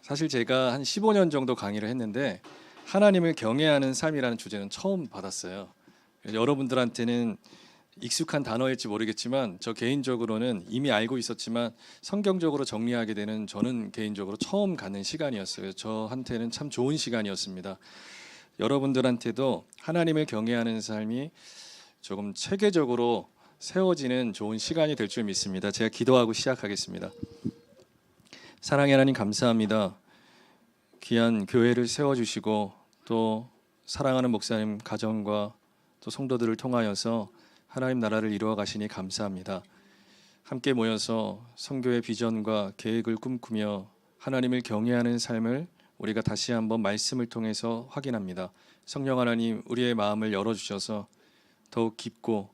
사실 제가 한 15년 정도 강의를 했는데 하나님을 경외하는 삶이라는 주제는 처음 받았어요. 여러분들한테는 익숙한 단어일지 모르겠지만 저 개인적으로는 이미 알고 있었지만 성경적으로 정리하게 되는 저는 개인적으로 처음 갖는 시간이었어요. 저한테는 참 좋은 시간이었습니다. 여러분들한테도 하나님을 경외하는 삶이 조금 체계적으로 세워지는 좋은 시간이 될 줄 믿습니다. 제가 기도하고 시작하겠습니다. 사랑의 하나님 감사합니다. 귀한 교회를 세워주시고 또 사랑하는 목사님 가정과 또 성도들을 통하여서 하나님 나라를 이루어 가시니 감사합니다. 함께 모여서 선교의 비전과 계획을 꿈꾸며 하나님을 경외하는 삶을 우리가 다시 한번 말씀을 통해서 확인합니다. 성령 하나님 우리의 마음을 열어주셔서 더욱 깊고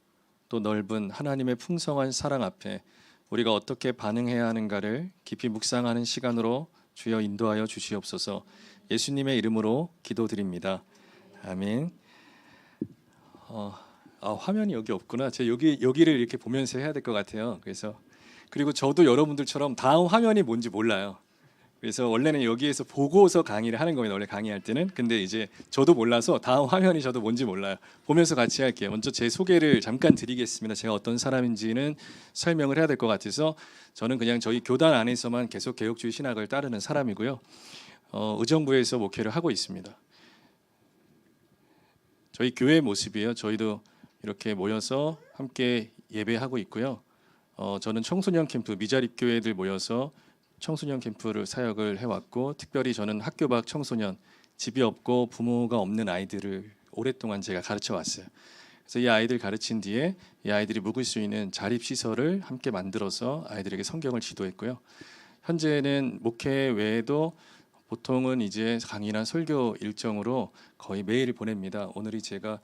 또 넓은 하나님의 풍성한 사랑 앞에 우리가 어떻게 반응해야 하는가를 깊이 묵상하는 시간으로 주여 인도하여 주시옵소서. 예수님의 이름으로 기도드립니다. 아멘. 화면이 여기 없구나. 제가 여기를 이렇게 보면서 해야 될 것 같아요. 그리고 저도 여러분들처럼 다음 화면이 뭔지 몰라요. 그래서 원래는 여기에서 보고서 강의를 하는 겁니다. 원래 강의할 때는. 근데 이제 저도 몰라서 다음 화면이 저도 뭔지 몰라요. 보면서 같이 할게요. 먼저 제 소개를 잠깐 드리겠습니다. 제가 어떤 사람인지는 설명을 해야 될 것 같아서 저는 그냥 저희 교단 안에서만 계속 개혁주의 신학을 따르는 사람이고요. 의정부에서 목회를 하고 있습니다. 저희 교회 모습이에요. 저희도 이렇게 모여서 함께 예배하고 있고요. 저는 청소년 캠프 미자립 교회들 모여서 청소년 캠프를 사역을 해왔고 특별히 저는 학교 밖 청소년 집이 없고 부모가 없는 아이들을 오랫동안 제가 가르쳐 왔어요. 그래서 이 아이들 가르친 뒤에 이 아이들이 묵을 수 있는 자립시설을 함께 만들어서 아이들에게 성경을 지도했고요. 현재는 목회 외에도 보통은 이제 강의나 설교 일정으로 거의 매일 보냅니다. 오늘이 제가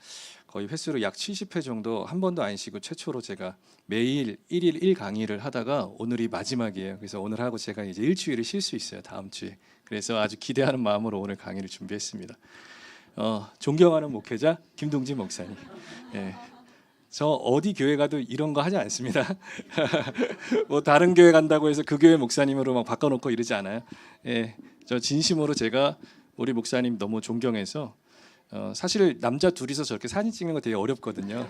거의 횟수로 약 70회 정도 한 번도 안 쉬고 최초로 제가 매일 1일 1강의를 하다가 오늘이 마지막이에요. 그래서 오늘 하고 제가 이제 일주일을 쉴 수 있어요. 다음 주에. 그래서 아주 기대하는 마음으로 오늘 강의를 준비했습니다. 존경하는 목회자 김동진 목사님. 예. 저 어디 교회 가도 이런 거 하지 않습니다. 뭐 다른 교회 간다고 해서 그 교회 목사님으로 막 바꿔놓고 이러지 않아요. 예. 저 진심으로 제가 우리 목사님 너무 존경해서 사실 남자 둘이서 저렇게 사진 찍는 거 되게 어렵거든요.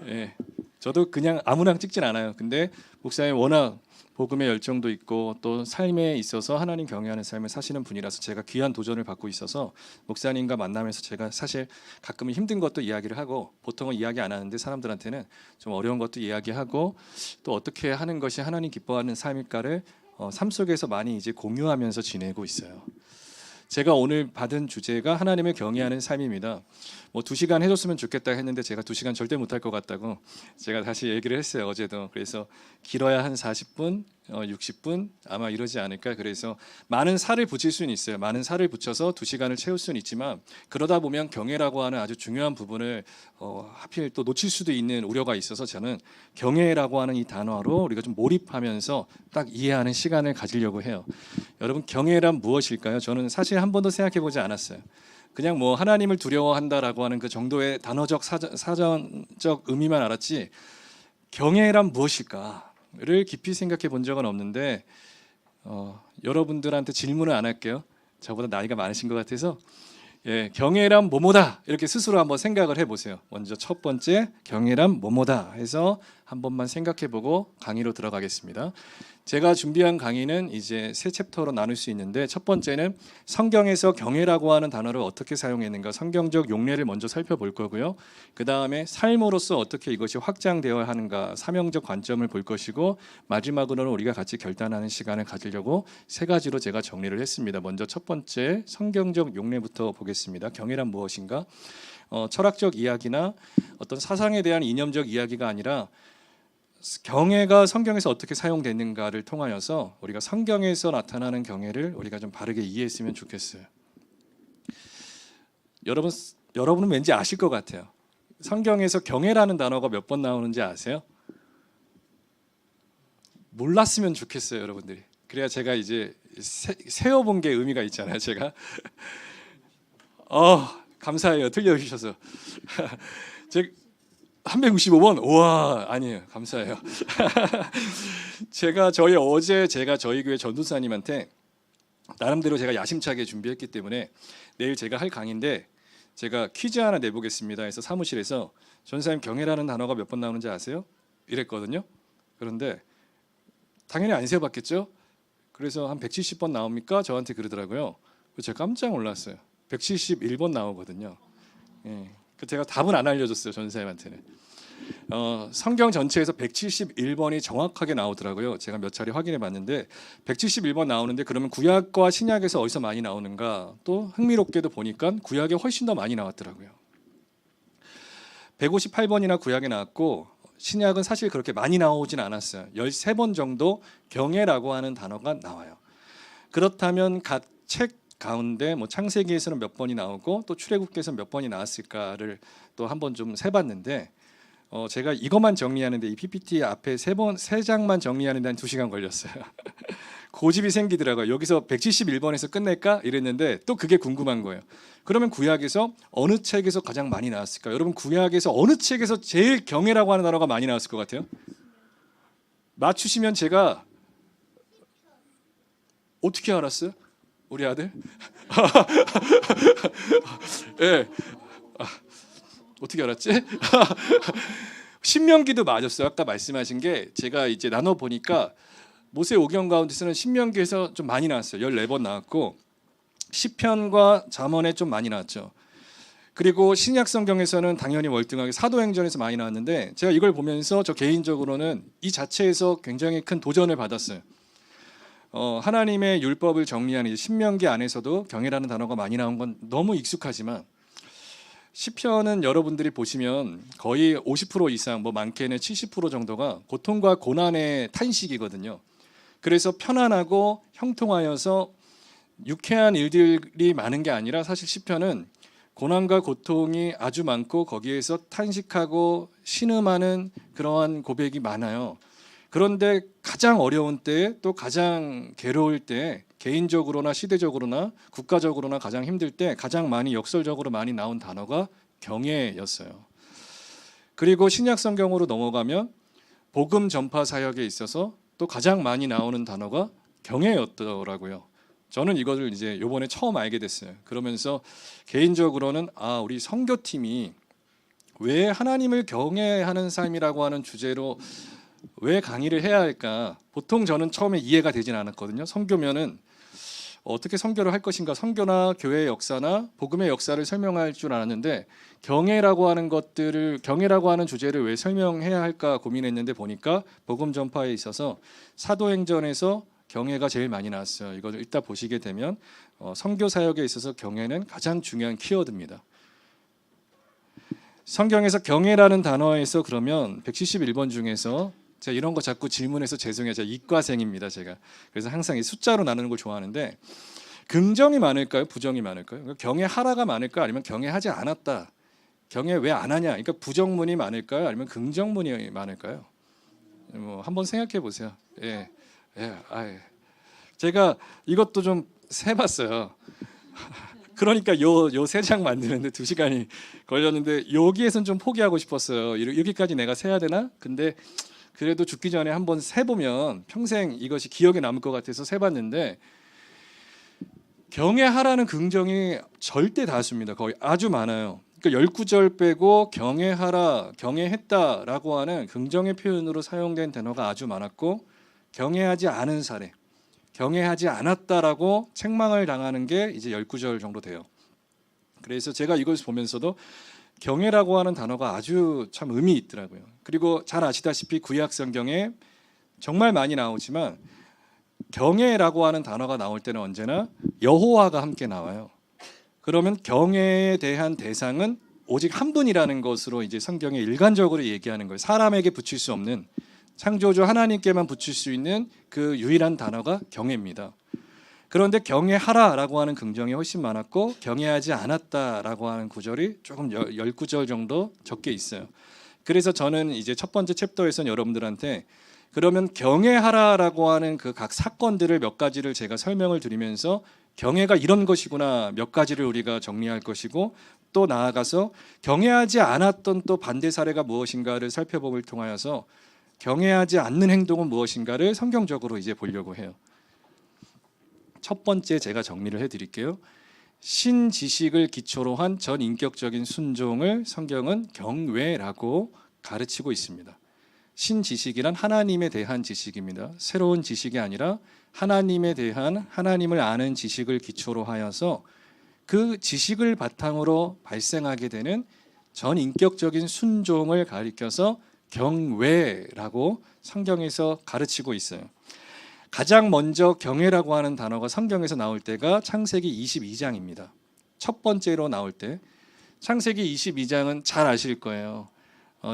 예. 저도 그냥 아무나 찍진 않아요. 근데 목사님 워낙 복음의 열정도 있고 또 삶에 있어서 하나님 경외하는 삶을 사시는 분이라서 제가 귀한 도전을 받고 있어서 목사님과 만나면서 제가 사실 가끔은 힘든 것도 이야기를 하고 보통은 이야기 안 하는데 사람들한테는 좀 어려운 것도 이야기하고 또 어떻게 하는 것이 하나님 기뻐하는 삶일까를 삶 속에서 많이 이제 공유하면서 지내고 있어요. 제가 오늘 받은 주제가 하나님을 경외하는 삶입니다. 뭐 2시간 해줬으면 좋겠다 했는데 제가 2시간 절대 못할 것 같다고 제가 다시 얘기를 했어요. 어제도. 그래서 길어야 한 40분, 60분 아마 이러지 않을까. 그래서 많은 살을 붙일 수는 있어요. 많은 살을 붙여서 2시간을 채울 수는 있지만 그러다 보면 경외라고 하는 아주 중요한 부분을 하필 또 놓칠 수도 있는 우려가 있어서 저는 경외라고 하는 이 단어로 우리가 좀 몰입하면서 딱 이해하는 시간을 가지려고 해요. 여러분 경외란 무엇일까요? 저는 사실 한 번도 생각해 보지 않았어요. 그냥 뭐 하나님을 두려워한다라고 하는 그 정도의 단어적 사전적 의미만 알았지 경외란 무엇일까를 깊이 생각해 본 적은 없는데 여러분들한테 질문을 안 할게요. 저보다 나이가 많으신 것 같아서 경외란 뭐뭐다 이렇게 스스로 한번 생각을 해보세요. 먼저 첫 번째 경외란 뭐뭐다 해서 한 번만 생각해보고 강의로 들어가겠습니다. 제가 준비한 강의는 이제 3챕터로 나눌 수 있는데 첫 번째는 성경에서 경외라고 하는 단어를 어떻게 사용했는가 성경적 용례를 먼저 살펴볼 거고요. 그 다음에 삶으로서 어떻게 이것이 확장되어야 하는가 사명적 관점을 볼 것이고 마지막으로는 우리가 같이 결단하는 시간을 가지려고 3가지로 제가 정리를 했습니다. 먼저 첫 번째 성경적 용례부터 보겠습니다. 경외란 무엇인가? 철학적 이야기나 어떤 사상에 대한 이념적 이야기가 아니라 경외가 성경에서 어떻게 사용되는가를 통하여서 우리가 성경에서 나타나는 경외를 우리가 좀 바르게 이해했으면 좋겠어요. 여러분은 왠지 아실 것 같아요. 성경에서 경외라는 단어가 몇 번 나오는지 아세요? 몰랐으면 좋겠어요, 여러분들이. 그래야 제가 이제 세어본 게 의미가 있잖아요, 제가. 감사해요, 틀려주셔서. 365번? 우와, 아니에요. 감사해요. 제가 저희 교회 전도사님한테 나름대로 제가 야심차게 준비했기 때문에 내일 제가 할 강의인데 제가 퀴즈 하나 내보겠습니다 해서 사무실에서 전사님 경애라는 단어가 몇 번 나오는지 아세요? 이랬거든요. 그런데 당연히 안 세어봤겠죠. 그래서 한 170번 나옵니까? 저한테 그러더라고요. 제가 깜짝 놀랐어요. 171번 나오거든요. 예. 제가 답은 안 알려줬어요. 전사님한테는. 성경 전체에서 171번이 정확하게 나오더라고요. 제가 몇 차례 확인해 봤는데 171번 나오는데 그러면 구약과 신약에서 어디서 많이 나오는가? 또 흥미롭게도 보니까 구약에 훨씬 더 많이 나왔더라고요. 158번이나 구약에 나왔고 신약은 사실 그렇게 많이 나오진 않았어요. 13번 정도 경애라고 하는 단어가 나와요. 그렇다면 각 책 가운데 뭐 창세기에서는 몇 번이 나오고 또 출애굽기에서는 몇 번이 나왔을까를 또 한번 좀 세봤는데 제가 이것만 정리하는데 이 PPT 앞에 세 장만 정리하는데 한 2시간 걸렸어요. 고집이 생기더라고요. 여기서 171번에서 끝낼까 이랬는데 또 그게 궁금한 거예요. 그러면 구약에서 어느 책에서 가장 많이 나왔을까요? 여러분 구약에서 어느 책에서 제일 경애라고 하는 단어가 많이 나왔을 것 같아요? 맞추시면 제가 어떻게 알았어요? 우리 아들? 예. 어떻게 알았지? 신명기도 맞았어요. 아까 말씀하신 게 제가 이제 나눠 보니까 모세오경 가운데서는 신명기에서 좀 많이 나왔어요. 14번 나왔고 시편과 잠언에 좀 많이 나왔죠. 그리고 신약 성경에서는 당연히 월등하게 사도행전에서 많이 나왔는데 제가 이걸 보면서 저 개인적으로는 이 자체에서 굉장히 큰 도전을 받았어요. 하나님의 율법을 정리하는 신명기 안에서도 경애라는 단어가 많이 나온 건 너무 익숙하지만 시편은 여러분들이 보시면 거의 50% 이상, 뭐 많게는 70% 정도가 고통과 고난의 탄식이거든요. 그래서 편안하고 형통하여서 유쾌한 일들이 많은 게 아니라 사실 시편은 고난과 고통이 아주 많고 거기에서 탄식하고 신음하는 그러한 고백이 많아요. 그런데 가장 어려운 때 또 가장 괴로울 때 개인적으로나 시대적으로나 국가적으로나 가장 힘들 때 가장 많이 역설적으로 많이 나온 단어가 경애였어요. 그리고 신약 성경으로 넘어가면 복음 전파 사역에 있어서 또 가장 많이 나오는 단어가 경애였더라고요. 저는 이것을 이제 이번에 처음 알게 됐어요. 그러면서 개인적으로는 우리 선교팀이 왜 하나님을 경외하는 삶이라고 하는 주제로 왜 강의를 해야 할까? 보통 저는 처음에 이해가 되진 않았거든요. 선교면은 어떻게 선교를 할 것인가? 선교나 교회의 역사나 복음의 역사를 설명할 줄 알았는데 경애라고 하는 것들을 경애라고 하는 주제를 왜 설명해야 할까 고민했는데 보니까 복음 전파에 있어서 사도행전에서 경애가 제일 많이 나왔어요. 이걸 이따 보시게 되면 선교 사역에 있어서 경애는 가장 중요한 키워드입니다. 성경에서 경애라는 단어에서 그러면 171번 중에서 제가 이런 거 자꾸 질문해서 죄송해요. 제가 이과생입니다. 제가 그래서 항상 이 숫자로 나누는 걸 좋아하는데 긍정이 많을까요? 부정이 많을까요? 경애하라가 많을까? 아니면 경애하지 않았다. 경애 왜 안 하냐? 그러니까 부정문이 많을까요? 아니면 긍정문이 많을까요? 뭐 한번 생각해 보세요. 예, 제가 이것도 좀 세봤어요. 그러니까 요 세 장 만드는데 2시간이 걸렸는데 여기에선 좀 포기하고 싶었어요. 여기까지 내가 세야 되나? 근데 그래도 죽기 전에 한번 세보면 평생 이것이 기억에 남을 것 같아서 세봤는데 경애하라는 긍정이 절대 다수입니다. 거의 아주 많아요. 그러니까 10구절 빼고 경애하라, 경애했다라고 하는 긍정의 표현으로 사용된 단어가 아주 많았고 경애하지 않은 사례, 경애하지 않았다라고 책망을 당하는 게 이제 10구절 정도 돼요. 그래서 제가 이것을 보면서도 경애라고 하는 단어가 아주 참 의미 있더라고요. 그리고 잘 아시다시피 구약 성경에 정말 많이 나오지만 경애라고 하는 단어가 나올 때는 언제나 여호와가 함께 나와요. 그러면 경애에 대한 대상은 오직 한 분이라는 것으로 이제 성경에 일관적으로 얘기하는 거예요. 사람에게 붙일 수 없는 창조주 하나님께만 붙일 수 있는 그 유일한 단어가 경애입니다. 그런데 경애하라라고 하는 긍정이 훨씬 많았고 경애하지 않았다라고 하는 구절이 조금 10구절 정도 적게 있어요. 그래서 저는 이제 첫 번째 챕터에서는 여러분들한테 그러면 경애하라라고 하는 그 각 사건들을 몇 가지를 제가 설명을 드리면서 경애가 이런 것이구나 몇 가지를 우리가 정리할 것이고 또 나아가서 경애하지 않았던 또 반대 사례가 무엇인가를 살펴보길 통하여서 경애하지 않는 행동은 무엇인가를 성경적으로 이제 보려고 해요. 첫 번째 제가 정리를 해드릴게요. 신지식을 기초로 한 전인격적인 순종을 성경은 경외라고 가르치고 있습니다. 신지식이란 하나님에 대한 지식입니다. 새로운 지식이 아니라 하나님에 대한 하나님을 아는 지식을 기초로 하여서 그 지식을 바탕으로 발생하게 되는 전인격적인 순종을 가리켜서 경외라고 성경에서 가르치고 있어요. 가장 먼저 경외라고 하는 단어가 성경에서 나올 때가 창세기 22장입니다. 첫 번째로 나올 때 창세기 22장은 잘 아실 거예요.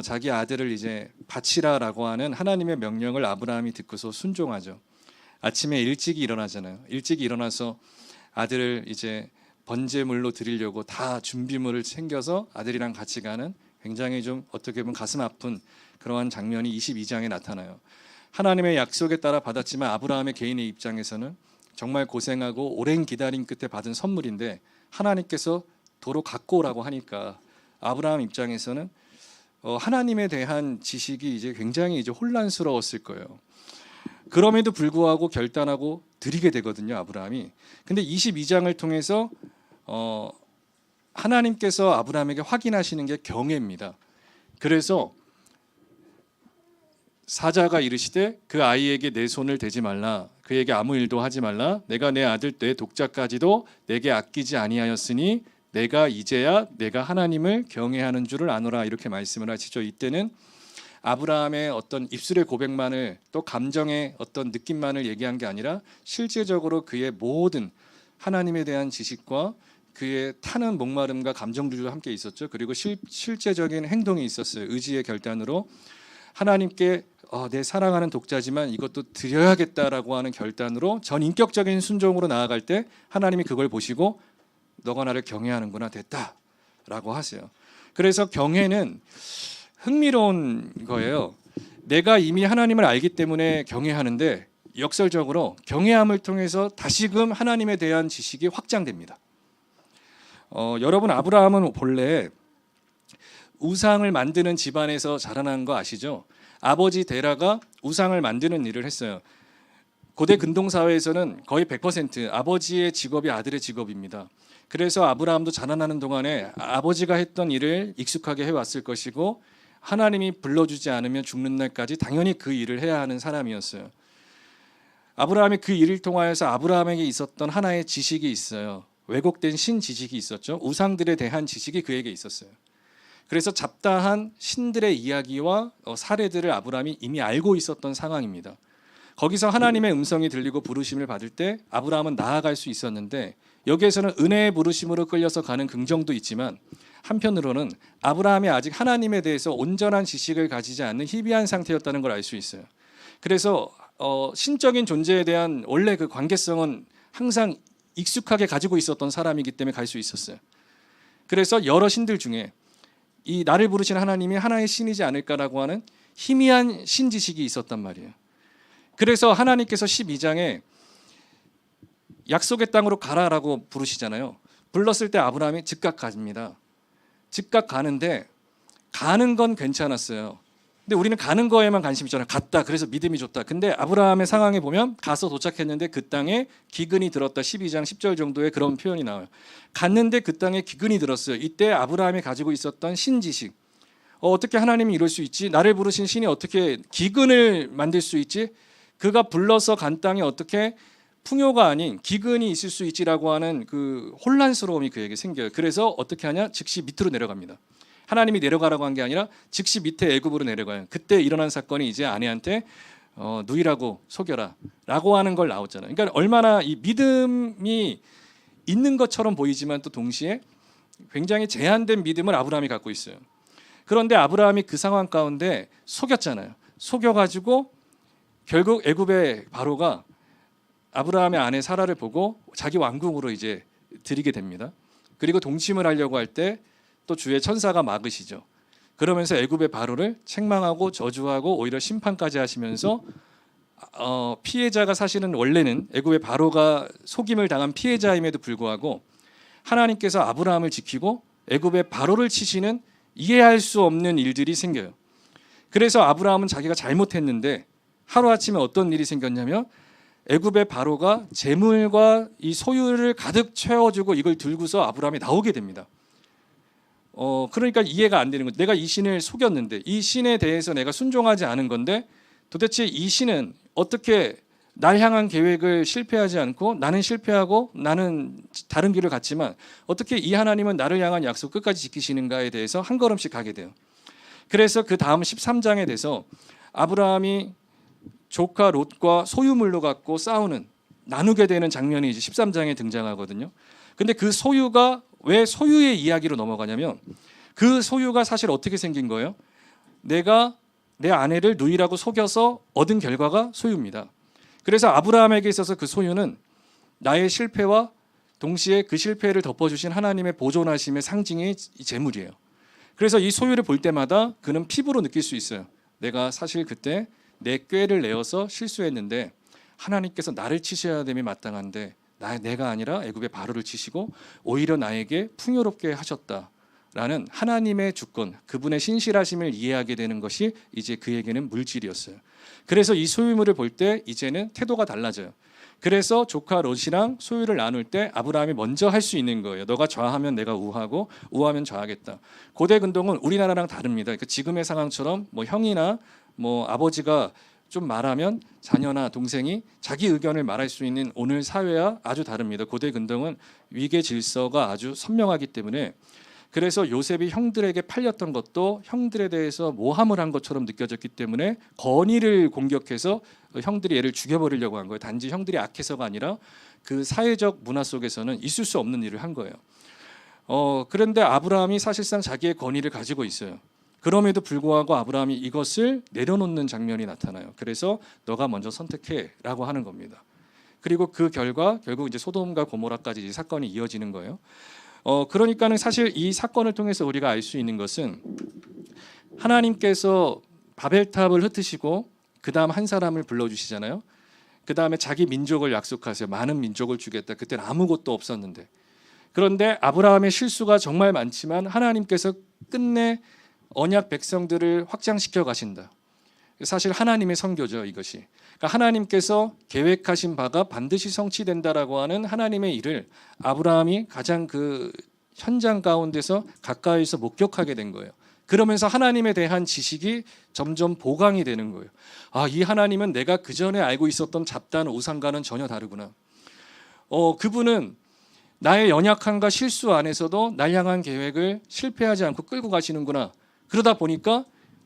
자기 아들을 이제 바치라라고 하는 하나님의 명령을 아브라함이 듣고서 순종하죠. 아침에 일찍 일어나잖아요. 일찍 일어나서 아들을 이제 번제물로 드리려고 다 준비물을 챙겨서 아들이랑 같이 가는 굉장히 좀 어떻게 보면 가슴 아픈 그러한 장면이 22장에 나타나요. 하나님의 약속에 따라 받았지만 아브라함의 개인의 입장에서는 정말 고생하고 오랜 기다림 끝에 받은 선물인데 하나님께서 도로 갖고 오라고 하니까 아브라함 입장에서는 하나님에 대한 지식이 이제 굉장히 이제 혼란스러웠을 거예요. 그럼에도 불구하고 결단하고 드리게 되거든요, 아브라함이. 근데 22장을 통해서 하나님께서 아브라함에게 확인하시는 게 경외입니다. 그래서 사자가 이르시되 그 아이에게 내 손을 대지 말라, 그에게 아무 일도 하지 말라, 내가 내 아들 내 독자까지도 내게 아끼지 아니하였으니 내가 이제야 내가 하나님을 경외하는 줄을 아노라, 이렇게 말씀을 하시죠. 이때는 아브라함의 어떤 입술의 고백만을 또 감정의 어떤 느낌만을 얘기한 게 아니라 실제적으로 그의 모든 하나님에 대한 지식과 그의 타는 목마름과 감정들도 함께 있었죠. 그리고 실제적인 행동이 있었어요. 의지의 결단으로 하나님께 내 사랑하는 독자지만 이것도 드려야겠다라고 하는 결단으로 전인격적인 순종으로 나아갈 때 하나님이 그걸 보시고 너가 나를 경외하는구나, 됐다라고 하세요. 그래서 경외는 흥미로운 거예요. 내가 이미 하나님을 알기 때문에 경외하는데 역설적으로 경외함을 통해서 다시금 하나님에 대한 지식이 확장됩니다. 여러분, 아브라함은 본래 우상을 만드는 집안에서 자라난 거 아시죠? 아버지 데라가 우상을 만드는 일을 했어요. 고대 근동 사회에서는 거의 100% 아버지의 직업이 아들의 직업입니다. 그래서 아브라함도 자라나는 동안에 아버지가 했던 일을 익숙하게 해왔을 것이고 하나님이 불러주지 않으면 죽는 날까지 당연히 그 일을 해야 하는 사람이었어요. 아브라함이 그 일을 통하여서 아브라함에게 있었던 하나의 지식이 있어요. 왜곡된 신지식이 있었죠. 우상들에 대한 지식이 그에게 있었어요. 그래서 잡다한 신들의 이야기와 사례들을 아브라함이 이미 알고 있었던 상황입니다. 거기서 하나님의 음성이 들리고 부르심을 받을 때 아브라함은 나아갈 수 있었는데 여기에서는 은혜의 부르심으로 끌려서 가는 긍정도 있지만 한편으로는 아브라함이 아직 하나님에 대해서 온전한 지식을 가지지 않는 희비한 상태였다는 걸 알 수 있어요. 그래서 신적인 존재에 대한 원래 그 관계성은 항상 익숙하게 가지고 있었던 사람이기 때문에 갈 수 있었어요. 그래서 여러 신들 중에 이 나를 부르신 하나님이 하나의 신이지 않을까라고 하는 희미한 신지식이 있었단 말이에요. 그래서 하나님께서 12장에 약속의 땅으로 가라라고 부르시잖아요. 불렀을 때 아브라함이 즉각 갑니다. 즉각 가는데 가는 건 괜찮았어요. 근데 우리는 가는 거에만 관심 있잖아요. 갔다, 그래서 믿음이 좋다. 근데 아브라함의 상황에 보면 가서 도착했는데 그 땅에 기근이 들었다. 12장 10절 정도의 그런 표현이 나와요. 갔는데 그 땅에 기근이 들었어요. 이때 아브라함이 가지고 있었던 신지식, 어떻게 하나님이 이럴 수 있지? 나를 부르신 신이 어떻게 기근을 만들 수 있지? 그가 불러서 간 땅에 어떻게 풍요가 아닌 기근이 있을 수 있지라고 하는 그 혼란스러움이 그에게 생겨요. 그래서 어떻게 하냐? 즉시 밑으로 내려갑니다. 하나님이 내려가라고 한 게 아니라 즉시 밑에 애굽으로 내려가요. 그때 일어난 사건이 이제 아내한테 누이라고 속여라 라고 하는 걸 나왔잖아요. 그러니까 얼마나 이 믿음이 있는 것처럼 보이지만 또 동시에 굉장히 제한된 믿음을 아브라함이 갖고 있어요. 그런데 아브라함이 그 상황 가운데 속였잖아요. 속여가지고 결국 애굽의 바로가 아브라함의 아내 사라를 보고 자기 왕궁으로 이제 들이게 됩니다. 그리고 동침을 하려고 할 때 또 주의 천사가 막으시죠. 그러면서 애굽의 바로를 책망하고 저주하고 오히려 심판까지 하시면서 피해자가 사실은 원래는 애굽의 바로가 속임을 당한 피해자임에도 불구하고 하나님께서 아브라함을 지키고 애굽의 바로를 치시는 이해할 수 없는 일들이 생겨요. 그래서 아브라함은 자기가 잘못했는데 하루아침에 어떤 일이 생겼냐면 애굽의 바로가 재물과 이 소유를 가득 채워주고 이걸 들고서 아브라함이 나오게 됩니다. 그러니까 이해가 안 되는 거예요. 내가 이 신을 속였는데, 이 신에 대해서 내가 순종하지 않은 건데, 도대체 이 신은 어떻게 날 향한 계획을 실패하지 않고, 나는 실패하고 나는 다른 길을 갔지만 어떻게 이 하나님은 나를 향한 약속 끝까지 지키시는가에 대해서 한 걸음씩 가게 돼요. 그래서 그 다음 13장에 돼서 아브라함이 조카 롯과 소유물로 갖고 싸우는, 나누게 되는 장면이 이제 13장에 등장하거든요. 근데 그 소유가 왜 소유의 이야기로 넘어가냐면, 그 소유가 사실 어떻게 생긴 거예요? 내가 내 아내를 누이라고 속여서 얻은 결과가 소유입니다. 그래서 아브라함에게 있어서 그 소유는 나의 실패와 동시에 그 실패를 덮어주신 하나님의 보존하심의 상징이 재물이에요. 그래서 이 소유를 볼 때마다 그는 피부로 느낄 수 있어요. 내가 사실 그때 내 꾀를 내어서 실수했는데 하나님께서 나를 치셔야 됨이 마땅한데 내가 아니라 애굽의 바로를 치시고 오히려 나에게 풍요롭게 하셨다라는 하나님의 주권, 그분의 신실하심을 이해하게 되는 것이 이제 그에게는 물질이었어요. 그래서 이 소유물을 볼 때 이제는 태도가 달라져요. 그래서 조카 롯이랑 소유를 나눌 때 아브라함이 먼저 할 수 있는 거예요. 너가 좌하면 내가 우하고 우하면 좌하겠다. 고대 근동은 우리나라랑 다릅니다. 그러니까 지금의 상황처럼 뭐 형이나 뭐 아버지가 좀 말하면 자녀나 동생이 자기 의견을 말할 수 있는 오늘 사회와 아주 다릅니다. 고대 근동은 위계 질서가 아주 선명하기 때문에, 그래서 요셉이 형들에게 팔렸던 것도 형들에 대해서 모함을 한 것처럼 느껴졌기 때문에 건의를 공격해서 형들이 얘를 죽여버리려고 한 거예요. 단지 형들이 악해서가 아니라 그 사회적 문화 속에서는 있을 수 없는 일을 한 거예요. 그런데 아브라함이 사실상 자기의 권위를 가지고 있어요. 그럼에도 불구하고 아브라함이 이것을 내려놓는 장면이 나타나요. 그래서 너가 먼저 선택해라고 하는 겁니다. 그리고 그 결과 결국 이제 소돔과 고모라까지 이 사건이 이어지는 거예요. 그러니까는 사실 이 사건을 통해서 우리가 알 수 있는 것은, 하나님께서 바벨탑을 흩으시고 그 다음 한 사람을 불러주시잖아요. 그 다음에 자기 민족을 약속하세요. 많은 민족을 주겠다. 그때는 아무것도 없었는데. 그런데 아브라함의 실수가 정말 많지만 하나님께서 끝내 언약 백성들을 확장시켜 가신다. 사실 하나님의 선교죠, 이것이. 그러니까 하나님께서 계획하신 바가 반드시 성취된다라고 하는 하나님의 일을 아브라함이 가장 그 현장 가운데서 가까이서 목격하게 된 거예요. 그러면서 하나님에 대한 지식이 점점 보강이 되는 거예요. 아, 이 하나님은 내가 그 전에 알고 있었던 잡다한 우상과는 전혀 다르구나. 그분은 나의 연약함과 실수 안에서도 날 향한 계획을 실패하지 않고 끌고 가시는구나. 그러다 보니까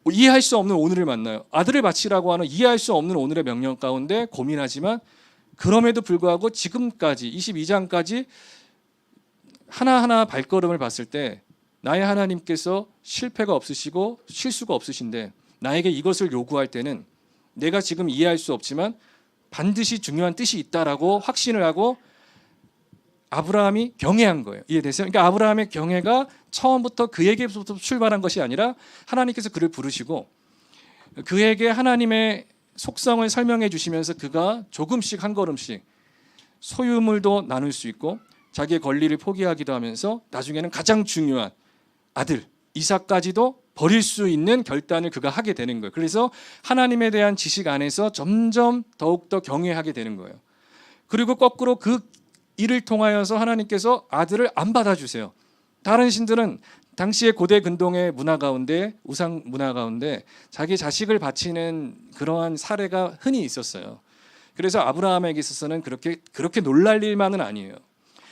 이해할 수 없는 오늘을 만나요. 아들을 바치라고 하는 이해할 수 없는 오늘의 명령 가운데 고민하지만, 그럼에도 불구하고 지금까지 22장까지 하나하나 발걸음을 봤을 때 나의 하나님께서 실패가 없으시고 실수가 없으신데, 나에게 이것을 요구할 때는 내가 지금 이해할 수 없지만 반드시 중요한 뜻이 있다라고 확신을 하고 아브라함이 경외한 거예요. 이해되세요? 그러니까 아브라함의 경외가 처음부터 그에게부터 출발한 것이 아니라 하나님께서 그를 부르시고 그에게 하나님의 속성을 설명해 주시면서 그가 조금씩 한 걸음씩 소유물도 나눌 수 있고 자기의 권리를 포기하기도 하면서 나중에는 가장 중요한 아들 이삭까지도 버릴 수 있는 결단을 그가 하게 되는 거예요. 그래서 하나님에 대한 지식 안에서 점점 더욱더 경외하게 되는 거예요. 그리고 거꾸로 그 이를 통하여서 하나님께서 아들을 안 받아주세요. 다른 신들은 당시의 고대 근동의 문화 가운데, 우상 문화 가운데 자기 자식을 바치는 그러한 사례가 흔히 있었어요. 그래서 아브라함에게 있어서는 그렇게 놀랄 일만은 아니에요.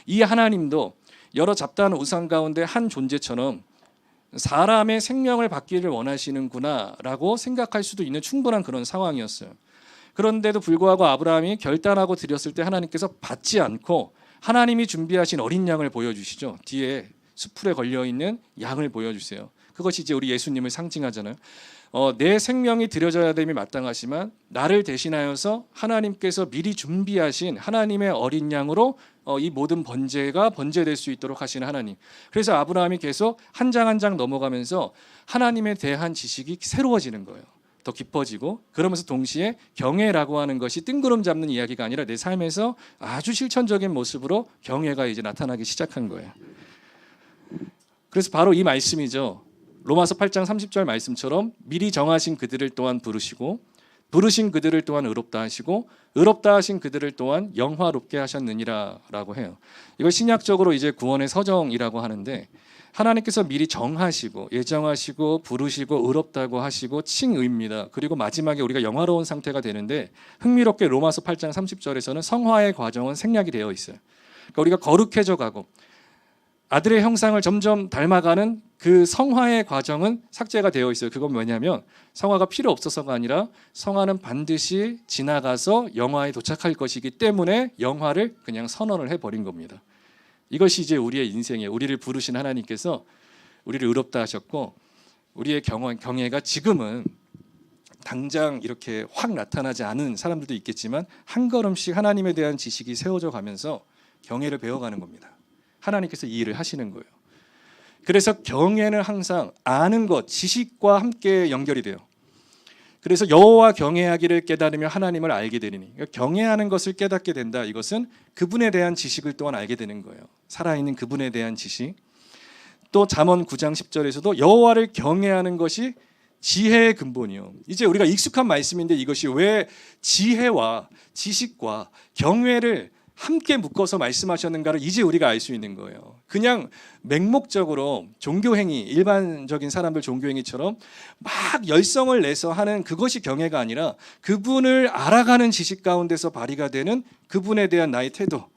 이 하나님도 여러 잡다한 우상 가운데 한 존재처럼 사람의 생명을 받기를 원하시는구나라고 생각할 수도 있는 충분한 그런 상황이었어요. 그런데도 불구하고 아브라함이 결단하고 드렸을 때 하나님께서 받지 않고 하나님이 준비하신 어린 양을 보여주시죠. 뒤에 수풀에 걸려있는 양을 보여주세요. 그것이 이제 우리 예수님을 상징하잖아요. 내 생명이 드려져야 됨이 마땅하지만 나를 대신하여서 하나님께서 미리 준비하신 하나님의 어린 양으로 이 모든 번제가 번제될 수 있도록 하시는 하나님. 그래서 아브라함이 계속 한 장 한 장 넘어가면서 하나님에 대한 지식이 새로워지는 거예요. 더 깊어지고, 그러면서 동시에 경외라고 하는 것이 뜬구름 잡는 이야기가 아니라 내 삶에서 아주 실천적인 모습으로 경외가 이제 나타나기 시작한 거예요. 그래서 바로 이 말씀이죠. 로마서 8장 30절 말씀처럼 미리 정하신 그들을 또한 부르시고 부르신 그들을 또한 의롭다 하시고 의롭다 하신 그들을 또한 영화롭게 하셨느니라라고 해요. 이걸 신약적으로 이제 구원의 서정이라고 하는데 하나님께서 미리 정하시고 예정하시고 부르시고 의롭다고 하시고 칭의입니다. 그리고 마지막에 우리가 영화로운 상태가 되는데 흥미롭게 로마서 8장 30절에서는 성화의 과정은 생략이 되어 있어요. 그러니까 우리가 거룩해져 가고 아들의 형상을 점점 닮아가는 그 성화의 과정은 삭제가 되어 있어요. 그건 뭐냐면 성화가 필요 없어서가 아니라 성화는 반드시 지나가서 영화에 도착할 것이기 때문에 영화를 그냥 선언을 해버린 겁니다. 이것이 이제 우리의 인생이에요. 우리를 부르신 하나님께서 우리를 의롭다 하셨고 우리의 경애가 지금은 당장 이렇게 확 나타나지 않은 사람들도 있겠지만 한 걸음씩 하나님에 대한 지식이 세워져 가면서 경애를 배워가는 겁니다. 하나님께서 이 일을 하시는 거예요. 그래서 경애는 항상 아는 것, 지식과 함께 연결이 돼요. 그래서 여호와 경외하기를 깨달으며 하나님을 알게 되리니, 그러니까 경외하는 것을 깨닫게 된다. 이것은 그분에 대한 지식을 또한 알게 되는 거예요. 살아있는 그분에 대한 지식. 또 잠언 9장 10절에서도 여호와를 경외하는 것이 지혜의 근본이요. 이제 우리가 익숙한 말씀인데 이것이 왜 지혜와 지식과 경외를 함께 묶어서 말씀하셨는가를 이제 우리가 알 수 있는 거예요. 그냥 맹목적으로 종교행위, 일반적인 사람들 종교행위처럼 막 열성을 내서 하는 그것이 경외가 아니라 그분을 알아가는 지식 가운데서 발휘가 되는 그분에 대한 나의 태도,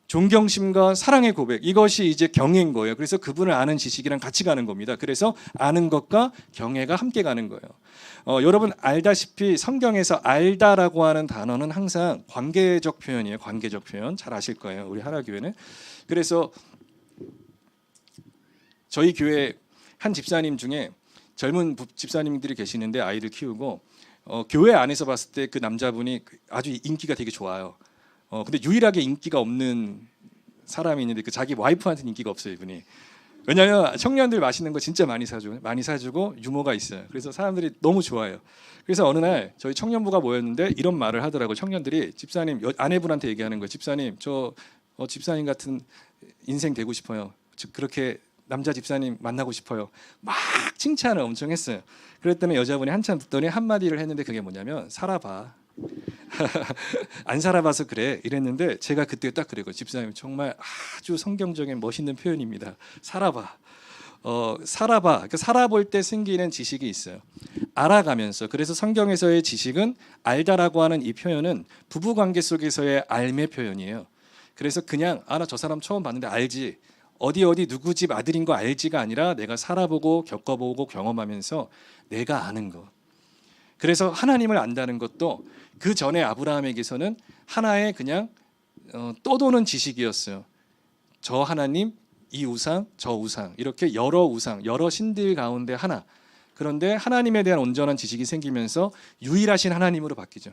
존경심과 사랑의 고백, 이것이 이제 경외인 거예요. 그래서 그분을 아는 지식이랑 같이 가는 겁니다. 그래서 아는 것과 경외가 함께 가는 거예요. 여러분 알다시피 성경에서 알다라고 하는 단어는 항상 관계적 표현이에요. 관계적 표현 잘 아실 거예요. 우리 하나교회는. 그래서 저희 교회 한 집사님 중에 젊은 집사님들이 계시는데 아이를 키우고 교회 안에서 봤을 때 그 남자분이 아주 인기가 되게 좋아요. 근데 유일하게 인기가 없는 사람이 있는데 그 자기 와이프한테는 인기가 없어요, 이분이. 왜냐하면 청년들 맛있는 거 진짜 많이 사주고 유머가 있어요. 그래서 사람들이 너무 좋아해요. 그래서 어느 날 저희 청년부가 모였는데 이런 말을 하더라고요. 청년들이 집사님, 아내분한테 얘기하는 거예요. 집사님, 저 집사님 같은 인생 되고 싶어요. 즉 그렇게 남자 집사님 만나고 싶어요. 막 칭찬을 엄청 했어요. 그랬더니 여자분이 한참 듣더니 한마디를 했는데 그게 뭐냐면 살아봐. 안 살아봐서 그래 이랬는데 제가 그때 딱 그래요. 집사님 정말 아주 성경적인 멋있는 표현입니다. 살아봐. 살아봐. 그러니까 살아볼 때 생기는 지식이 있어요. 알아가면서. 그래서 성경에서의 지식은 알다라고 하는 이 표현은 부부 관계 속에서의 알매 표현이에요. 그래서 그냥 나 저 사람 처음 봤는데 알지. 어디 누구 집 아들인 거 알지가 아니라 내가 살아보고 겪어보고 경험하면서 내가 아는 것. 그래서 하나님을 안다는 것도 그 전에 아브라함에게서는 하나의 그냥 떠도는 지식이었어요. 저 하나님, 이 우상, 저 우상 이렇게 여러 우상, 여러 신들 가운데 하나. 그런데 하나님에 대한 온전한 지식이 생기면서 유일하신 하나님으로 바뀌죠.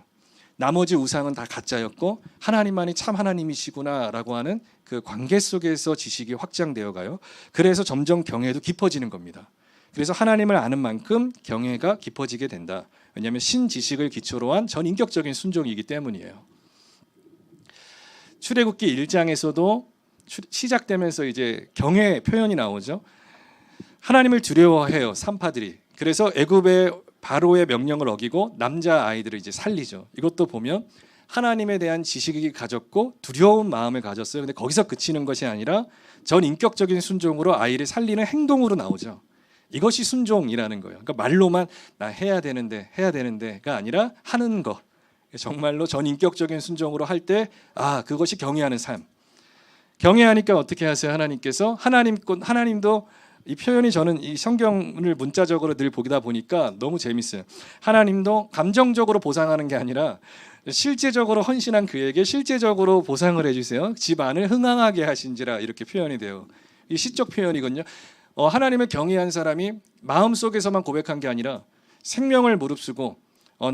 나머지 우상은 다 가짜였고 하나님만이 참 하나님이시구나라고 하는 그 관계 속에서 지식이 확장되어 가요. 그래서 점점 경외도 깊어지는 겁니다. 그래서 하나님을 아는 만큼 경외가 깊어지게 된다. 왜냐하면 신지식을 기초로 한 전인격적인 순종이기 때문이에요. 출애굽기 1장에서도 시작되면서 이제 경외 표현이 나오죠. 하나님을 두려워해요, 산파들이. 그래서 애굽의 바로의 명령을 어기고 남자 아이들을 이제 살리죠. 이것도 보면 하나님에 대한 지식이 가졌고 두려운 마음을 가졌어요. 근데 거기서 그치는 것이 아니라 전인격적인 순종으로 아이를 살리는 행동으로 나오죠. 이것이 순종이라는 거예요. 그러니까 말로만 나 해야 되는데가 아니라 하는 것. 정말로 전인격적인 순종으로 할 때 그것이 경외하는 삶. 경외하니까 어떻게 하세요? 하나님도 이 표현이 저는 이 성경을 문자적으로 늘 보다 보니까 너무 재밌어요. 하나님도 감정적으로 보상하는 게 아니라 실제적으로 헌신한 그에게 실제적으로 보상을 해주세요. 집안을 흥황하게 하신지라 이렇게 표현이 돼요. 이 시적 표현이거든요. 하나님을 경외한 사람이 마음속에서만 고백한 게 아니라 생명을 무릅쓰고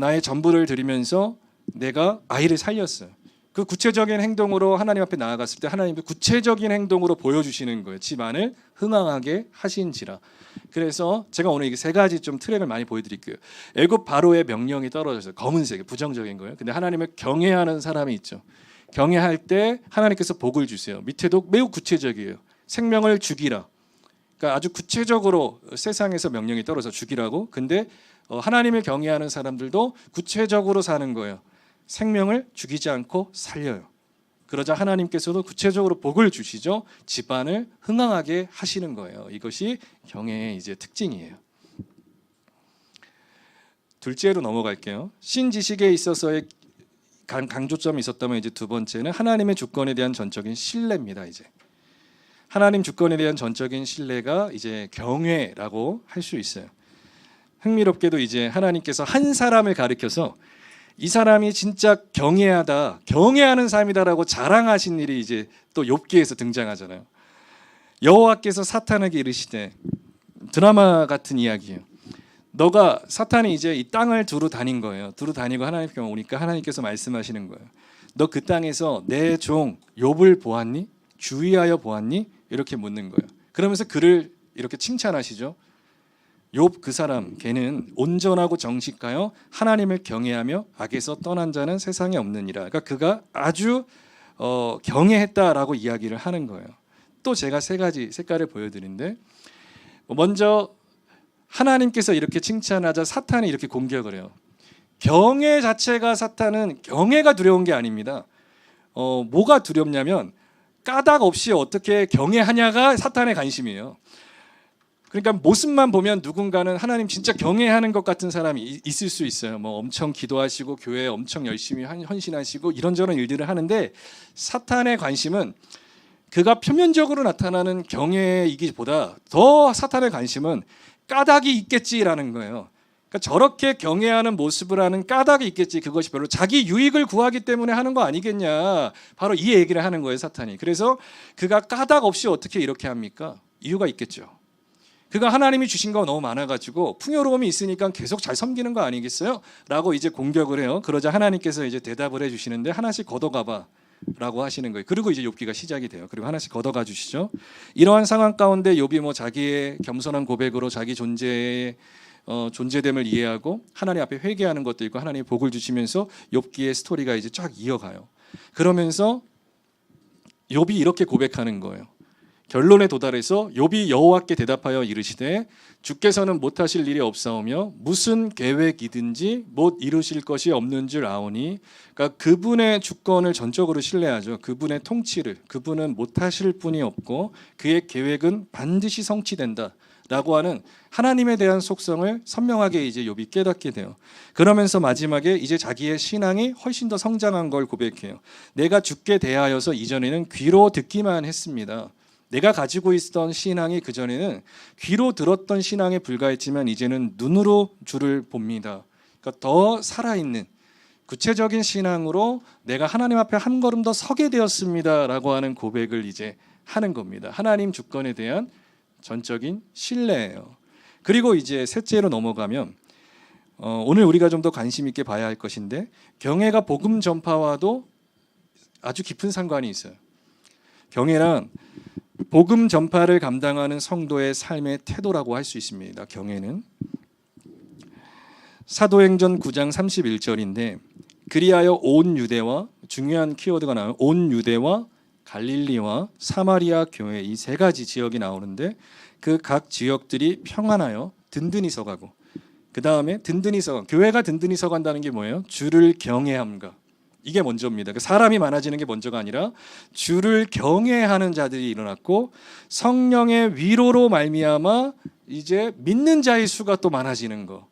나의 전부를 드리면서 내가 아이를 살렸어요. 그 구체적인 행동으로 하나님 앞에 나아갔을 때 하나님도 구체적인 행동으로 보여주시는 거예요. 집안을 흥황하게 하신지라. 그래서 제가 오늘 이게 세 가지 좀 트랙을 많이 보여드릴게요. 애굽 바로의 명령이 떨어져서 검은색 부정적인 거예요. 근데 하나님을 경외하는 사람이 있죠. 경외할 때 하나님께서 복을 주세요. 밑에도 매우 구체적이에요. 생명을 죽이라. 그러니까 아주 구체적으로 세상에서 명령이 떨어져 죽이라고. 근데 하나님을 경외하는 사람들도 구체적으로 사는 거예요. 생명을 죽이지 않고 살려요. 그러자 하나님께서도 구체적으로 복을 주시죠. 집안을 흥황하게 하시는 거예요. 이것이 경외의 이제 특징이에요. 둘째로 넘어갈게요. 신지식에 있어서의 강조점이 있었다면 이제 두 번째는 하나님의 주권에 대한 전적인 신뢰입니다. 이제 하나님 주권에 대한 전적인 신뢰가 이제 경외라고 할 수 있어요. 흥미롭게도 이제 하나님께서 한 사람을 가리켜서 이 사람이 진짜 경외하다, 경외하는 사람이다라고 자랑하신 일이 이제 또 욥기에서 등장하잖아요. 여호와께서 사탄에게 이르시되, 드라마 같은 이야기예요. 너가, 사탄이 이제 이 땅을 두루 다닌 거예요. 두루 다니고 하나님께 오니까 하나님께서 말씀하시는 거예요. 너 그 땅에서 내 종 욥을 보았니? 주의하여 보았니? 이렇게 묻는 거예요. 그러면서 그를 이렇게 칭찬하시죠. 욥 그 사람, 걔는 온전하고 정직하여 하나님을 경외하며 악에서 떠난 자는 세상에 없느니라. 그러니까 그가 아주 경외했다라고 이야기를 하는 거예요. 또 제가 세 가지 색깔을 보여드리는데, 먼저 하나님께서 이렇게 칭찬하자 사탄이 이렇게 공격을 해요. 경외 자체가, 사탄은 경외가 두려운 게 아닙니다. 뭐가 두렵냐면 까닭 없이 어떻게 경외하냐가 사탄의 관심이에요. 그러니까 모습만 보면 누군가는 하나님 진짜 경외하는 것 같은 사람이 있을 수 있어요. 뭐 엄청 기도하시고 교회에 엄청 열심히 헌신하시고 이런저런 일들을 하는데, 사탄의 관심은 그가 표면적으로 나타나는 경외이기보다 더 사탄의 관심은 까닭이 있겠지라는 거예요. 그러니까 저렇게 경외하는 모습을 하는 까닭이 있겠지, 그것이 별로 자기 유익을 구하기 때문에 하는 거 아니겠냐, 바로 이 얘기를 하는 거예요, 사탄이. 그래서 그가 까닭 없이 어떻게 이렇게 합니까? 이유가 있겠죠. 그가 하나님이 주신 거 너무 많아가지고 풍요로움이 있으니까 계속 잘 섬기는 거 아니겠어요? 라고 이제 공격을 해요. 그러자 하나님께서 이제 대답을 해주시는데, 하나씩 걷어가봐 라고 하시는 거예요. 그리고 이제 욥기가 시작이 돼요. 그리고 하나씩 걷어가 주시죠. 이러한 상황 가운데 욥이 뭐 자기의 겸손한 고백으로 자기 존재의 존재됨을 이해하고 하나님 앞에 회개하는 것도 있고 하나님이 복을 주시면서 욥기의 스토리가 이제 쫙 이어가요. 그러면서 욥이 이렇게 고백하는 거예요. 결론에 도달해서 욥이 여호와께 대답하여 이르시되, 주께서는 못하실 일이 없사오며 무슨 계획이든지 못 이루실 것이 없는 줄 아오니. 그러니까 그분의 주권을 전적으로 신뢰하죠. 그분의 통치를, 그분은 못하실 분이 없고 그의 계획은 반드시 성취된다 라고 하는 하나님에 대한 속성을 선명하게 이제 욥이 깨닫게 돼요. 그러면서 마지막에 이제 자기의 신앙이 훨씬 더 성장한 걸 고백해요. 내가 주께 대하여서 이전에는 귀로 듣기만 했습니다. 내가 가지고 있었던 신앙이 그전에는 귀로 들었던 신앙에 불과했지만 이제는 눈으로 주를 봅니다. 그러니까 더 살아있는 구체적인 신앙으로 내가 하나님 앞에 한 걸음 더 서게 되었습니다라고 하는 고백을 이제 하는 겁니다. 하나님 주권에 대한 전적인 신뢰예요. 그리고 이제 셋째로 넘어가면 오늘 우리가 좀 더 관심 있게 봐야 할 것인데, 경외가 복음 전파와도 아주 깊은 상관이 있어요. 경외란 복음 전파를 감당하는 성도의 삶의 태도라고 할 수 있습니다. 경외는 사도행전 9장 31절인데, 그리하여 온 유대와, 중요한 키워드가 나와요. 온 유대와 갈릴리와 사마리아 교회, 이 세 가지 지역이 나오는데, 그 각 지역들이 평안하여 든든히 서가고, 그 다음에 든든히 서가, 교회가 든든히 서간다는 게 뭐예요? 주를 경외함과, 이게 먼저입니다. 사람이 많아지는 게 먼저가 아니라 주를 경외하는 자들이 일어났고, 성령의 위로로 말미암아 이제 믿는 자의 수가 또 많아지는 거.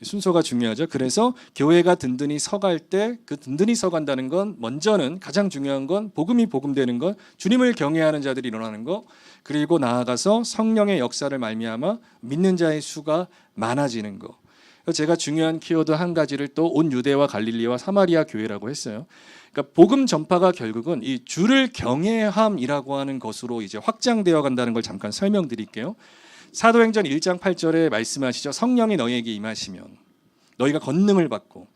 순서가 중요하죠. 그래서 교회가 든든히 서갈 때, 그 든든히 서간다는 건 먼저는 가장 중요한 건 복음이 복음되는 것, 주님을 경외하는 자들이 일어나는 거, 그리고 나아가서 성령의 역사를 말미암아 믿는 자의 수가 많아지는 거. 제가 중요한 키워드 한 가지를 또 온 유대와 갈릴리와 사마리아 교회라고 했어요. 그러니까 복음 전파가 결국은 이 주를 경외함이라고 하는 것으로 이제 확장되어 간다는 걸 잠깐 설명드릴게요. 사도행전 1장 8절에 말씀하시죠. 성령이 너희에게 임하시면 너희가 권능을 받고,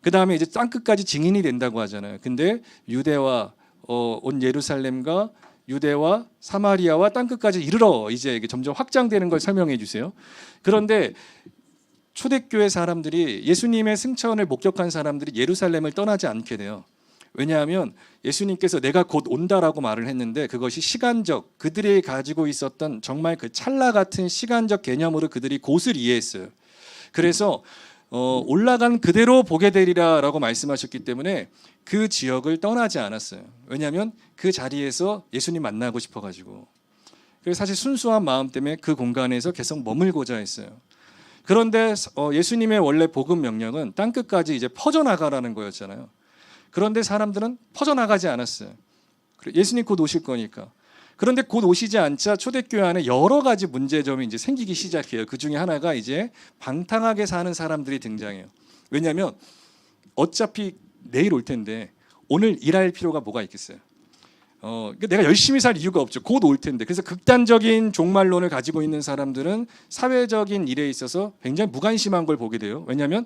그 다음에 이제 땅끝까지 증인이 된다고 하잖아요. 근데 유대와 온 예루살렘과 유대와 사마리아와 땅끝까지 이르러 이제 점점 확장되는 걸 설명해 주세요. 그런데 초대교회 사람들이, 예수님의 승천을 목격한 사람들이 예루살렘을 떠나지 않게 돼요. 왜냐하면 예수님께서 내가 곧 온다라고 말을 했는데 그것이 시간적, 그들이 가지고 있었던 정말 그 찰나 같은 시간적 개념으로 그들이 곧을 이해했어요. 그래서 올라간 그대로 보게 되리라라고 말씀하셨기 때문에 그 지역을 떠나지 않았어요. 왜냐하면 그 자리에서 예수님 만나고 싶어가지고. 그래서 사실 순수한 마음 때문에 그 공간에서 계속 머물고자 했어요. 그런데 예수님의 원래 복음 명령은 땅 끝까지 이제 퍼져나가라는 거였잖아요. 그런데 사람들은 퍼져나가지 않았어요. 예수님 곧 오실 거니까. 그런데 곧 오시지 않자 초대교회 안에 여러 가지 문제점이 이제 생기기 시작해요. 그 중에 하나가 이제 방탕하게 사는 사람들이 등장해요. 왜냐하면 어차피 내일 올 텐데 오늘 일할 필요가 뭐가 있겠어요? 내가 열심히 살 이유가 없죠. 곧 올 텐데. 그래서 극단적인 종말론을 가지고 있는 사람들은 사회적인 일에 있어서 굉장히 무관심한 걸 보게 돼요. 왜냐하면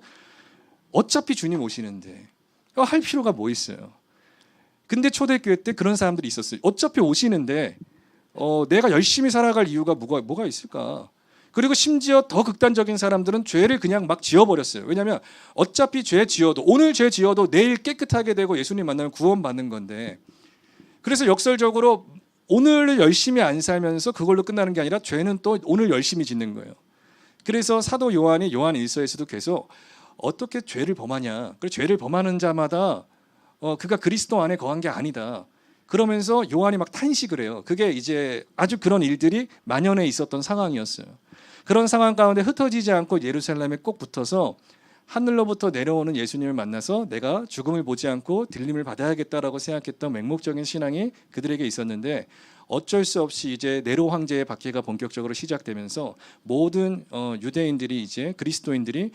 어차피 주님 오시는데 할 필요가 뭐 있어요? 근데 초대교회 때 그런 사람들이 있었어요. 어차피 오시는데 내가 열심히 살아갈 이유가 뭐가 있을까? 그리고 심지어 더 극단적인 사람들은 죄를 그냥 막 지어버렸어요. 왜냐하면 어차피 죄 지어도 오늘 죄 지어도 내일 깨끗하게 되고 예수님 만나면 구원받는 건데, 그래서 역설적으로 오늘 열심히 안 살면서 그걸로 끝나는 게 아니라 죄는 또 오늘 열심히 짓는 거예요. 그래서 사도 요한이 요한 1서에서도 계속 어떻게 죄를 범하냐. 그리고 죄를 범하는 자마다 그가 그리스도 안에 거한 게 아니다. 그러면서 요한이 막 탄식을 해요. 그게 이제 아주 그런 일들이 만연해 있었던 상황이었어요. 그런 상황 가운데 흩어지지 않고 예루살렘에 꼭 붙어서 하늘로부터 내려오는 예수님을 만나서 내가 죽음을 보지 않고 들림을 받아야겠다라고 생각했던 맹목적인 신앙이 그들에게 있었는데, 어쩔 수 없이 이제 네로 황제의 박해가 본격적으로 시작되면서 모든 유대인들이 이제 그리스도인들이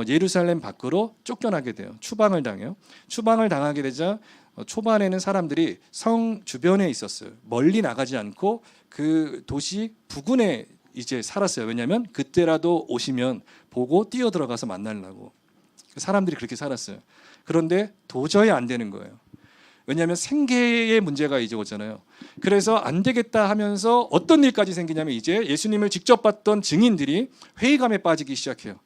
예루살렘 밖으로 쫓겨나게 돼요. 추방을 당해요. 추방을 당하게 되자 초반에는 사람들이 성 주변에 있었어요. 멀리 나가지 않고 그 도시 부근에 이제 살았어요. 왜냐하면 그때라도 오시면 보고 뛰어 들어가서 만나려고. 사람들이 그렇게 살았어요. 그런데 도저히 안 되는 거예요. 왜냐하면 생계의 문제가 이제 오잖아요. 그래서 안 되겠다 하면서 어떤 일까지 생기냐면 이제 예수님을 직접 봤던 증인들이 회의감에 빠지기 시작해요.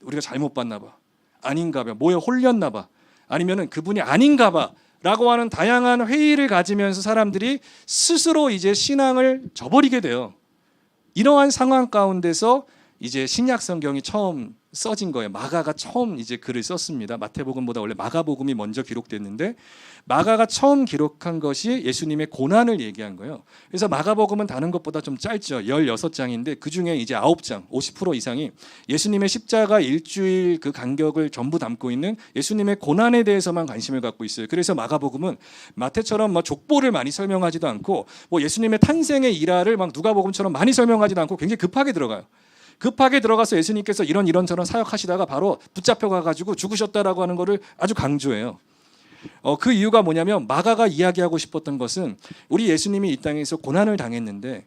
우리가 잘못 봤나 봐. 아닌가 봐. 뭐에 홀렸나 봐. 아니면은 그분이 아닌가 봐. 라고 하는 다양한 회의를 가지면서 사람들이 스스로 이제 신앙을 저버리게 돼요. 이러한 상황 가운데서 이제 신약 성경이 처음 써진 거예요. 마가가 처음 이제 글을 썼습니다. 마태복음보다 원래 마가복음이 먼저 기록됐는데 마가가 처음 기록한 것이 예수님의 고난을 얘기한 거예요. 그래서 마가복음은 다른 것보다 좀 짧죠. 16장인데 그중에 이제 9장, 50% 이상이 예수님의 십자가 일주일 그 간격을 전부 담고 있는 예수님의 고난에 대해서만 관심을 갖고 있어요. 그래서 마가복음은 마태처럼 뭐 족보를 많이 설명하지도 않고 뭐 예수님의 탄생의 일화를 막 누가복음처럼 많이 설명하지도 않고 굉장히 급하게 들어가요. 급하게 들어가서 예수님께서 이런저런 사역하시다가 바로 붙잡혀 가지고 죽으셨다라고 하는 것을 아주 강조해요. 그 이유가 뭐냐면 마가가 이야기하고 싶었던 것은 우리 예수님이 이 땅에서 고난을 당했는데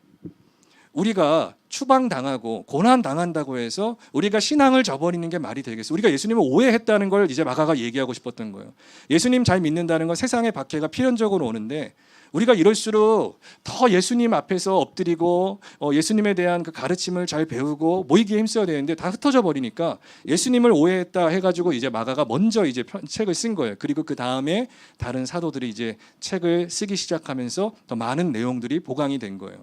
우리가 추방당하고 고난당한다고 해서 우리가 신앙을 저버리는 게 말이 되겠어? 우리가 예수님을 오해했다는 걸 이제 마가가 얘기하고 싶었던 거예요. 예수님 잘 믿는다는 건 세상의 박해가 필연적으로 오는데 우리가 이럴수록 더 예수님 앞에서 엎드리고 예수님에 대한 그 가르침을 잘 배우고 모이기에 힘써야 되는데 다 흩어져 버리니까 예수님을 오해했다 해가지고 이제 마가가 먼저 이제 책을 쓴 거예요. 그리고 그 다음에 다른 사도들이 이제 책을 쓰기 시작하면서 더 많은 내용들이 보강이 된 거예요.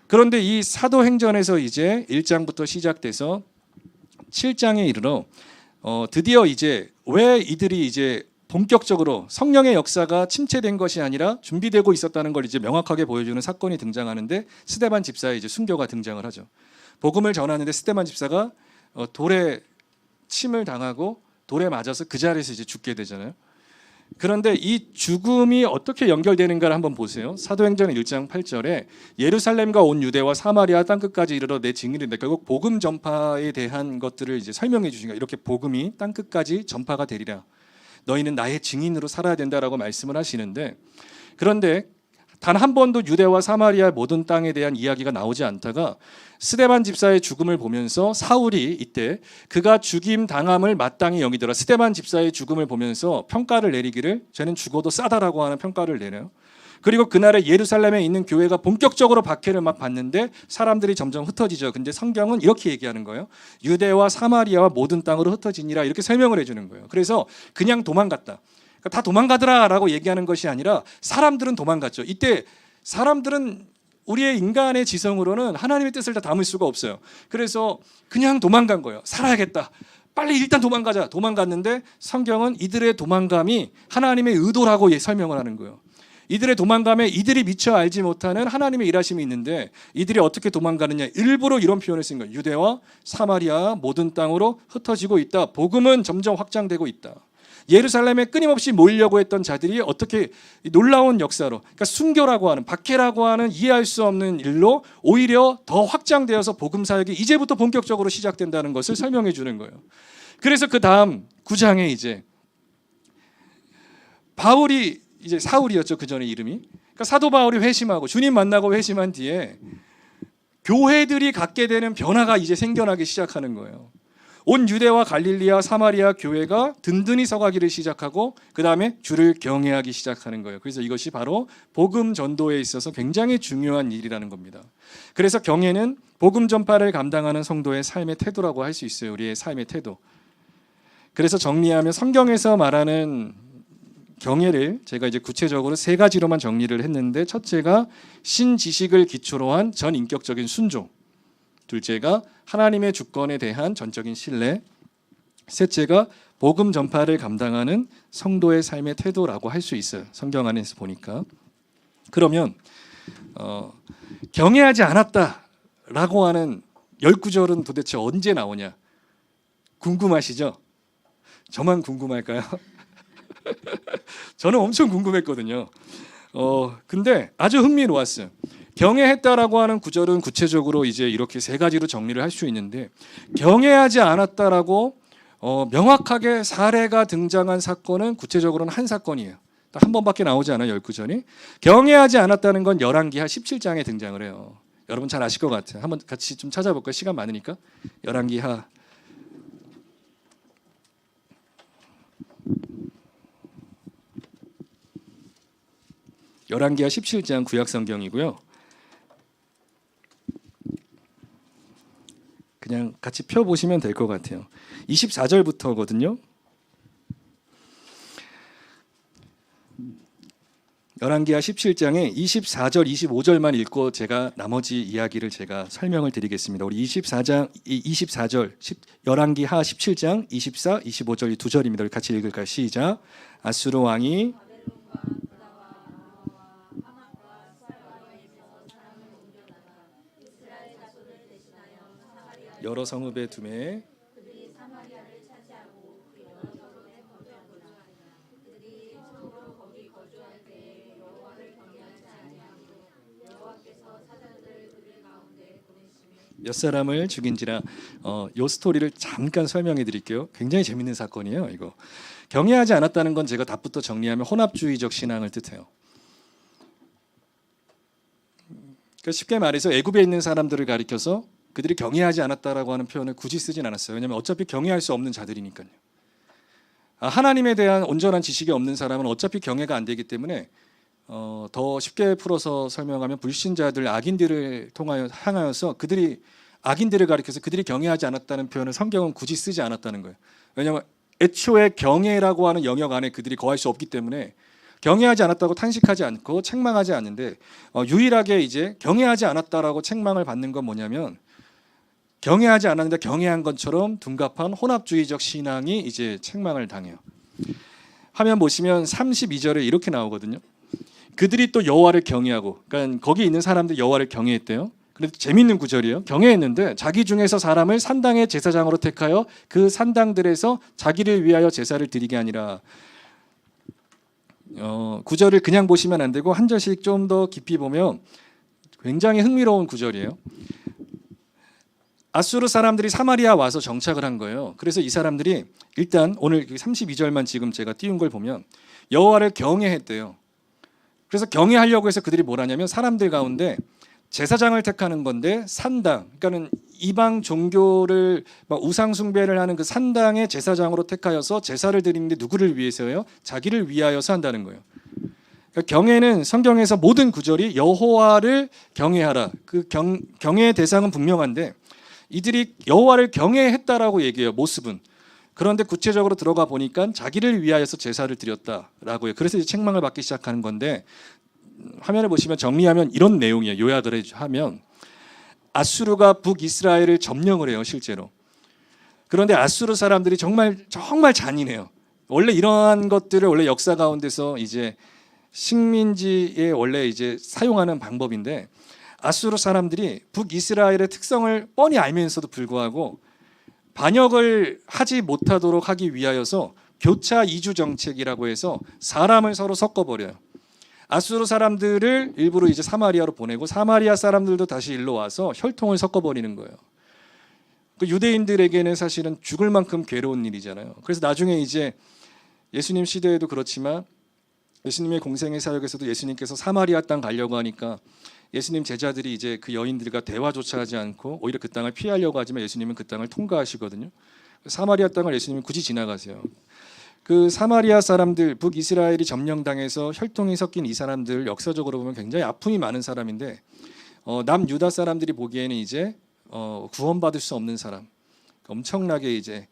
그런데 이 사도행전에서 이제 1장부터 시작돼서 7장에 이르러 드디어 이제 왜 이들이 이제 본격적으로 성령의 역사가 침체된 것이 아니라 준비되고 있었다는 걸 이제 명확하게 보여주는 사건이 등장하는데 스데반 집사의 이제 순교가 등장을 하죠. 복음을 전하는데 스데반 집사가 돌에 침을 당하고 돌에 맞아서 그 자리에서 이제 죽게 되잖아요. 그런데 이 죽음이 어떻게 연결되는가를 한번 보세요. 사도행전 1장 8절에 예루살렘과 온 유대와 사마리아 땅끝까지 이르러 내 증인이 된다. 결국 복음 전파에 대한 것들을 이제 설명해 주신 거예요. 이렇게 복음이 땅끝까지 전파가 되리라. 너희는 나의 증인으로 살아야 된다라고 말씀을 하시는데, 그런데 단 한 번도 유대와 사마리아 모든 땅에 대한 이야기가 나오지 않다가 스데반 집사의 죽음을 보면서 사울이 이때 그가 죽임 당함을 마땅히 여기더라. 스데반 집사의 죽음을 보면서 평가를 내리기를 쟤는 죽어도 싸다라고 하는 평가를 내려요. 그리고 그날에 예루살렘에 있는 교회가 본격적으로 박해를 막 받는데 사람들이 점점 흩어지죠. 근데 성경은 이렇게 얘기하는 거예요. 유대와 사마리아와 모든 땅으로 흩어지니라 이렇게 설명을 해주는 거예요. 그래서 그냥 도망갔다. 그러니까 다 도망가더라라고 얘기하는 것이 아니라 사람들은 도망갔죠. 이때 사람들은 우리의 인간의 지성으로는 하나님의 뜻을 다 담을 수가 없어요. 그래서 그냥 도망간 거예요. 살아야겠다. 빨리 일단 도망가자. 도망갔는데 성경은 이들의 도망감이 하나님의 의도라고 설명을 하는 거예요. 이들의 도망감에 이들이 미처 알지 못하는 하나님의 일하심이 있는데 이들이 어떻게 도망가느냐. 일부러 이런 표현을 쓴 거예요. 유대와 사마리아 모든 땅으로 흩어지고 있다. 복음은 점점 확장되고 있다. 예루살렘에 끊임없이 모이려고 했던 자들이 어떻게 놀라운 역사로, 그러니까 순교라고 하는, 박해라고 하는 이해할 수 없는 일로 오히려 더 확장되어서 복음 사역이 이제부터 본격적으로 시작된다는 것을 설명해 주는 거예요. 그래서 그 다음 9장에 이제 바울이, 이제 사울이었죠, 그 전에 이름이. 그러니까 사도 바울이 회심하고 주님 만나고 회심한 뒤에 교회들이 갖게 되는 변화가 이제 생겨나기 시작하는 거예요. 온 유대와 갈릴리아 사마리아 교회가 든든히 서가기를 시작하고 그 다음에 주를 경외하기 시작하는 거예요. 그래서 이것이 바로 복음 전도에 있어서 굉장히 중요한 일이라는 겁니다. 그래서 경외는 복음 전파를 감당하는 성도의 삶의 태도라고 할 수 있어요. 우리의 삶의 태도. 그래서 정리하면 성경에서 말하는 경외를 제가 이제 구체적으로 세 가지로만 정리를 했는데, 첫째가 신지식을 기초로 한 전인격적인 순종, 둘째가 하나님의 주권에 대한 전적인 신뢰, 셋째가 복음 전파를 감당하는 성도의 삶의 태도라고 할 수 있어요. 성경 안에서 보니까. 그러면 경외하지 않았다라고 하는 10구절은 도대체 언제 나오냐? 궁금하시죠? 저만 궁금할까요? 저는 엄청 궁금했거든요. 근데 아주 흥미로웠어요. 경외했다라고 하는 구절은 구체적으로 이제 이렇게 세 가지로 정리를 할 수 있는데, 경외하지 않았다라고 명확하게 사례가 등장한 사건은 구체적으로는 한 사건이에요. 딱 한 번밖에 나오지 않아요, 10구절이. 경외하지 않았다는 건 열왕기하 17장에 등장을 해요. 여러분 잘 아실 것 같아요. 한번 같이 좀 찾아볼까요? 시간 많으니까. 열왕기하 열왕기하 17장 구약성경이고요. 그냥 같이 펴보시면 될 것 같아요. 24절부터거든요. 열왕기하 17장에 24절, 25절만 읽고 제가 나머지 이야기를 제가 설명을 드리겠습니다. 우리 24절, 열왕기하 17장 24, 25절 이 두 절입니다. 우리 같이 읽을까요? 시작. 아수르 왕이 여러 성읍에 두매 몇 사람을 죽인지라. 요 스토리를 잠깐 설명해 드릴게요. 굉장히 재밌는 사건이에요. 이거 경외하지 않았다는 건 제가 답부터 정리하면 혼합주의적 신앙을 뜻해요. 그러니까 쉽게 말해서 애굽에 있는 사람들을 가리켜서 그들이 경외하지 않았다라고 하는 표현을 굳이 쓰진 않았어요. 왜냐하면 어차피 경외할 수 없는 자들이니까요. 하나님에 대한 온전한 지식이 없는 사람은 어차피 경외가 안 되기 때문에 더 쉽게 풀어서 설명하면 불신자들, 악인들을 향하여서 그들이 악인들을 가리켜서 그들이 경외하지 않았다는 표현을 성경은 굳이 쓰지 않았다는 거예요. 왜냐하면 애초에 경외라고 하는 영역 안에 그들이 거할 수 없기 때문에 경외하지 않았다고 탄식하지 않고 책망하지 않는데, 유일하게 이제 경외하지 않았다라고 책망을 받는 건 뭐냐면, 경외하지 않았는데 경외한 것처럼 둔갑한 혼합주의적 신앙이 이제 책망을 당해요. 화면 보시면 32절에 이렇게 나오거든요. 그들이 또 여호와를 경외하고, 그러니까 거기 있는 사람들이 여호와를 경외했대요. 그래도 재밌는 구절이에요. 경외했는데 자기 중에서 사람을 산당의 제사장으로 택하여 그 산당들에서 자기를 위하여 제사를 드리게 하니라. 구절을 그냥 보시면 안 되고 한 절씩 좀 더 깊이 보면 굉장히 흥미로운 구절이에요. 아수르 사람들이 사마리아 와서 정착을 한 거예요. 그래서 이 사람들이 일단 오늘 32절만 지금 제가 띄운 걸 보면 여호와를 경외했대요. 그래서 경외하려고 해서 그들이 뭘 하냐면 사람들 가운데 제사장을 택하는 건데, 산당, 그러니까는 이방 종교를 막 우상 숭배를 하는 그 산당의 제사장으로 택하여서 제사를 드리는데 누구를 위해서요? 자기를 위하여서 한다는 거예요. 그러니까 경외는 성경에서 모든 구절이 여호와를 경외하라. 그 경외의 대상은 분명한데 이들이 여호와를 경외했다라고 얘기해요. 모습은. 그런데 구체적으로 들어가 보니까 자기를 위하여서 제사를 드렸다라고요. 그래서 이제 책망을 받기 시작하는 건데 화면을 보시면 정리하면 이런 내용이에요. 요약을 하면 아수르가 북이스라엘을 점령을 해요, 실제로. 그런데 아수르 사람들이 정말 잔인해요. 원래 이러한 것들을 원래 역사 가운데서 이제 식민지에 원래 이제 사용하는 방법인데 아수르 사람들이 북이스라엘의 특성을 뻔히 알면서도 불구하고 반역을 하지 못하도록 하기 위하여서 교차 이주 정책이라고 해서 사람을 서로 섞어버려요. 아수르 사람들을 일부러 이제 사마리아로 보내고 사마리아 사람들도 다시 일로 와서 혈통을 섞어버리는 거예요. 그 유대인들에게는 사실은 죽을 만큼 괴로운 일이잖아요. 그래서 나중에 이제 예수님 시대에도 그렇지만 예수님의 공생의 사역에서도 예수님께서 사마리아 땅 가려고 하니까 예수님 제자들이 이제 그 여인들과 대화조차 하지 않고 오히려 그 땅을 피하려고 하지만 예수님은 그 땅을 통과하시거든요. 사마리아 땅을 예수님은 굳이 지나가세요. 그 사마리아 사람들, 북이스라엘이 점령당해서 혈통이 섞인 이 사람들 역사적으로 보면 굉장히 아픔이 많은 사람인데 남유다 사람들이 보기에는 이제 구원받을 수 없는 사람, 엄청나게 이제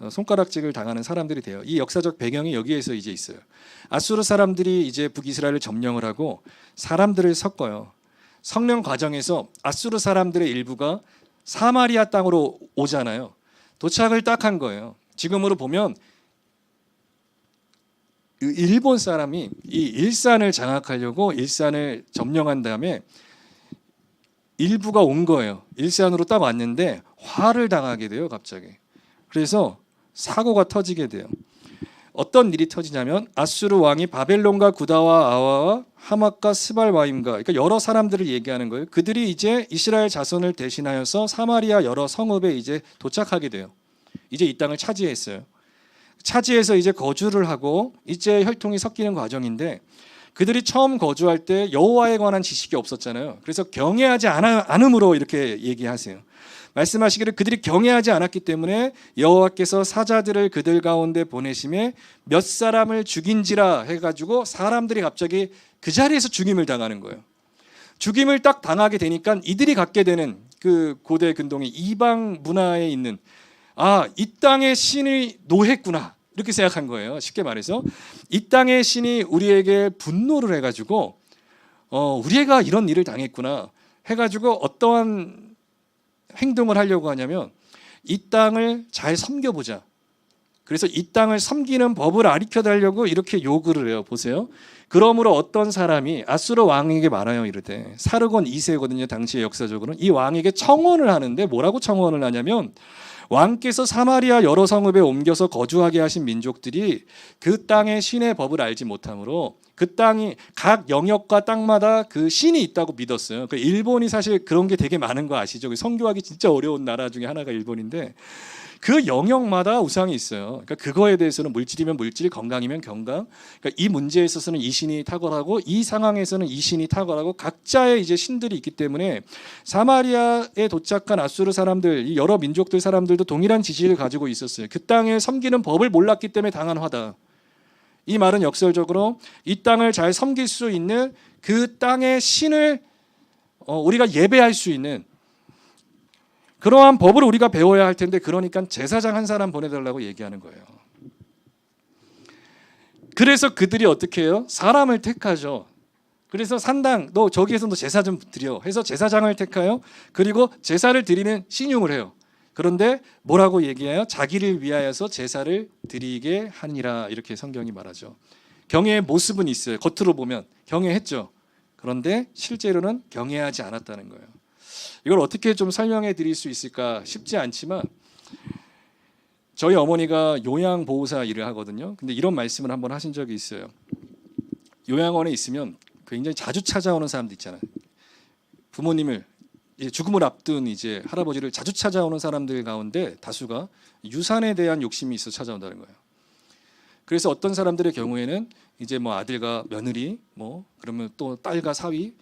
손가락질을 당하는 사람들이 돼요. 이 역사적 배경이 여기에서 이제 있어요. 아수르 사람들이 이제 북이스라엘을 점령을 하고 사람들을 섞어요. 성령 과정에서 아수르 사람들의 일부가 사마리아 땅으로 오잖아요. 도착을 딱 한 거예요. 지금으로 보면 일본 사람이 이 일산을 장악하려고 일산을 점령한 다음에 일부가 온 거예요. 일산으로 딱 왔는데 화를 당하게 돼요, 갑자기. 그래서 사고가 터지게 돼요. 어떤 일이 터지냐면 아수르 왕이 바벨론과 구다와 아와와 하맛과 스발와임과, 그러니까 여러 사람들을 얘기하는 거예요. 그들이 이제 이스라엘 자손을 대신하여서 사마리아 여러 성읍에 이제 도착하게 돼요. 이제 이 땅을 차지했어요. 차지해서 이제 거주를 하고 이제 혈통이 섞이는 과정인데 그들이 처음 거주할 때 여호와에 관한 지식이 없었잖아요. 그래서 경외하지 않음으로 이렇게 얘기하세요. 말씀하시기를 그들이 경외하지 않았기 때문에 여호와께서 사자들을 그들 가운데 보내심에 몇 사람을 죽인지라 해가지고 사람들이 갑자기 그 자리에서 죽임을 당하는 거예요. 죽임을 딱 당하게 되니까 이들이 갖게 되는 그 고대 근동의 이방 문화에 있는 이 땅의 신이 노했구나 이렇게 생각한 거예요. 쉽게 말해서 이 땅의 신이 우리에게 분노를 해가지고 우리가 이런 일을 당했구나 해가지고 어떠한 행동을 하려고 하냐면 이 땅을 잘 섬겨보자. 그래서 이 땅을 섬기는 법을 가르쳐달라고 이렇게 요구를 해요. 보세요. 그러므로 어떤 사람이 아수르 왕에게 말하여 이르되 사르곤 2세거든요. 당시의 역사적으로는 이 왕에게 청원을 하는데 뭐라고 청원을 하냐면 왕께서 사마리아 여러 성읍에 옮겨서 거주하게 하신 민족들이 그 땅의 신의 법을 알지 못하므로 그 땅이 각 영역과 땅마다 그 신이 있다고 믿었어요. 그 일본이 사실 그런 게 되게 많은 거 아시죠? 선교하기 진짜 어려운 나라 중에 하나가 일본인데 그 영역마다 우상이 있어요. 그러니까 그거에 대해서는 물질이면 물질, 건강이면 건강. 그러니까 이 문제에 있어서는 이 신이 탁월하고 이 상황에서는 이 신이 탁월하고 각자의 이제 신들이 있기 때문에 사마리아에 도착한 아수르 사람들, 이 여러 민족들 사람들도 동일한 지식을 가지고 있었어요. 그 땅에 섬기는 법을 몰랐기 때문에 당한 화다. 이 말은 역설적으로 이 땅을 잘 섬길 수 있는 그 땅의 신을 우리가 예배할 수 있는 그러한 법을 우리가 배워야 할 텐데 그러니까 제사장 한 사람 보내달라고 얘기하는 거예요. 그래서 그들이 어떻게 해요? 사람을 택하죠. 그래서 산당 너 저기에서 너 제사 좀 드려 해서 제사장을 택하여 그리고 제사를 드리는 신용을 해요. 그런데 뭐라고 얘기해요? 자기를 위하여서 제사를 드리게 하니라 이렇게 성경이 말하죠. 경외의 모습은 있어요. 겉으로 보면 경외했죠. 그런데 실제로는 경외하지 않았다는 거예요. 이걸 어떻게 좀 설명해 드릴 수 있을까 쉽지 않지만 저희 어머니가 요양보호사 일을 하거든요. 근데 이런 말씀을 한번 하신 적이 있어요. 요양원에 있으면 굉장히 자주 찾아오는 사람들 있잖아요. 부모님을 죽음을 앞둔 이제 할아버지를 자주 찾아오는 사람들 가운데 다수가 유산에 대한 욕심이 있어 찾아온다는 거예요. 그래서 어떤 사람들의 경우에는 이제 뭐 아들과 며느리 뭐 그러면 또 딸과 사위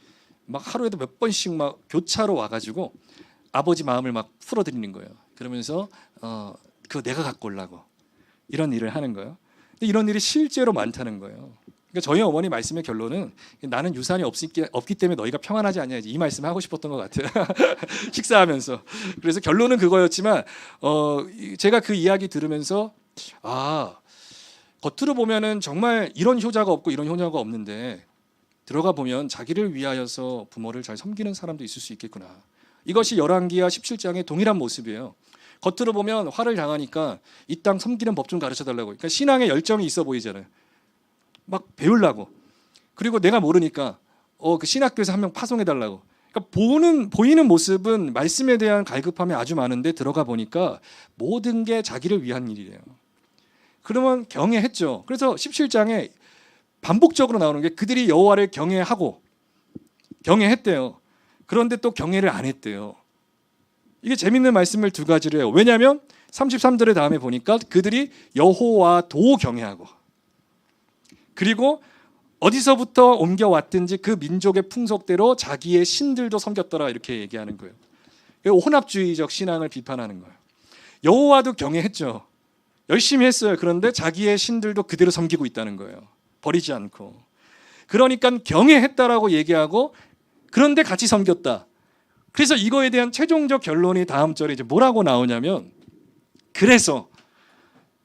막 하루에도 몇 번씩 막 교차로 와가지고 아버지 마음을 막 풀어드리는 거예요. 그러면서 그거 내가 갖고 오려고 이런 일을 하는 거예요. 근데 이런 일이 실제로 많다는 거예요. 그러니까 저희 어머니 말씀의 결론은 나는 유산이 없기 때문에 너희가 평안하지 않냐 이 말씀을 하고 싶었던 것 같아요. 식사하면서. 그래서 결론은 그거였지만 제가 그 이야기 들으면서 겉으로 보면은 정말 이런 효자가 없고 이런 효자가 없는데 들어가 보면 자기를 위하여서 부모를 잘 섬기는 사람도 있을 수 있겠구나. 이것이 열왕기하 17장의 동일한 모습이에요. 겉으로 보면 화를 당하니까 이 땅 섬기는 법 좀 가르쳐 달라고. 그러니까 신앙의 열정이 있어 보이잖아요. 막 배우려고. 그리고 내가 모르니까 그 신학교에서 한 명 파송해 달라고. 그러니까 보이는 모습은 말씀에 대한 갈급함이 아주 많은데 들어가 보니까 모든 게 자기를 위한 일이래요. 그러면 경외했죠. 그래서 17장에 반복적으로 나오는 게 그들이 여호와를 경외했대요. 그런데 또 경외를 안 했대요. 이게 재밌는 말씀을 두 가지를 해요. 왜냐하면 33절의 다음에 보니까 그들이 여호와도 경외하고, 그리고 어디서부터 옮겨왔든지 그 민족의 풍속대로 자기의 신들도 섬겼더라, 이렇게 얘기하는 거예요. 혼합주의적 신앙을 비판하는 거예요. 여호와도 경외했죠. 열심히 했어요. 그런데 자기의 신들도 그대로 섬기고 있다는 거예요. 버리지 않고. 그러니까 경외했다라고 얘기하고, 그런데 같이 섬겼다. 그래서 이거에 대한 최종적 결론이 다음 절에 이제 뭐라고 나오냐면, 그래서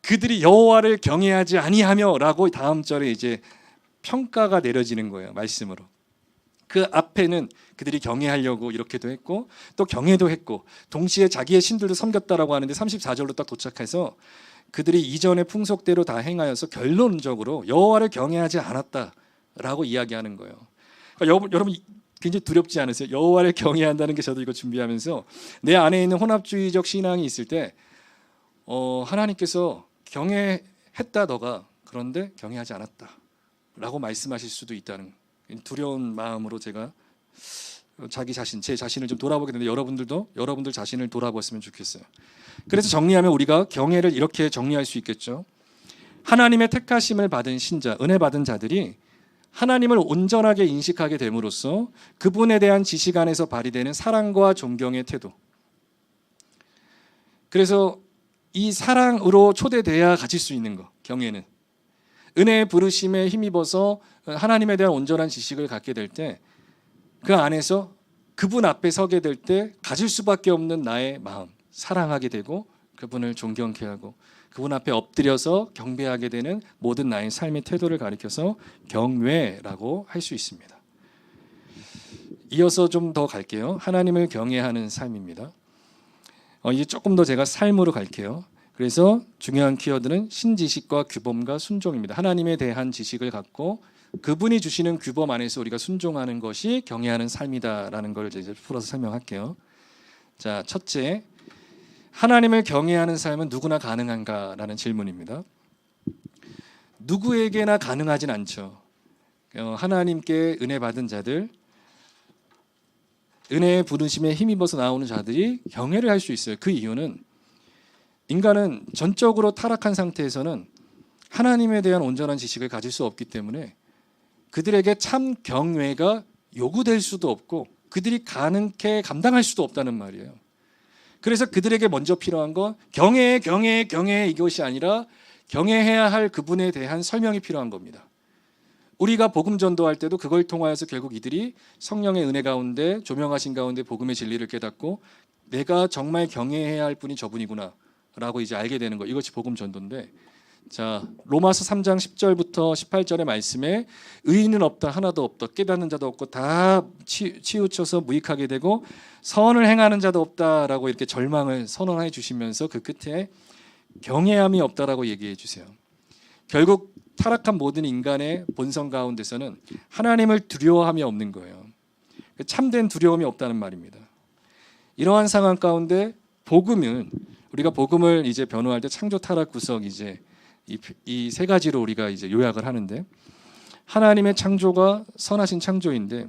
그들이 여호와를 경외하지 아니하며라고 다음 절에 이제 평가가 내려지는 거예요. 말씀으로. 그 앞에는 그들이 경외하려고 이렇게도 했고 또 경외도 했고 동시에 자기의 신들도 섬겼다라고 하는데 34절로 딱 도착해서 그들이 이전의 풍속대로 다 행하여서 결론적으로 여호와를 경외하지 않았다라고 이야기하는 거예요. 그러니까 여러분 굉장히 두렵지 않으세요? 여호와를 경외한다는 게, 저도 이거 준비하면서 내 안에 있는 혼합주의적 신앙이 있을 때 하나님께서 경외했다 너가, 그런데 경외하지 않았다 라고 말씀하실 수도 있다는 두려운 마음으로 제가 제 자신을 좀 돌아보게 되는데, 여러분들도 여러분들 자신을 돌아보았으면 좋겠어요. 그래서 정리하면 우리가 경외를 이렇게 정리할 수 있겠죠. 하나님의 택하심을 받은 신자, 은혜 받은 자들이 하나님을 온전하게 인식하게 됨으로써 그분에 대한 지식 안에서 발휘되는 사랑과 존경의 태도. 그래서 이 사랑으로 초대돼야 가질 수 있는 거, 경외는. 은혜의 부르심에 힘입어서 하나님에 대한 온전한 지식을 갖게 될 때 그 안에서 그분 앞에 서게 될 때 가질 수밖에 없는 나의 마음, 사랑하게 되고 그분을 존경케 하고 그분 앞에 엎드려서 경배하게 되는 모든 나의 삶의 태도를 가리켜서 경외라고 할 수 있습니다. 이어서 좀 더 갈게요. 하나님을 경외하는 삶입니다. 이제 조금 더 제가 삶으로 갈게요. 그래서 중요한 키워드는 신지식과 규범과 순종입니다. 하나님에 대한 지식을 갖고 그분이 주시는 규범 안에서 우리가 순종하는 것이 경외하는 삶이다라는 걸 이제 풀어서 설명할게요. 자, 첫째, 하나님을 경외하는 삶은 누구나 가능한가라는 질문입니다. 누구에게나 가능하진 않죠. 하나님께 은혜 받은 자들, 은혜의 부르심에 힘입어서 나오는 자들이 경외를 할 수 있어요. 그 이유는 인간은 전적으로 타락한 상태에서는 하나님에 대한 온전한 지식을 가질 수 없기 때문에 그들에게 참 경외가 요구될 수도 없고 그들이 가능케 감당할 수도 없다는 말이에요. 그래서 그들에게 먼저 필요한 건 경외 이것이 아니라 경외해야 할 그분에 대한 설명이 필요한 겁니다. 우리가 복음 전도할 때도 그걸 통하여서 결국 이들이 성령의 은혜 가운데 조명하신 가운데 복음의 진리를 깨닫고 내가 정말 경외해야 할 분이 저분이구나 라고 이제 알게 되는 거, 이것이 복음 전도인데, 자, 로마서 3장 10절부터 18절의 말씀에 의인은 없다, 하나도 없다, 깨닫는 자도 없고 다 치우쳐서 무익하게 되고 선을 행하는 자도 없다라고 이렇게 절망을 선언해 주시면서 그 끝에 경외함이 없다라고 얘기해 주세요. 결국 타락한 모든 인간의 본성 가운데서는 하나님을 두려워함이 없는 거예요. 참된 두려움이 없다는 말입니다. 이러한 상황 가운데 복음은, 우리가 복음을 이제 변호할 때 창조, 타락, 구속, 이제 이 세 가지로 우리가 이제 요약을 하는데, 하나님의 창조가 선하신 창조인데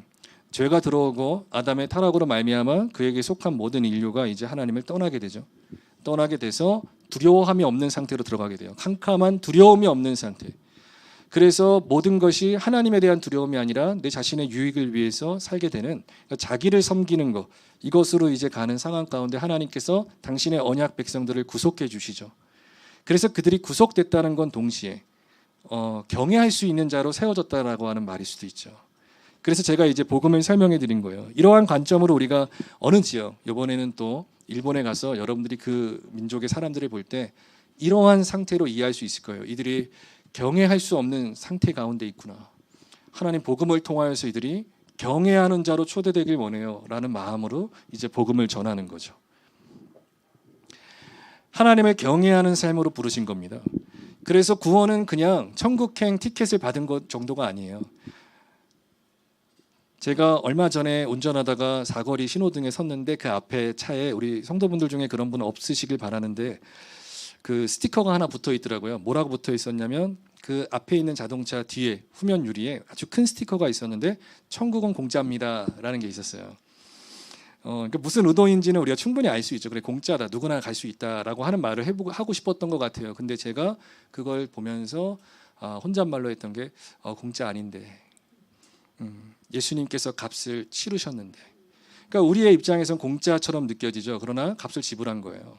죄가 들어오고 아담의 타락으로 말미암아 그에게 속한 모든 인류가 이제 하나님을 떠나게 되죠. 떠나게 돼서 두려워함이 없는 상태로 들어가게 돼요. 캄캄한 두려움이 없는 상태. 그래서 모든 것이 하나님에 대한 두려움이 아니라 내 자신의 유익을 위해서 살게 되는, 그러니까 자기를 섬기는 것, 이것으로 이제 가는 상황 가운데 하나님께서 당신의 언약 백성들을 구속해 주시죠. 그래서 그들이 구속됐다는 건 동시에 경외할 수 있는 자로 세워졌다라고 하는 말일 수도 있죠. 그래서 제가 이제 복음을 설명해 드린 거예요. 이러한 관점으로 우리가 어느 지역, 이번에는 또 일본에 가서 여러분들이 그 민족의 사람들을 볼 때 이러한 상태로 이해할 수 있을 거예요. 이들이 경외할 수 없는 상태 가운데 있구나. 하나님 복음을 통하여서 이들이 경외하는 자로 초대되길 원해요 라는 마음으로 이제 복음을 전하는 거죠. 하나님을 경외하는 삶으로 부르신 겁니다. 그래서 구원은 그냥 천국행 티켓을 받은 것 정도가 아니에요. 제가 얼마 전에 운전하다가 사거리 신호등에 섰는데 그 앞에 차에, 우리 성도분들 중에 그런 분 없으시길 바라는데 그 스티커가 하나 붙어 있더라고요. 뭐라고 붙어 있었냐면 그 앞에 있는 자동차 뒤에 후면 유리에 아주 큰 스티커가 있었는데 천국은 공짜입니다라는 게 있었어요. 그러니까 무슨 의도인지는 우리가 충분히 알 수 있죠. 그래, 공짜다, 누구나 갈 수 있다라고 하는 말을 하고 싶었던 것 같아요. 근데 제가 그걸 보면서 혼잣말로 했던 게 공짜 아닌데 예수님께서 값을 치르셨는데, 그러니까 우리의 입장에선 공짜처럼 느껴지죠. 그러나 값을 지불한 거예요.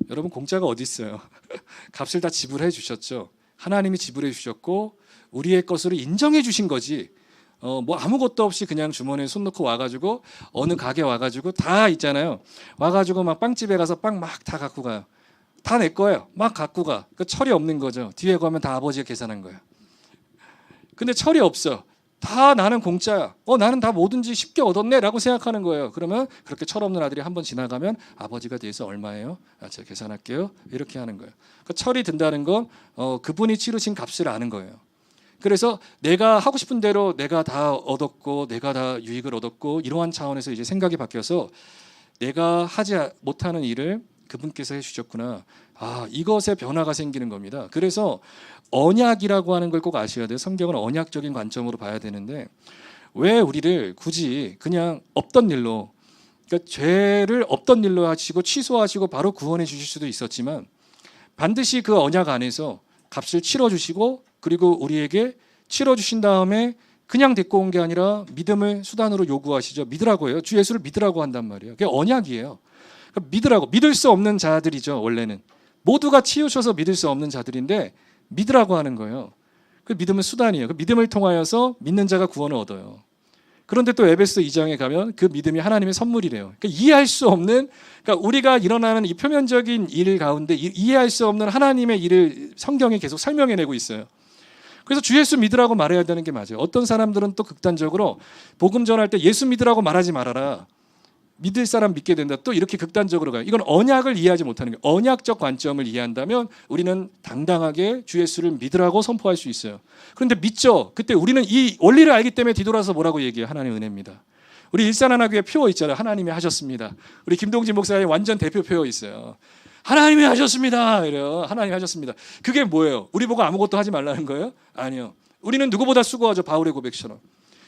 여러분, 공짜가 어디 있어요? 값을 다 지불해 주셨죠. 하나님이 지불해 주셨고 우리의 것으로 인정해 주신 거지. 뭐 아무것도 없이 그냥 주머니에 손 넣고 와가지고 어느 가게 와가지고 다 있잖아요. 와가지고 막 빵집에 가서 빵 막 다 갖고 가요. 다 내 거예요. 막 갖고 가. 그 철이 없는 거죠. 뒤에 가면 다 아버지가 계산한 거예요. 근데 철이 없어. 다 나는 공짜야. 나는 다 뭐든지 쉽게 얻었네라고 생각하는 거예요. 그러면 그렇게 철없는 아들이 한번 지나가면 아버지가 뒤에서 얼마예요? 제가 계산할게요. 이렇게 하는 거예요. 그러니까 철이 든다는 건 그분이 치르신 값을 아는 거예요. 그래서 내가 하고 싶은 대로 내가 다 얻었고 내가 다 유익을 얻었고 이러한 차원에서 이제 생각이 바뀌어서 내가 하지 못하는 일을 그분께서 해주셨구나. 이것에 변화가 생기는 겁니다. 그래서 언약이라고 하는 걸 꼭 아셔야 돼요. 성경은 언약적인 관점으로 봐야 되는데 왜 우리를 굳이 그냥 없던 일로, 그러니까 죄를 없던 일로 하시고 취소하시고 바로 구원해 주실 수도 있었지만 반드시 그 언약 안에서 값을 치러주시고 그리고 우리에게 치러주신 다음에 그냥 데리고 온 게 아니라 믿음을 수단으로 요구하시죠. 믿으라고 해요. 주 예수를 믿으라고 한단 말이에요. 그게 언약이에요. 그러니까 믿으라고. 믿을 수 없는 자들이죠. 원래는 모두가 치우쳐서 믿을 수 없는 자들인데 믿으라고 하는 거예요. 그 믿음은 수단이에요. 그 믿음을 통하여서 믿는 자가 구원을 얻어요. 그런데 또 에베소 2장에 가면 그 믿음이 하나님의 선물이래요. 그러니까 이해할 수 없는, 그러니까 우리가 일어나는 이 표면적인 일 가운데 이해할 수 없는 하나님의 일을 성경이 계속 설명해내고 있어요. 그래서 주 예수 믿으라고 말해야 되는 게 맞아요. 어떤 사람들은 또 극단적으로 복음 전할 때 예수 믿으라고 말하지 말아라. 믿을 사람 믿게 된다. 또 이렇게 극단적으로 가요. 이건 언약을 이해하지 못하는 거예요. 언약적 관점을 이해한다면 우리는 당당하게 주 예수를 믿으라고 선포할 수 있어요. 그런데 믿죠. 그때 우리는 이 원리를 알기 때문에 뒤돌아서 뭐라고 얘기해요? 하나님의 은혜입니다. 우리 일산하나교회 표 있잖아요. 하나님이 하셨습니다. 우리 김동진 목사의 완전 대표 표 있어요. 하나님이 하셨습니다. 이래요. 하나님이 하셨습니다. 그게 뭐예요? 우리 보고 아무것도 하지 말라는 거예요? 아니요. 우리는 누구보다 수고하죠. 바울의 고백처럼.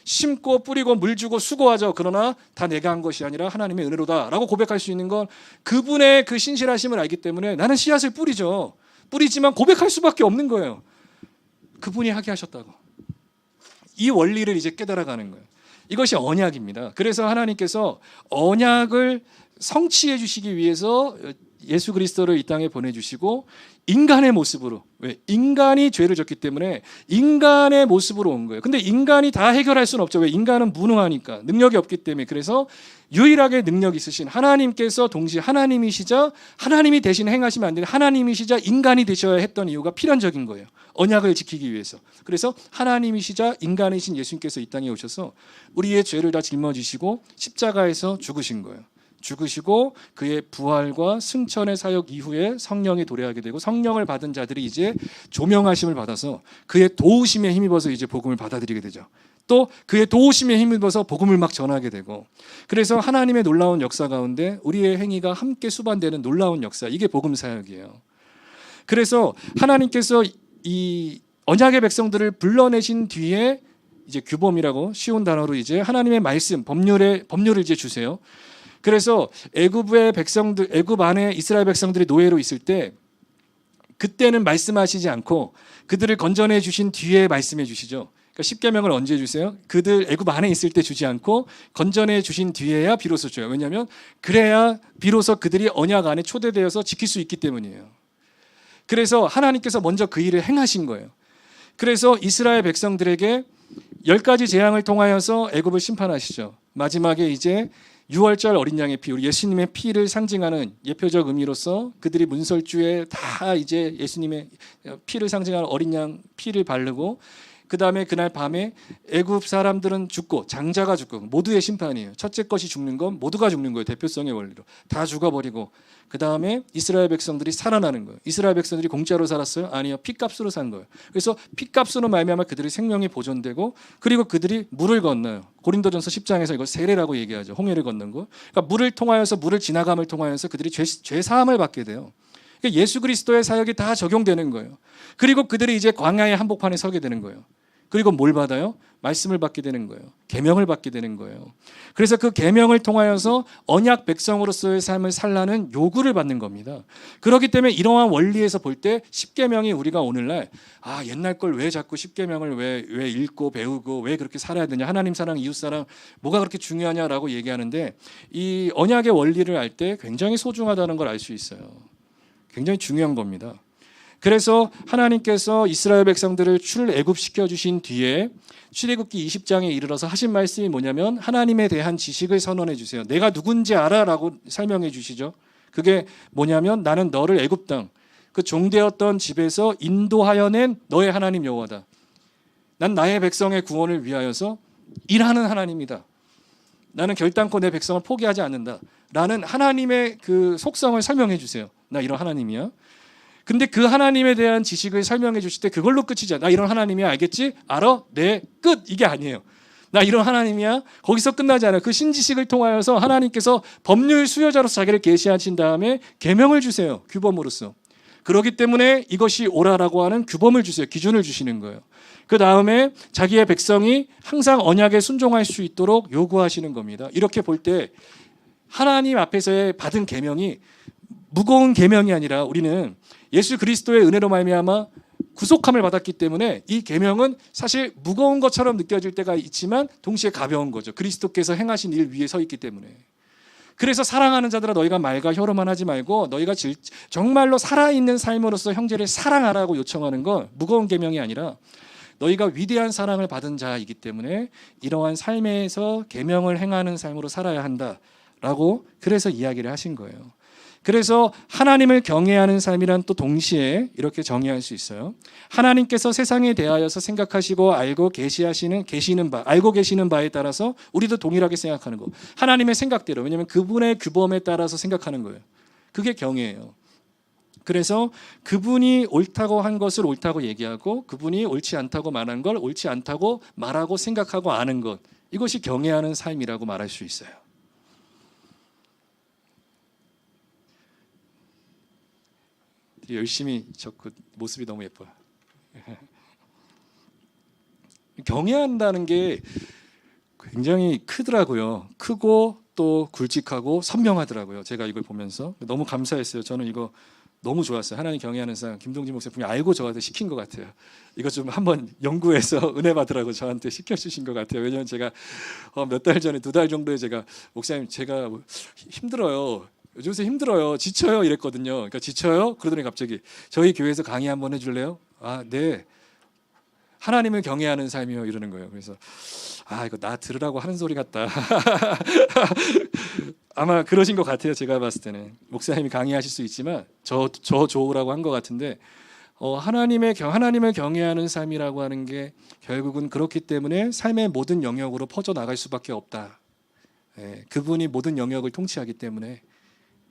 심고 뿌리고 물 주고 수고하죠. 그러나 다 내가 한 것이 아니라 하나님의 은혜로다라고 고백할 수 있는 건 그분의 그 신실하심을 알기 때문에 나는 씨앗을 뿌리죠. 뿌리지만 고백할 수밖에 없는 거예요. 그분이 하게 하셨다고. 이 원리를 이제 깨달아가는 거예요. 이것이 언약입니다. 그래서 하나님께서 언약을 성취해 주시기 위해서 예수 그리스도를 이 땅에 보내주시고 인간의 모습으로, 왜? 인간이 죄를 졌기 때문에 인간의 모습으로 온 거예요. 근데 인간이 다 해결할 수는 없죠. 왜? 인간은 무능하니까, 능력이 없기 때문에. 그래서 유일하게 능력 있으신 하나님께서 동시에 하나님이시자 하나님이 대신 행하시면 안 되는 하나님이시자 인간이 되셔야 했던 이유가 필연적인 거예요. 언약을 지키기 위해서. 그래서 하나님이시자 인간이신 예수님께서 이 땅에 오셔서 우리의 죄를 다 짊어지시고 십자가에서 죽으신 거예요. 죽으시고 그의 부활과 승천의 사역 이후에 성령이 도래하게 되고 성령을 받은 자들이 이제 조명하심을 받아서 그의 도우심에 힘입어서 이제 복음을 받아들이게 되죠. 또 그의 도우심에 힘입어서 복음을 막 전하게 되고, 그래서 하나님의 놀라운 역사 가운데 우리의 행위가 함께 수반되는 놀라운 역사, 이게 복음 사역이에요. 그래서 하나님께서 이 언약의 백성들을 불러내신 뒤에 이제 규범이라고 쉬운 단어로 이제 하나님의 말씀, 법률을 이제 주세요. 그래서 애굽의 백성들, 애굽 안에 이스라엘 백성들이 노예로 있을 때 그때는 말씀하시지 않고 그들을 건져내 주신 뒤에 말씀해 주시죠. 그러니까 십계명을 언제 주세요? 그들 애굽 안에 있을 때 주지 않고 건져내 주신 뒤에야 비로소 줘요. 왜냐하면 그래야 비로소 그들이 언약 안에 초대되어서 지킬 수 있기 때문이에요. 그래서 하나님께서 먼저 그 일을 행하신 거예요. 그래서 이스라엘 백성들에게 10가지 재앙을 통하여서 애굽을 심판하시죠. 마지막에 이제 유월절 어린 양의 피, 우리 예수님의 피를 상징하는 예표적 의미로서 그들이 문설주에 다 이제 예수님의 피를 상징하는 어린 양 피를 바르고, 그 다음에 그날 밤에 애굽 사람들은 죽고 장자가 죽고 모두의 심판이에요. 첫째 것이 죽는 건 모두가 죽는 거예요. 대표성의 원리로 다 죽어버리고, 그 다음에 이스라엘 백성들이 살아나는 거예요. 이스라엘 백성들이 공짜로 살았어요? 아니요, 피값으로 산 거예요. 그래서 피값으로 말미암아 그들의 생명이 보존되고, 그리고 그들이 물을 건너요. 고린도전서 10장에서 이걸 세례라고 얘기하죠. 홍해를 건넌 거. 그러니까 물을 통하여서, 물을 지나감을 통하여서 그들이 죄 사함을 받게 돼요. 그러니까 예수 그리스도의 사역이 다 적용되는 거예요. 그리고 그들이 이제 광야의 한복판에 서게 되는 거예요. 그리고 뭘 받아요? 말씀을 받게 되는 거예요. 계명을 받게 되는 거예요. 그래서 그 계명을 통하여서 언약 백성으로서의 삶을 살라는 요구를 받는 겁니다. 그렇기 때문에 이러한 원리에서 볼 때 십계명이 우리가 오늘날 옛날 걸 왜 자꾸 십계명을 왜 읽고 배우고 왜 그렇게 살아야 되냐, 하나님 사랑, 이웃 사랑 뭐가 그렇게 중요하냐라고 얘기하는데, 이 언약의 원리를 알 때 굉장히 소중하다는 걸 알 수 있어요. 굉장히 중요한 겁니다. 그래서 하나님께서 이스라엘 백성들을 출애굽시켜 주신 뒤에 출애굽기 20장에 이르러서 하신 말씀이 뭐냐면, 하나님에 대한 지식을 선언해 주세요. 내가 누군지 알아라고 설명해 주시죠. 그게 뭐냐면, 나는 너를 애굽 땅 그 종되었던 집에서 인도하여 낸 너의 하나님 여호와다. 난 나의 백성의 구원을 위하여서 일하는 하나님이다. 나는 결단코 내 백성을 포기하지 않는다. 라는 하나님의 그 속성을 설명해 주세요. 나 이런 하나님이야. 근데 그 하나님에 대한 지식을 설명해 주실 때 그걸로 끝이지 않아. 나 이런 하나님이야, 알겠지? 알아? 네, 끝. 이게 아니에요. 나 이런 하나님이야. 거기서 끝나지 않아요. 그 신지식을 통하여서 하나님께서 법률 수요자로서 자기를 계시하신 다음에 계명을 주세요. 규범으로서. 그렇기 때문에 이것이 옳아라고 하는 규범을 주세요. 기준을 주시는 거예요. 그 다음에 자기의 백성이 항상 언약에 순종할 수 있도록 요구하시는 겁니다. 이렇게 볼 때 하나님 앞에서의 받은 계명이 무거운 계명이 아니라, 우리는 예수 그리스도의 은혜로 말미암아 구속함을 받았기 때문에 이 계명은 사실 무거운 것처럼 느껴질 때가 있지만 동시에 가벼운 거죠. 그리스도께서 행하신 일 위에 서 있기 때문에. 그래서 사랑하는 자들아, 너희가 말과 혀로만 하지 말고 너희가 정말로 살아있는 삶으로서 형제를 사랑하라고 요청하는 건 무거운 계명이 아니라, 너희가 위대한 사랑을 받은 자이기 때문에 이러한 삶에서 계명을 행하는 삶으로 살아야 한다라고 그래서 이야기를 하신 거예요. 그래서 하나님을 경외하는 삶이란 또 동시에 이렇게 정의할 수 있어요. 하나님께서 세상에 대하여서 생각하시고 알고 계시는 바에 따라서 우리도 동일하게 생각하는 거. 하나님의 생각대로, 왜냐하면 그분의 규범에 따라서 생각하는 거예요. 그게 경외예요. 그래서 그분이 옳다고 한 것을 옳다고 얘기하고, 그분이 옳지 않다고 말한 걸 옳지 않다고 말하고 생각하고 아는 것, 이것이 경외하는 삶이라고 말할 수 있어요. 열심히 적고 모습이 너무 예뻐요. 경외한다는 게 굉장히 크더라고요. 크고 또 굵직하고 선명하더라고요. 제가 이걸 보면서 너무 감사했어요. 저는 이거 너무 좋았어요. 하나님 경외하는 삶, 김동진 목사님 분명히 알고 저한테 시킨 것 같아요. 이거 좀 한번 연구해서 은혜 받으라고 저한테 시켜주신 것 같아요. 왜냐하면 제가 몇 달 전에, 2달 정도에 제가 목사님 제가 힘들어요. 요새 힘들어요. 지쳐요. 이랬거든요. 그러니까 지쳐요? 그러더니 갑자기 저희 교회에서 강의 한번 해줄래요? 네. 하나님을 경외하는 삶이요. 이러는 거예요. 그래서 이거 나 들으라고 하는 소리 같다. 아마 그러신 것 같아요. 제가 봤을 때는 목사님이 강의하실 수 있지만 저 좋으라고 한 것 같은데, 하나님을 경외하는 삶이라고 하는 게 결국은 그렇기 때문에 삶의 모든 영역으로 퍼져 나갈 수밖에 없다. 그분이 모든 영역을 통치하기 때문에,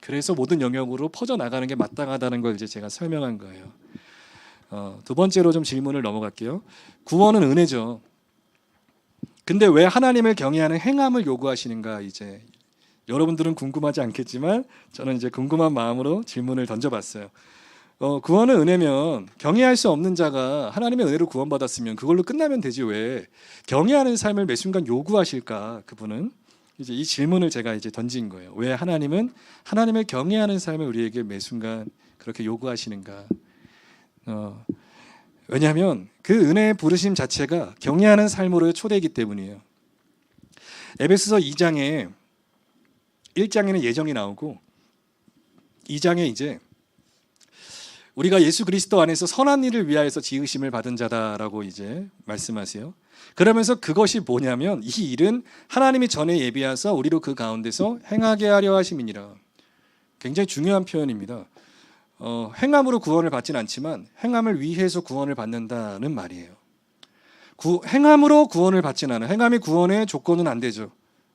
그래서 모든 영역으로 퍼져 나가는 게 마땅하다는 걸 이제 제가 설명한 거예요. 두 번째로 좀 질문을 넘어갈게요. 구원은 은혜죠. 근데 왜 하나님을 경외하는 행함을 요구하시는가? 이제 여러분들은 궁금하지 않겠지만 저는 이제 궁금한 마음으로 질문을 던져봤어요. 구원은 은혜면 경외할 수 없는 자가 하나님의 은혜로 구원받았으면 그걸로 끝나면 되지, 왜 경외하는 삶을 매 순간 요구하실까? 그분은 이제 이 질문을 제가 이제 던진 거예요. 왜 하나님은 하나님을 경외하는 삶을 우리에게 매 순간 그렇게 요구하시는가? 왜냐하면 그 은혜의 부르심 자체가 경외하는 삶으로의 초대이기 때문이에요. 에베소서 2장에 1장에는 예정이 나오고 2장에 이제 우리가 예수 그리스도 안에서 선한 일을 위하여서 지으심을 받은 자다라고 이제 말씀하세요. 그러면서 그것이 뭐냐면 이 일은 하나님이 전에 예비하사 우리로 그 가운데서 행하게 하려 하심이니라. 굉장히 중요한 표현입니다. 행함으로 구원을 받지는 않지만 행함을 위해서 구원을 받는다는 말이에요. 행함으로 구원을 받지는 않아요. 행함이 구원의 조건은 안 되죠.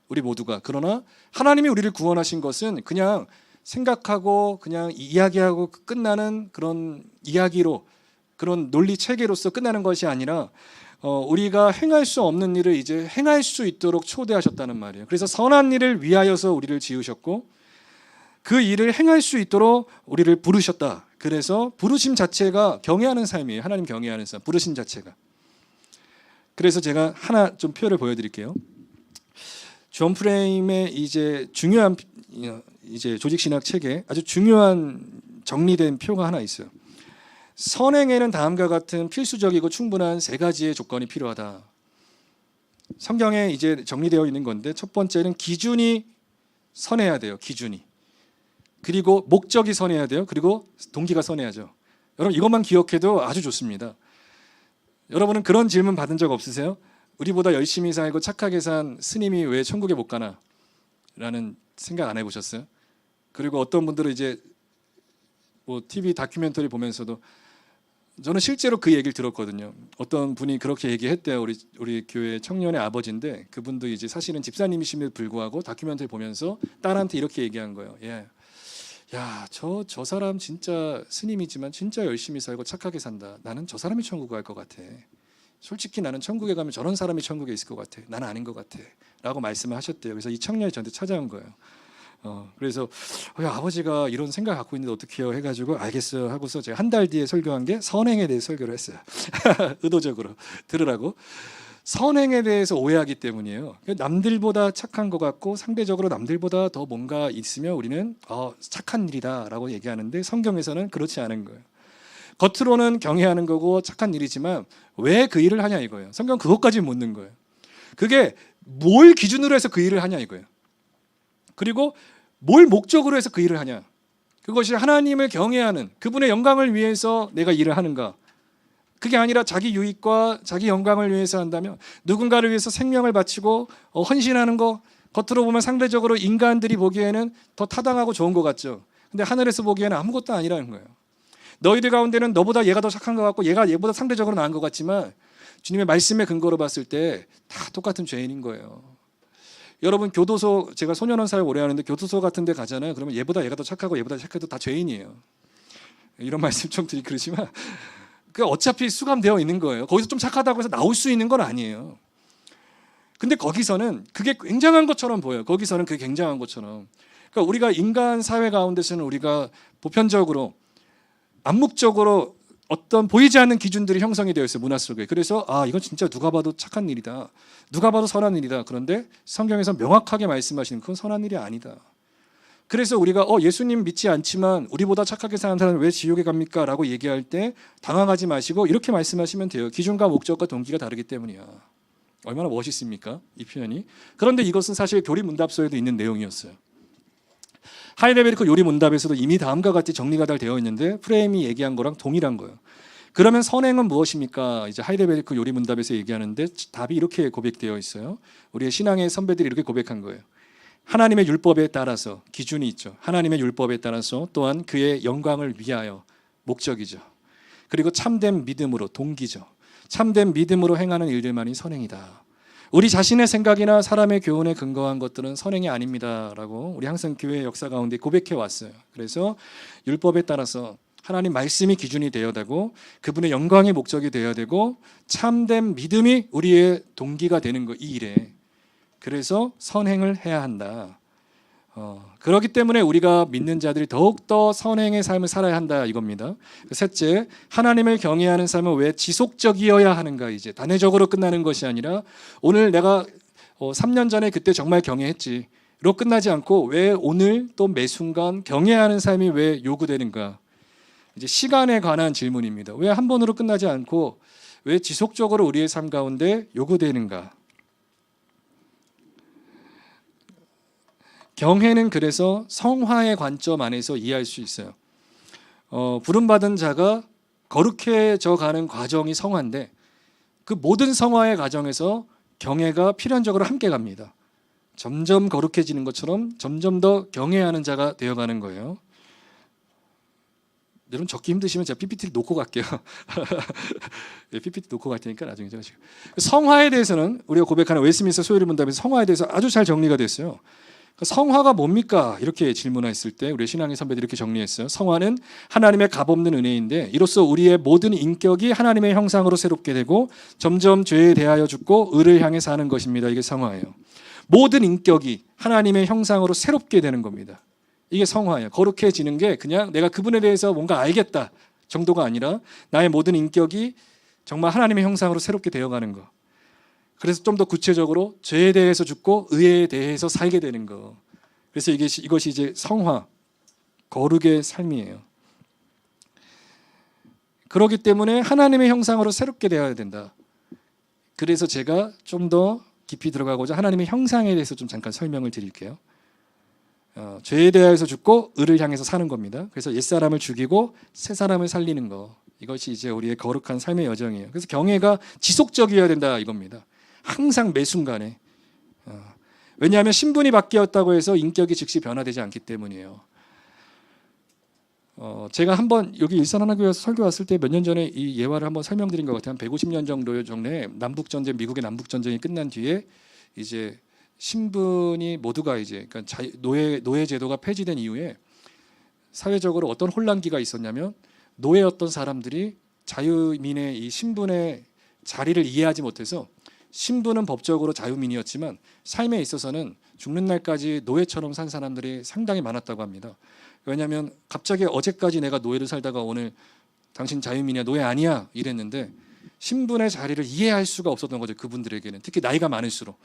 우리 모두가. 그러나 하나님이 우리를 구원하신 것은 그냥 생각하고 그냥 이야기하고 끝나는 그런 이야기로, 그런 논리 체계로서 끝나는 것이 아니라 우리가 행할 수 없는 일을 이제 행할 수 있도록 초대하셨다는 말이에요. 그래서 선한 일을 위하여서 우리를 지으셨고 그 일을 행할 수 있도록 우리를 부르셨다. 그래서 부르심 자체가 경외하는 삶이에요. 하나님 경외하는 삶, 부르심 자체가. 그래서 제가 하나 좀 표를 보여드릴게요. 존 프레임의 이제 중요한 이제 조직신학 책에 아주 중요한 정리된 표가 하나 있어요. 선행에는 다음과 같은 필수적이고 충분한 세 가지의 조건이 필요하다. 성경에 이제 정리되어 있는 건데 첫 번째는 기준이 선해야 돼요. 기준이. 그리고 목적이 선해야 돼요. 그리고 동기가 선해야죠. 여러분 이것만 기억해도 아주 좋습니다. 여러분은 그런 질문 받은 적 없으세요? 우리보다 열심히 살고 착하게 산 스님이 왜 천국에 못 가나? 라는 생각 안 해보셨어요? 그리고 어떤 분들은 이제 뭐 TV 다큐멘터리 보면서도 저는 실제로 그 얘기를 들었거든요. 어떤 분이 그렇게 얘기했대요. 우리 교회 청년의 아버지인데 그분도 이제 사실은 집사님이심에도 불구하고 다큐멘터리 보면서 딸한테 이렇게 얘기한 거예요. 예. 야, 저 사람 진짜 스님이지만 진짜 열심히 살고 착하게 산다. 나는 저 사람이 천국 갈 것 같아. 솔직히 나는 천국에 가면 저런 사람이 천국에 있을 것 같아. 나는 아닌 것 같아. 라고 말씀을 하셨대요. 그래서 이 청년이 저한테 찾아온 거예요. 그래서 아버지가 이런 생각 갖고 있는데 어떻게 해요? 해가지고 알겠어요 하고서 제가 한 달 뒤에 설교한 게 선행에 대해 설교를 했어요. 의도적으로 들으라고. 선행에 대해서 오해하기 때문이에요. 남들보다 착한 것 같고 상대적으로 남들보다 더 뭔가 있으면 우리는 착한 일이다라고 얘기하는데 성경에서는 그렇지 않은 거예요. 겉으로는 경외하는 거고 착한 일이지만 왜 그 일을 하냐 이거예요. 성경 그것까지 묻는 거예요. 그게 뭘 기준으로 해서 그 일을 하냐 이거예요. 그리고 뭘 목적으로 해서 그 일을 하냐. 그것이 하나님을 경외하는 그분의 영광을 위해서 내가 일을 하는가. 그게 아니라 자기 유익과 자기 영광을 위해서 한다면 누군가를 위해서 생명을 바치고 헌신하는 거 겉으로 보면 상대적으로 인간들이 보기에는 더 타당하고 좋은 것 같죠. 근데 하늘에서 보기에는 아무것도 아니라는 거예요. 너희들 가운데는 너보다 얘가 더 착한 것 같고 얘가 얘보다 상대적으로 나은 것 같지만 주님의 말씀의 근거로 봤을 때 다 똑같은 죄인인 거예요. 여러분 교도소, 제가 소년원 사역 오래 하는데 교도소 같은 데 가잖아요. 그러면 얘보다 얘가 더 착하고 얘보다 착해도 다 죄인이에요. 이런 말씀 좀 드리기 그러지만 그 어차피 수감되어 있는 거예요. 거기서 좀 착하다고 해서 나올 수 있는 건 아니에요. 근데 거기서는 그게 굉장한 것처럼 보여요. 거기서는 그게 굉장한 것처럼. 그러니까 우리가 인간 사회 가운데서는 우리가 보편적으로 암묵적으로 어떤 보이지 않는 기준들이 형성이 되어 있어요. 문화 속에. 그래서 이건 진짜 누가 봐도 착한 일이다. 누가 봐도 선한 일이다. 그런데 성경에서 명확하게 말씀하시는 그건 선한 일이 아니다. 그래서 우리가 예수님 믿지 않지만 우리보다 착하게 사는 사람은 왜 지옥에 갑니까? 라고 얘기할 때 당황하지 마시고 이렇게 말씀하시면 돼요. 기준과 목적과 동기가 다르기 때문이야. 얼마나 멋있습니까? 이 표현이. 그런데 이것은 사실 교리문답서에도 있는 내용이었어요. 하이델베르크 요리문답에서도 이미 다음과 같이 정리가 잘 되어 있는데 프레임이 얘기한 거랑 동일한 거예요. 그러면 선행은 무엇입니까? 이제 하이델베르크 요리문답에서 얘기하는데 답이 이렇게 고백되어 있어요. 우리의 신앙의 선배들이 이렇게 고백한 거예요. 하나님의 율법에 따라서 기준이 있죠. 하나님의 율법에 따라서 또한 그의 영광을 위하여 목적이죠. 그리고 참된 믿음으로 동기죠. 참된 믿음으로 행하는 일들만이 선행이다. 우리 자신의 생각이나 사람의 교훈에 근거한 것들은 선행이 아닙니다라고 우리 항상 교회 역사 가운데 고백해 왔어요. 그래서 율법에 따라서 하나님 말씀이 기준이 되어야 되고 그분의 영광이 목적이 되어야 되고 참된 믿음이 우리의 동기가 되는 거 이 일에. 그래서 선행을 해야 한다. 그렇기 때문에 우리가 믿는 자들이 더욱더 선행의 삶을 살아야 한다 이겁니다. 셋째, 하나님을 경외하는 삶은 왜 지속적이어야 하는가. 이제 단회적으로 끝나는 것이 아니라 오늘 내가 3년 전에 그때 정말 경외했지로 끝나지 않고 왜 오늘 또 매 순간 경외하는 삶이 왜 요구되는가. 이제 시간에 관한 질문입니다. 왜 한 번으로 끝나지 않고 왜 지속적으로 우리의 삶 가운데 요구되는가. 경외는 그래서 성화의 관점 안에서 이해할 수 있어요. 부름받은 자가 거룩해져 가는 과정이 성화인데 그 모든 성화의 과정에서 경외가 필연적으로 함께 갑니다. 점점 거룩해지는 것처럼 점점 더 경외하는 자가 되어가는 거예요. 여러분 적기 힘드시면 제가 PPT를 놓고 갈게요. 네, PPT 놓고 갈 테니까 나중에 제가 지금 성화에 대해서는 우리가 고백하는 웨스트민스터 소요리 문답에서 성화에 대해서 아주 잘 정리가 됐어요. 성화가 뭡니까? 이렇게 질문했을 때 우리 신앙의 선배들이 이렇게 정리했어요. 성화는 하나님의 값없는 은혜인데 이로써 우리의 모든 인격이 하나님의 형상으로 새롭게 되고 점점 죄에 대하여 죽고 의를 향해 사는 것입니다. 이게 성화예요. 모든 인격이 하나님의 형상으로 새롭게 되는 겁니다. 이게 성화예요. 거룩해지는 게 그냥 내가 그분에 대해서 뭔가 알겠다 정도가 아니라 나의 모든 인격이 정말 하나님의 형상으로 새롭게 되어가는 거. 그래서 좀 더 구체적으로 죄에 대해서 죽고 의에 대해서 살게 되는 거. 그래서 이것이 이제 성화, 거룩의 삶이에요. 그렇기 때문에 하나님의 형상으로 새롭게 되어야 된다. 그래서 제가 좀 더 깊이 들어가고자 하나님의 형상에 대해서 좀 잠깐 설명을 드릴게요. 죄에 대하여서 죽고 의를 향해서 사는 겁니다. 그래서 옛사람을 죽이고 새사람을 살리는 거. 이것이 이제 우리의 거룩한 삶의 여정이에요. 그래서 경외가 지속적이어야 된다 이겁니다. 항상 매 순간에. 왜냐하면 신분이 바뀌었다고 해서 인격이 즉시 변화되지 않기 때문이에요. 제가 한번 여기 일산하나교회에서 설교 왔을 때 몇 년 전에 이 예화를 한번 설명드린 것 같아요. 한 150년 정도 전에 남북전쟁, 미국의 남북전쟁이 끝난 뒤에 이제 신분이 모두가 이제 그러니까 노예 제도가 폐지된 이후에 사회적으로 어떤 혼란기가 있었냐면 노예였던 사람들이 자유민의 이 신분의 자리를 이해하지 못해서 신분은 법적으로 자유민이었지만 삶에 있어서는 죽는 날까지 노예처럼 산 사람들이 상당히 많았다고 합니다. 왜냐하면 갑자기 어제까지 내가 노예를 살다가 오늘 당신 자유민이야 노예 아니야 이랬는데 신분의 자리를 이해할 수가 없었던 거죠. 그분들에게는 특히 나이가 많을수록.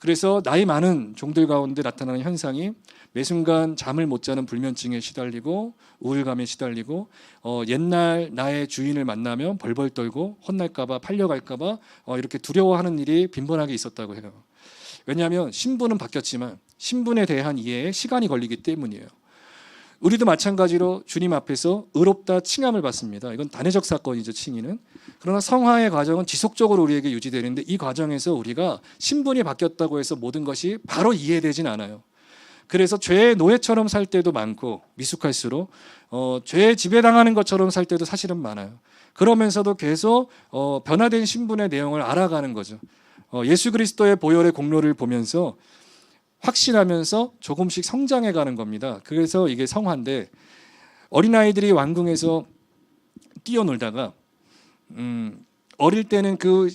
그래서 나이 많은 종들 가운데 나타나는 현상이 매 순간 잠을 못 자는 불면증에 시달리고 우울감에 시달리고 옛날 나의 주인을 만나면 벌벌 떨고 혼날까 봐 팔려갈까 봐 이렇게 두려워하는 일이 빈번하게 있었다고 해요. 왜냐하면 신분은 바뀌었지만 신분에 대한 이해에 시간이 걸리기 때문이에요. 우리도 마찬가지로 주님 앞에서 의롭다 칭함을 받습니다. 이건 단회적 사건이죠, 칭의는. 그러나 성화의 과정은 지속적으로 우리에게 유지되는데 이 과정에서 우리가 신분이 바뀌었다고 해서 모든 것이 바로 이해되진 않아요. 그래서 죄의 노예처럼 살 때도 많고 미숙할수록 죄에 지배당하는 것처럼 살 때도 사실은 많아요. 그러면서도 계속 변화된 신분의 내용을 알아가는 거죠. 예수 그리스도의 보혈의 공로를 보면서 확신하면서 조금씩 성장해 가는 겁니다. 그래서 이게 성화인데 어린아이들이 왕궁에서 뛰어놀다가 어릴 때는 그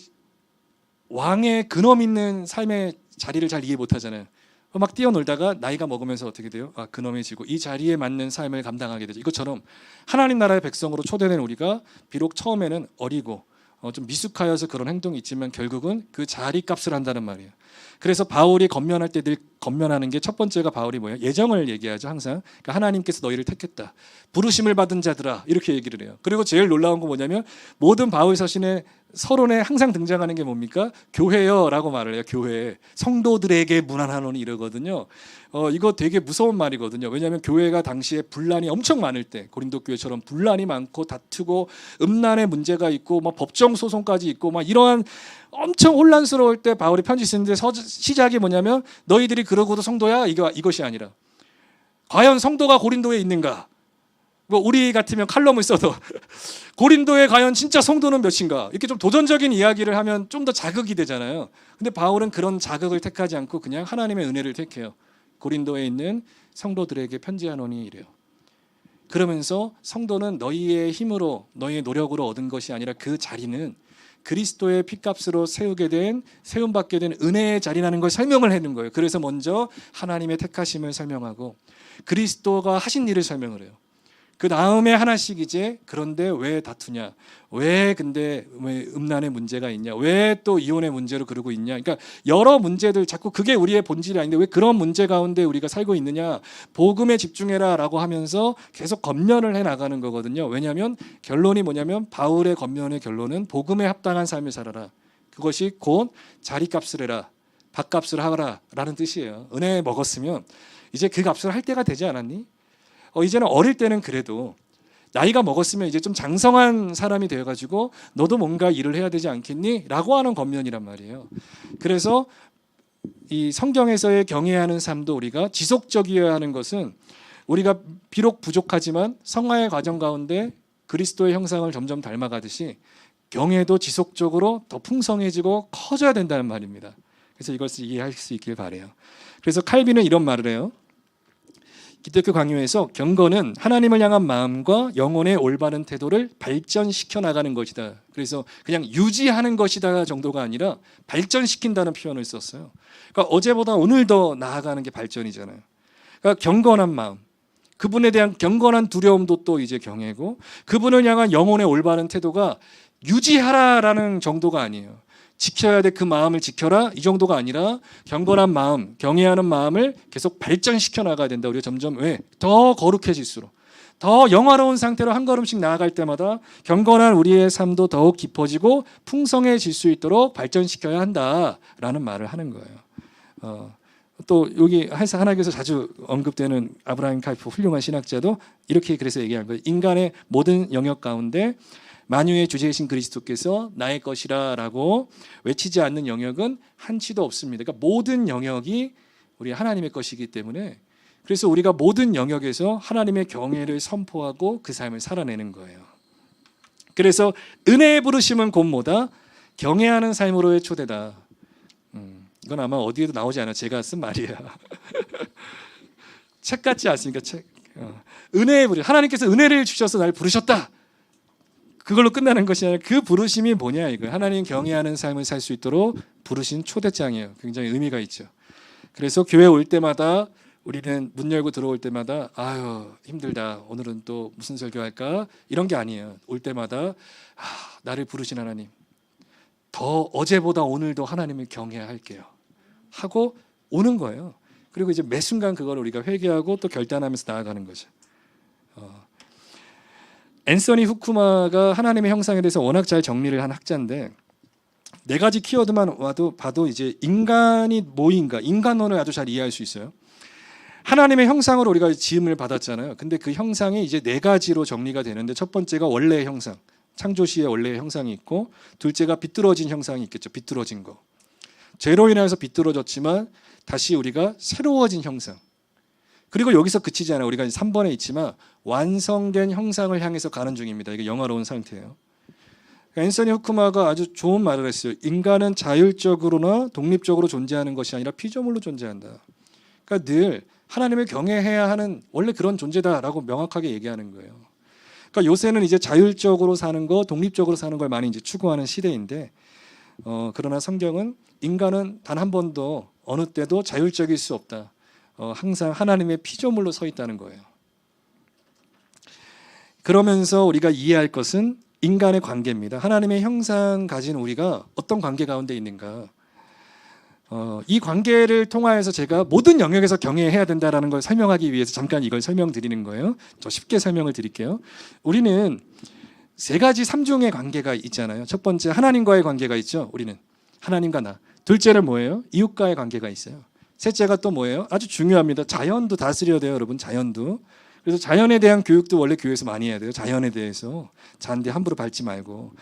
왕의 근엄 있는 삶의 자리를 잘 이해 못하잖아요. 막 뛰어놀다가 나이가 먹으면서 어떻게 돼요? 근엄해지고 이 자리에 맞는 삶을 감당하게 되죠. 이것처럼 하나님 나라의 백성으로 초대된 우리가 비록 처음에는 어리고 좀 미숙하여서 그런 행동이 있지만 결국은 그 자리 값을 한다는 말이에요. 그래서 바울이 건면할 때 늘 건면하는 게 첫 번째가 바울이 뭐예요? 예정을 얘기하죠. 항상 그러니까 하나님께서 너희를 택했다. 부르심을 받은 자들아 이렇게 얘기를 해요. 그리고 제일 놀라운 건 뭐냐면 모든 바울 서신의 서론에 항상 등장하는 게 뭡니까? 교회여라고 말을 해요. 교회 성도들에게 문안하노니 이러거든요. 이거 되게 무서운 말이거든요. 왜냐하면 교회가 당시에 분란이 엄청 많을 때 고린도 교회처럼 분란이 많고 다투고 음란의 문제가 있고 막 법정 소송까지 있고 막 이러한 엄청 혼란스러울 때 바울이 편지 쓰는데 시작이 뭐냐면 너희들이 그러고도 성도야 이것이 아니라 과연 성도가 고린도에 있는가? 뭐 우리 같으면 칼럼을 써도 고린도에 과연 진짜 성도는 몇인가? 이렇게 좀 도전적인 이야기를 하면 좀 더 자극이 되잖아요. 근데 바울은 그런 자극을 택하지 않고 그냥 하나님의 은혜를 택해요. 고린도에 있는 성도들에게 편지하노니 이래요. 그러면서 성도는 너희의 힘으로 너희의 노력으로 얻은 것이 아니라 그 자리는 그리스도의 피값으로 세움받게 된 은혜의 자리라는 걸 설명을 해는 거예요. 그래서 먼저 하나님의 택하심을 설명하고 그리스도가 하신 일을 설명을 해요. 그 다음에 하나씩 이제 그런데 왜 다투냐? 왜 음란의 문제가 있냐? 왜 또 이혼의 문제로 그러고 있냐? 그러니까 여러 문제들 자꾸 그게 우리의 본질이 아닌데 왜 그런 문제 가운데 우리가 살고 있느냐? 복음에 집중해라라고 하면서 계속 검면을 해 나가는 거거든요. 왜냐하면 결론이 뭐냐면 바울의 검면의 결론은 복음에 합당한 삶을 살아라. 그것이 곧 자리값을 해라, 밥값을 하라라는 뜻이에요. 은혜 먹었으면 이제 그 값을 할 때가 되지 않았니? 이제는 어릴 때는 그래도 나이가 먹었으면 이제 좀 장성한 사람이 되어가지고 너도 뭔가 일을 해야 되지 않겠니? 라고 하는 겉면이란 말이에요. 그래서 이 성경에서의 경외하는 삶도 우리가 지속적이어야 하는 것은 우리가 비록 부족하지만 성화의 과정 가운데 그리스도의 형상을 점점 닮아가듯이 경외도 지속적으로 더 풍성해지고 커져야 된다는 말입니다. 그래서 이것을 이해할 수 있길 바라요. 그래서 칼빈은 이런 말을 해요. 기독교 강요에서 경건은 하나님을 향한 마음과 영혼의 올바른 태도를 발전시켜 나가는 것이다. 그래서 그냥 유지하는 것이다 정도가 아니라 발전시킨다는 표현을 썼어요. 그러니까 어제보다 오늘 더 나아가는 게 발전이잖아요. 그러니까 경건한 마음, 그분에 대한 경건한 두려움도 또 이제 경외고, 그분을 향한 영혼의 올바른 태도가 유지하라라는 정도가 아니에요. 지켜야 돼, 그 마음을 지켜라, 이 정도가 아니라 경건한 마음, 경외하는 마음을 계속 발전시켜 나가야 된다. 우리가 점점 더 거룩해질수록, 더 영화로운 상태로 한 걸음씩 나아갈 때마다 경건한 우리의 삶도 더욱 깊어지고 풍성해질 수 있도록 발전시켜야 한다라는 말을 하는 거예요. 또 여기 하나교에서 자주 언급되는 아브라함 카이프 훌륭한 신학자도 이렇게 그래서 얘기한 거예요. 인간의 모든 영역 가운데 만유의 주제이신 그리스도께서 나의 것이라라고 외치지 않는 영역은 한치도 없습니다. 그러니까 모든 영역이 우리 하나님의 것이기 때문에, 그래서 우리가 모든 영역에서 하나님의 경외를 선포하고 그 삶을 살아내는 거예요. 그래서 은혜의 부르심은 곧 뭐다? 경외하는 삶으로의 초대다. 이건 아마 어디에도 나오지 않아. 제가 쓴 말이야. 책 같지 않습니까? 책. 은혜의 부르심. 하나님께서 은혜를 주셔서 날 부르셨다. 그걸로 끝나는 것이 아니라 그 부르심이 뭐냐 이거예요. 하나님 경외하는 삶을 살 수 있도록 부르신 초대장이에요. 굉장히 의미가 있죠. 그래서 교회 올 때마다 우리는 문 열고 들어올 때마다 아유 힘들다, 오늘은 또 무슨 설교할까, 이런 게 아니에요. 올 때마다 나를 부르신 하나님, 더 어제보다 오늘도 하나님을 경외할게요 하고 오는 거예요. 그리고 이제 매 순간 그걸 우리가 회개하고 또 결단하면서 나아가는 거죠. 앤서니 후쿠마가 하나님의 형상에 대해서 워낙 잘 정리를 한 학자인데, 네 가지 키워드만 봐도 이제 인간이 뭐인가, 인간론을 아주 잘 이해할 수 있어요. 하나님의 형상으로 우리가 지음을 받았잖아요. 근데 그 형상이 이제 네 가지로 정리가 되는데, 첫 번째가 원래의 형상, 창조시의 원래의 형상이 있고, 둘째가 비뚤어진 형상이 있겠죠. 비뚤어진 거. 죄로 인해서 비뚤어졌지만 다시 우리가 새로워진 형상. 그리고 여기서 그치지 않아요. 우리가 3번에 있지만 완성된 형상을 향해서 가는 중입니다. 이게 영화로운 상태예요. 앤서니 후쿠마가 아주 좋은 말을 했어요. 인간은 자율적으로나 독립적으로 존재하는 것이 아니라 피조물로 존재한다. 그러니까 늘 하나님을 경외해야 하는 원래 그런 존재다라고 명확하게 얘기하는 거예요. 그러니까 요새는 이제 자율적으로 사는 거, 독립적으로 사는 걸 많이 이제 추구하는 시대인데, 그러나 성경은 인간은 단 한 번도 어느 때도 자율적일 수 없다. 항상 하나님의 피조물로 서 있다는 거예요. 그러면서 우리가 이해할 것은 인간의 관계입니다. 하나님의 형상 가진 우리가 어떤 관계 가운데 있는가. 이 관계를 통하여서 제가 모든 영역에서 경외해야 된다는 걸 설명하기 위해서 잠깐 이걸 설명드리는 거예요. 더 쉽게 설명을 드릴게요. 우리는 세 가지 삼중의 관계가 있잖아요. 첫 번째 하나님과의 관계가 있죠. 우리는 하나님과 나. 둘째는 뭐예요? 이웃과의 관계가 있어요. 셋째가 또 뭐예요? 아주 중요합니다. 자연도 다스려야 돼요, 여러분. 자연도. 그래서 자연에 대한 교육도 원래 교회에서 많이 해야 돼요. 자연에 대해서. 잔디 함부로 밟지 말고,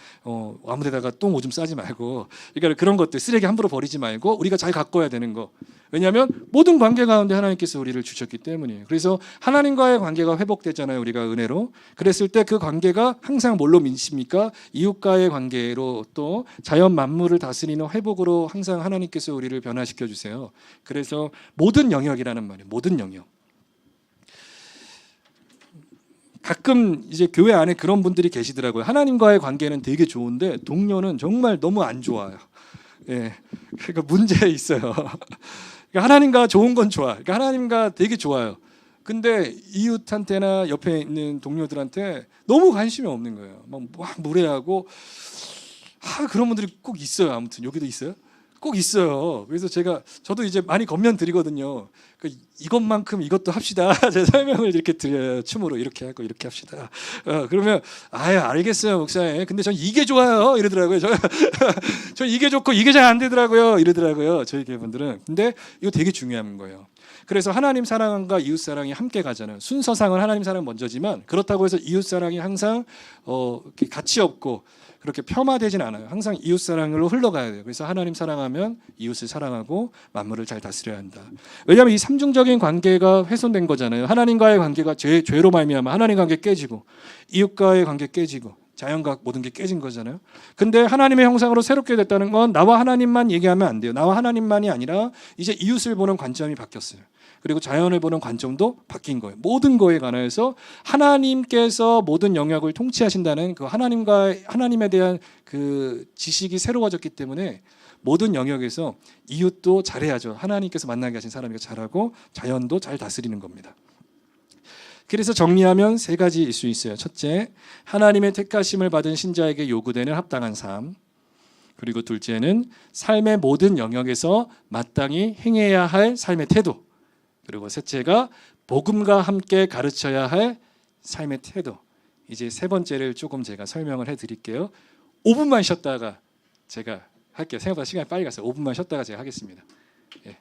아무데다가 똥 오줌 싸지 말고, 그러니까 그런 것들, 쓰레기 함부로 버리지 말고 우리가 잘 가꿔야 되는 거. 왜냐하면 모든 관계 가운데 하나님께서 우리를 주셨기 때문이에요. 그래서 하나님과의 관계가 회복되잖아요, 우리가 은혜로. 그랬을 때 그 관계가 항상 뭘로 미칩니까? 이웃과의 관계로, 또 자연 만물을 다스리는 회복으로 항상 하나님께서 우리를 변화시켜 주세요. 그래서 모든 영역이라는 말이에요. 모든 영역. 가끔 이제 교회 안에 그런 분들이 계시더라고요. 하나님과의 관계는 되게 좋은데 동료는 정말 너무 안 좋아요. 예, 그러니까 문제 있어요. 그러니까 하나님과 좋은 건 좋아. 그러니까 하나님과 되게 좋아요. 근데 이웃한테나 옆에 있는 동료들한테 너무 관심이 없는 거예요. 막 무례하고, 그런 분들이 꼭 있어요. 아무튼 여기도 있어요. 꼭 있어요. 그래서 저도 이제 많이 권면 드리거든요. 이것만큼 이것도 합시다. 제 설명을 이렇게 드려요. 춤으로 이렇게 하고 이렇게 합시다. 그러면 아유 알겠어요 목사님. 근데 전 이게 좋아요 이러더라고요. 저 이게 좋고 이게 잘 안 되더라고요 이러더라고요. 저희 교회분들은. 근데 이거 되게 중요한 거예요. 그래서 하나님 사랑과 이웃 사랑이 함께 가잖아요. 순서상은 하나님 사랑 먼저지만 그렇다고 해서 이웃 사랑이 항상 가치 없고 그렇게 폄하되진 않아요. 항상 이웃 사랑으로 흘러가야 돼요. 그래서 하나님 사랑하면 이웃을 사랑하고 만물을 잘 다스려야 한다. 왜냐하면 이 삼중적인 관계가 훼손된 거잖아요. 하나님과의 관계가 죄로 말미암아 하나님 관계 깨지고 이웃과의 관계 깨지고 자연과 모든 게 깨진 거잖아요. 근데 하나님의 형상으로 새롭게 됐다는 건 나와 하나님만 얘기하면 안 돼요. 나와 하나님만이 아니라 이제 이웃을 보는 관점이 바뀌었어요. 그리고 자연을 보는 관점도 바뀐 거예요. 모든 거에 관해서 하나님께서 모든 영역을 통치하신다는 그 하나님에 대한 그 지식이 새로워졌기 때문에 모든 영역에서 이웃도 잘해야죠. 하나님께서 만나게 하신 사람이 잘하고 자연도 잘 다스리는 겁니다. 그래서 정리하면 세 가지일 수 있어요. 첫째, 하나님의 택하심을 받은 신자에게 요구되는 합당한 삶. 그리고 둘째는 삶의 모든 영역에서 마땅히 행해야 할 삶의 태도. 그리고 셋째가 복음과 함께 가르쳐야 할 삶의 태도. 이제 세 번째를 조금 제가 설명을 해드릴게요. 5분만 쉬었다가 제가 할게요. 생각보다 시간이 빨리 갔어요. 5분만 쉬었다가 제가 하겠습니다. 예.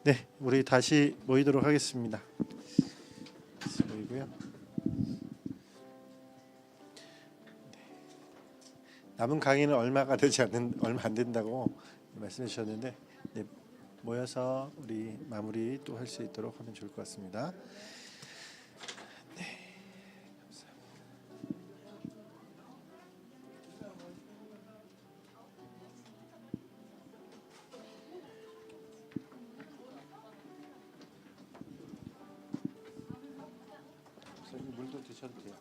네, 우리 다시 모이도록 하겠습니다. 다시 모이고요. 남은 강의는 얼마 안 된다고 말씀해 주셨는데, 네, 모여서 우리 마무리 또 할 수 있도록 하면 좋을 것 같습니다. 물도 드셔도 돼요.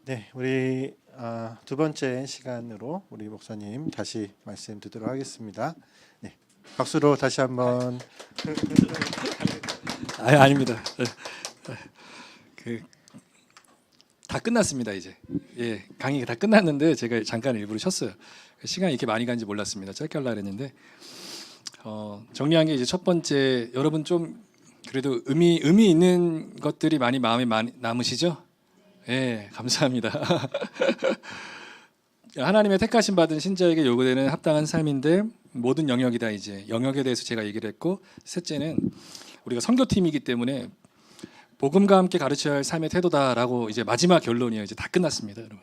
네, 우리 두 번째 시간으로 우리 목사님 다시 말씀 듣도록 하겠습니다. 네, 박수로 다시 한번. 아닙니다. 다 끝났습니다 이제. 예, 강의가 다 끝났는데 제가 잠깐 일부러 쉬었어요. 시간이 이렇게 많이 간지 몰랐습니다. 짧게 하려고 했는데 정리한 게 이제 첫 번째, 여러분 좀 그래도 의미 있는 것들이 많이 마음에 남으시죠? 예, 감사합니다. 하나님의 택하심 받은 신자에게 요구되는 합당한 삶인데 모든 영역이다. 이제 영역에 대해서 제가 얘기를 했고, 셋째는 우리가 선교팀이기 때문에 복음과 함께 가르쳐야 할 삶의 태도다라고 이제 마지막 결론이에요. 이제 다 끝났습니다, 여러분.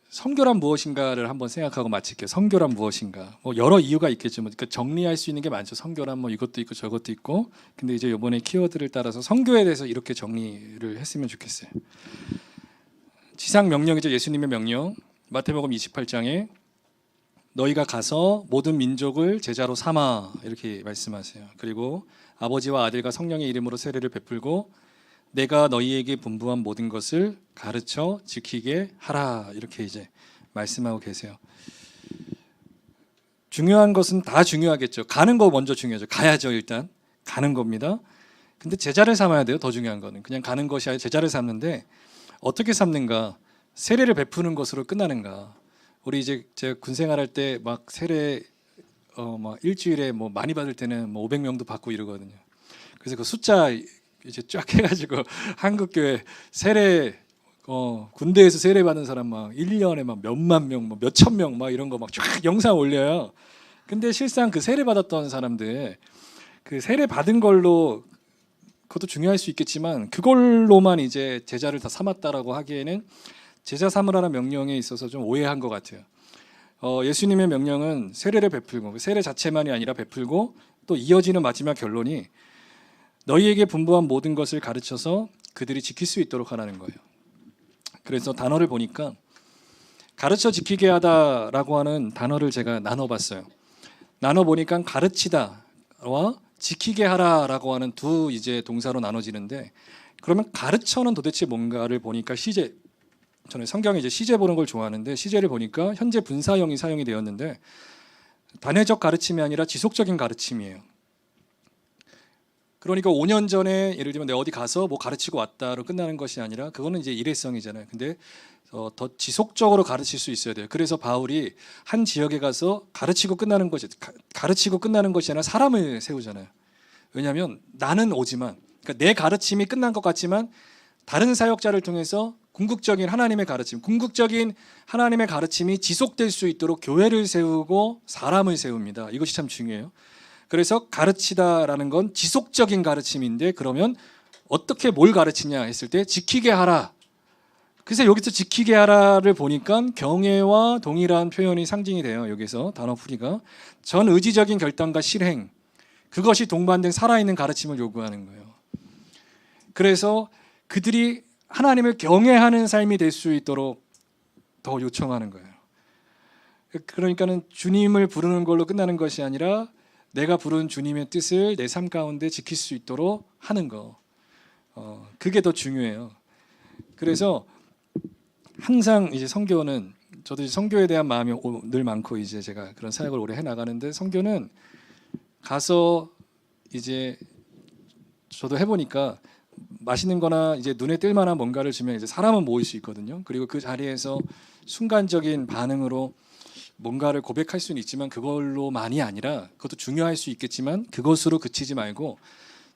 선교란 무엇인가를 한번 생각하고 마칠게요. 선교란 무엇인가? 뭐 여러 이유가 있겠지만 그러니까 정리할 수 있는 게 많죠. 선교란 뭐 이것도 있고 저것도 있고. 근데 이제 이번에 키워드를 따라서 선교에 대해서 이렇게 정리를 했으면 좋겠어요. 지상 명령이죠. 예수님의 명령. 마태복음 28장에 너희가 가서 모든 민족을 제자로 삼아 이렇게 말씀하세요. 그리고 아버지와 아들과 성령의 이름으로 세례를 베풀고 내가 너희에게 분부한 모든 것을 가르쳐 지키게 하라 이렇게 이제 말씀하고 계세요. 중요한 것은 다 중요하겠죠. 가는 거 먼저 중요하죠. 가야죠. 일단 가는 겁니다. 근데 제자를 삼아야 돼요. 더 중요한 거는 그냥 가는 것이 아니라 제자를 삼는데 어떻게 삼는가? 세례를 베푸는 것으로 끝나는가? 우리 이제 제가 군 생활할 때 막 세례 막 일주일에 뭐 많이 받을 때는 뭐 500명도 받고 이러거든요. 그래서 그 숫자 이제 쫙 해가지고 한국교회 세례 군대에서 세례 받은 사람 막 1년에 막 몇만 명, 뭐 몇천 명 막 이런 거 막 쫙 영상 올려요. 근데 실상 그 세례 받았던 사람들 그 세례 받은 걸로 그것도 중요할 수 있겠지만 그걸로만 이제 제자를 다 삼았다라고 하기에는 제자 삼으라는 명령에 있어서 좀 오해한 것 같아요. 예수님의 명령은 세례를 베풀고 세례 자체만이 아니라 베풀고 또 이어지는 마지막 결론이 너희에게 분부한 모든 것을 가르쳐서 그들이 지킬 수 있도록 하라는 거예요. 그래서 단어를 보니까 가르쳐 지키게 하다라고 하는 단어를 제가 나눠봤어요. 나눠보니까 가르치다와 지키게 하라라고 하는 두 이제 동사로 나눠지는데 그러면 가르쳐는 도대체 뭔가를 보니까 시제, 저는 성경에 이제 시제 보는 걸 좋아하는데 시제를 보니까 현재 분사형이 사용이 되었는데 단회적 가르침이 아니라 지속적인 가르침이에요. 그러니까 5년 전에 예를 들면 내가 어디 가서 뭐 가르치고 왔다로 끝나는 것이 아니라 그거는 이제 일회성이잖아요. 근데 더 지속적으로 가르칠 수 있어야 돼요. 그래서 바울이 한 지역에 가서 가르치고 끝나는 것이 아니라 사람을 세우잖아요. 왜냐하면 나는 오지만, 그러니까 내 가르침이 끝난 것 같지만 다른 사역자를 통해서 궁극적인 하나님의 가르침이 지속될 수 있도록 교회를 세우고 사람을 세웁니다. 이것이 참 중요해요. 그래서 가르치다라는 건 지속적인 가르침인데, 그러면 어떻게 뭘 가르치냐 했을 때 지키게 하라. 그래서 여기서 지키게 하라를 보니까 경애와 동일한 표현이 상징이 돼요. 여기서 단어 풀이가 전 의지적인 결단과 실행, 그것이 동반된 살아있는 가르침을 요구하는 거예요. 그래서 그들이 하나님을 경외하는 삶이 될 수 있도록 더 요청하는 거예요. 그러니까는 주님을 부르는 걸로 끝나는 것이 아니라 내가 부른 주님의 뜻을 내 삶 가운데 지킬 수 있도록 하는 거, 그게 더 중요해요. 그래서 항상 이제 선교는, 저도 이제 선교에 대한 마음이 늘 많고 이제 제가 그런 사역을 오래 해 나가는데, 선교는 가서 이제 저도 해보니까 맛있는 거나 이제 눈에 띌 만한 뭔가를 주면 이제 사람은 모일 수 있거든요. 그리고 그 자리에서 순간적인 반응으로 뭔가를 고백할 수는 있지만 그걸로만이 아니라, 그것도 중요할 수 있겠지만 그것으로 그치지 말고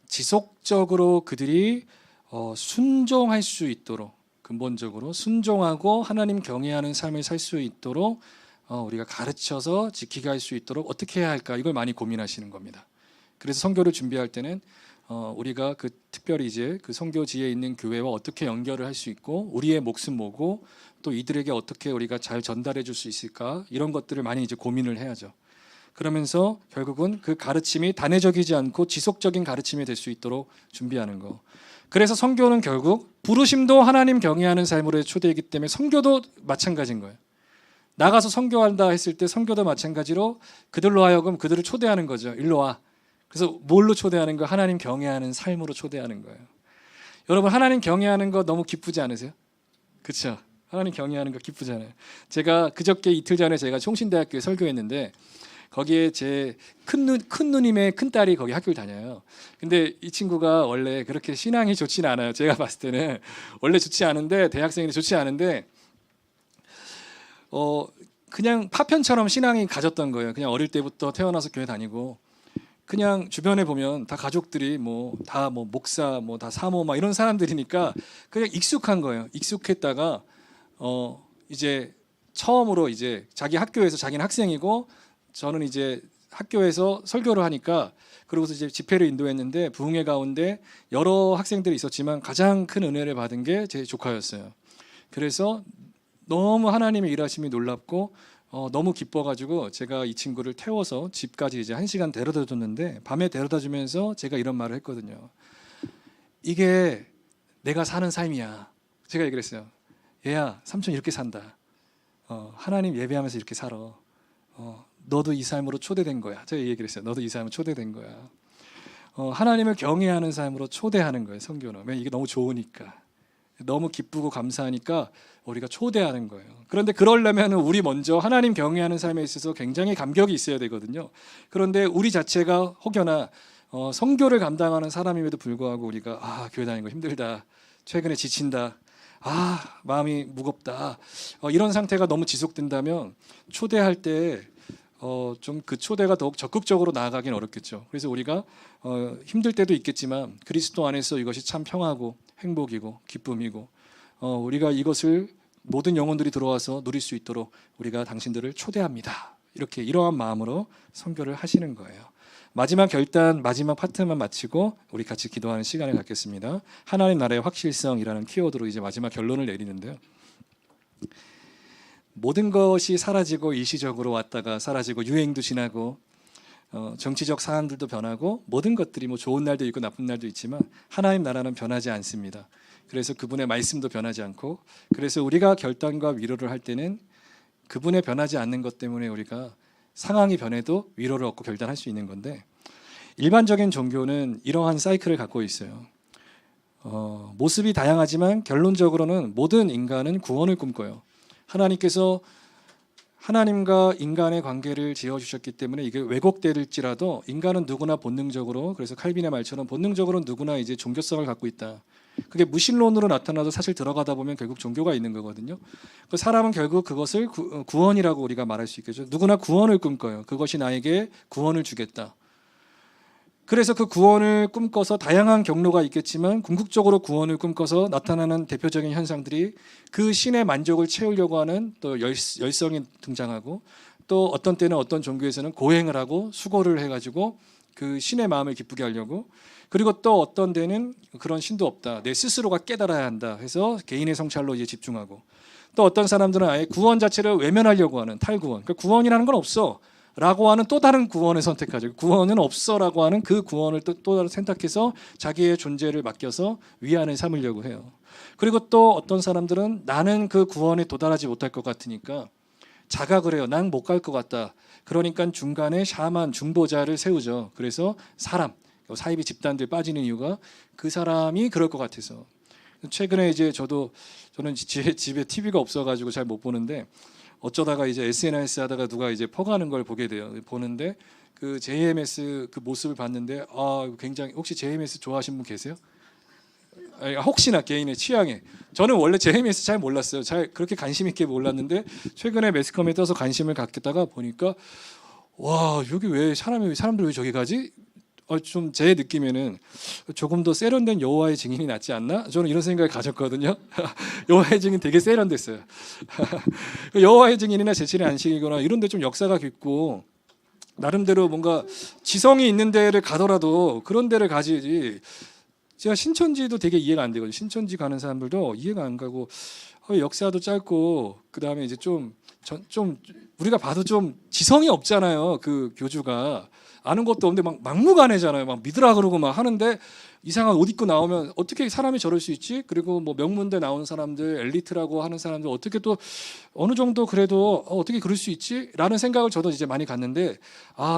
지속적으로 그들이 순종할 수 있도록, 근본적으로 순종하고 하나님 경외하는 삶을 살 수 있도록 우리가 가르쳐서 지키게 할 수 있도록 어떻게 해야 할까, 이걸 많이 고민하시는 겁니다. 그래서 선교를 준비할 때는 우리가 그 특별히 이제 그 선교지에 있는 교회와 어떻게 연결을 할 수 있고, 우리의 몫은 뭐고, 또 이들에게 어떻게 우리가 잘 전달해 줄 수 있을까, 이런 것들을 많이 이제 고민을 해야죠. 그러면서 결국은 그 가르침이 단회적이지 않고 지속적인 가르침이 될 수 있도록 준비하는 거. 그래서 선교는 결국 부르심도 하나님 경외하는 삶으로 초대이기 때문에 선교도 마찬가지인 거예요. 나가서 선교한다 했을 때 선교도 마찬가지로 그들로 하여금 그들을 초대하는 거죠. 일로 와. 그래서 뭘로 초대하는 거? 하나님 경외하는 삶으로 초대하는 거예요. 여러분, 하나님 경외하는 거 너무 기쁘지 않으세요? 그렇죠? 하나님 경외하는 거 기쁘잖아요. 제가 그저께 이틀 전에 제가 총신대학교에 설교했는데, 거기에 제 큰 누님의 큰 딸이 거기 학교를 다녀요. 근데 이 친구가 원래 그렇게 신앙이 좋지는 않아요. 제가 봤을 때는 원래 좋지 않은데, 대학생이 좋지 않은데 그냥 파편처럼 신앙이 가졌던 거예요. 그냥 어릴 때부터 태어나서 교회 다니고, 그냥 주변에 보면 다 가족들이 다 목사, 다 사모 막 이런 사람들이니까 그냥 익숙한 거예요. 익숙했다가 이제 처음으로 이제 자기 학교에서, 자기는 학생이고 저는 이제 학교에서 설교를 하니까, 그러고서 이제 집회를 인도했는데 부흥회 가운데 여러 학생들이 있었지만 가장 큰 은혜를 받은 게 제 조카였어요. 그래서 너무 하나님의 일하심이 놀랍고 너무 기뻐가지고 제가 이 친구를 태워서 집까지 이제 1시간 데려다 줬는데, 밤에 데려다 주면서 제가 이런 말을 했거든요. 이게 내가 사는 삶이야. 제가 얘기를 했어요. 얘야, 삼촌 이렇게 산다. 하나님 예배하면서 이렇게 살아. 너도 이 삶으로 초대된 거야. 제가 얘기를 했어요. 너도 이 삶으로 초대된 거야. 하나님을 경외하는 삶으로 초대하는 거예요. 선교는. 왜? 이게 너무 좋으니까, 너무 기쁘고 감사하니까 우리가 초대하는 거예요. 그런데 그러려면 우리 먼저 하나님 경외하는 삶에 있어서 굉장히 감격이 있어야 되거든요. 그런데 우리 자체가 혹여나 선교를 감당하는 사람임에도 불구하고 우리가 교회 다니는 거 힘들다, 최근에 지친다, 마음이 무겁다, 이런 상태가 너무 지속된다면 초대할 때 좀 그 초대가 더욱 적극적으로 나아가긴 어렵겠죠. 그래서 우리가 힘들 때도 있겠지만 그리스도 안에서 이것이 참 평화고 행복이고 기쁨이고, 우리가 이것을 모든 영혼들이 들어와서 누릴 수 있도록 우리가 당신들을 초대합니다. 이렇게 이러한 마음으로 선교를 하시는 거예요. 마지막 결단, 마지막 파트만 마치고 우리 같이 기도하는 시간을 갖겠습니다. 하나님 나라의 확실성이라는 키워드로 이제 마지막 결론을 내리는데요. 모든 것이 사라지고 일시적으로 왔다가 사라지고, 유행도 지나고 정치적 상황들도 변하고, 모든 것들이 좋은 날도 있고 나쁜 날도 있지만 하나님 나라는 변하지 않습니다. 그래서 그분의 말씀도 변하지 않고, 그래서 우리가 결단과 위로를 할 때는 그분의 변하지 않는 것 때문에 우리가 상황이 변해도 위로를 얻고 결단할 수 있는 건데, 일반적인 종교는 이러한 사이클을 갖고 있어요. 모습이 다양하지만 결론적으로는 모든 인간은 구원을 꿈꿔요. 하나님께서 하나님과 인간의 관계를 지어주셨기 때문에 이게 왜곡될지라도 인간은 누구나 본능적으로, 그래서 칼빈의 말처럼 본능적으로 누구나 이제 종교성을 갖고 있다. 그게 무신론으로 나타나도 사실 들어가다 보면 결국 종교가 있는 거거든요. 그 사람은 결국 그것을 구원이라고 우리가 말할 수 있겠죠. 누구나 구원을 꿈꿔요. 그것이 나에게 구원을 주겠다. 그래서 그 구원을 꿈꿔서 다양한 경로가 있겠지만 궁극적으로 구원을 꿈꿔서 나타나는 대표적인 현상들이 그 신의 만족을 채우려고 하는 또 열성이 등장하고, 또 어떤 때는 어떤 종교에서는 고행을 하고 수고를 해가지고 그 신의 마음을 기쁘게 하려고, 그리고 또 어떤 데는 그런 신도 없다, 내 스스로가 깨달아야 한다 해서 개인의 성찰로 이제 집중하고, 또 어떤 사람들은 아예 구원 자체를 외면하려고 하는 탈구원, 그러니까 구원이라는 건 없어 라고 하는 또 다른 구원을 선택하죠. 구원은 없어라고 하는 그 구원을 또 다른 선택해서 자기의 존재를 맡겨서 위안을 삼으려고 해요. 그리고 또 어떤 사람들은 나는 그 구원에 도달하지 못할 것 같으니까 자각을 해요. 난 못 갈 것 같다. 그러니까 중간에 샤만, 중보자를 세우죠. 그래서 사람, 사이비 집단들 빠지는 이유가 그 사람이 그럴 것 같아서. 최근에 이제 저는 집에 TV가 없어가지고 잘 못 보는데, 어쩌다가 이제 SNS 하다가 누가 이제 퍼가는 걸 보게 돼요. 보는데 그 JMS 그 모습을 봤는데, 굉장히, 혹시 JMS 좋아하시는 분 계세요? 혹시나 개인의 취향에. 저는 원래 JMS 잘 몰랐어요. 잘 그렇게 관심 있게 몰랐는데 최근에 매스컴에 떠서 관심을 갖다가 보니까, 와, 여기 왜 사람들 왜 저기 가지? 좀 제 느낌에는 조금 더 세련된 여호와의 증인이 낫지 않나? 저는 이런 생각을 가졌거든요. 여호와의 증인 되게 세련됐어요. 여호와의 증인이나 제칠의 안식이거나 이런 데 좀 역사가 깊고 나름대로 뭔가 지성이 있는 데를 가더라도 그런 데를 가지지. 제가 신천지도 되게 이해가 안 되거든요. 신천지 가는 사람들도 이해가 안 가고, 역사도 짧고, 그 다음에 이제 좀 우리가 봐도 좀 지성이 없잖아요. 그 교주가 아는 것도 없는데 막 막무가내잖아요. 막 믿으라 그러고 막 하는데 이상한 옷 입고 나오면 어떻게 사람이 저럴 수 있지? 그리고 뭐 명문대 나오는 사람들, 엘리트라고 하는 사람들 어떻게 또 어느 정도 그래도 어떻게 그럴 수 있지? 라는 생각을 저도 이제 많이 갔는데,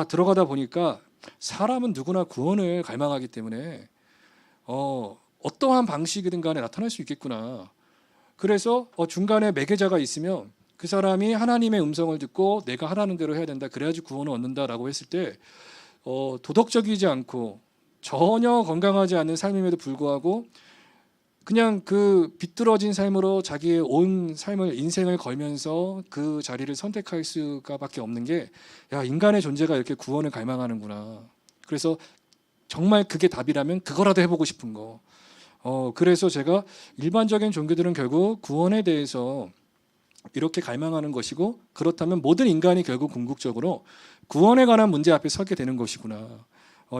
들어가다 보니까 사람은 누구나 구원을 갈망하기 때문에 어떠한 방식이든 간에 나타날 수 있겠구나. 그래서 중간에 매개자가 있으면 그 사람이 하나님의 음성을 듣고 내가 하라는 대로 해야 된다, 그래야지 구원을 얻는다라고 했을 때 도덕적이지 않고 전혀 건강하지 않은 삶임에도 불구하고 그냥 그 비뚤어진 삶으로 자기의 온 삶을, 인생을 걸면서 그 자리를 선택할 수가밖에 없는 게, 야, 인간의 존재가 이렇게 구원을 갈망하는구나. 그래서 정말 그게 답이라면 그거라도 해보고 싶은 거. 그래서 제가 일반적인 종교들은 결국 구원에 대해서 이렇게 갈망하는 것이고, 그렇다면 모든 인간이 결국 궁극적으로 구원에 관한 문제 앞에 서게 되는 것이구나.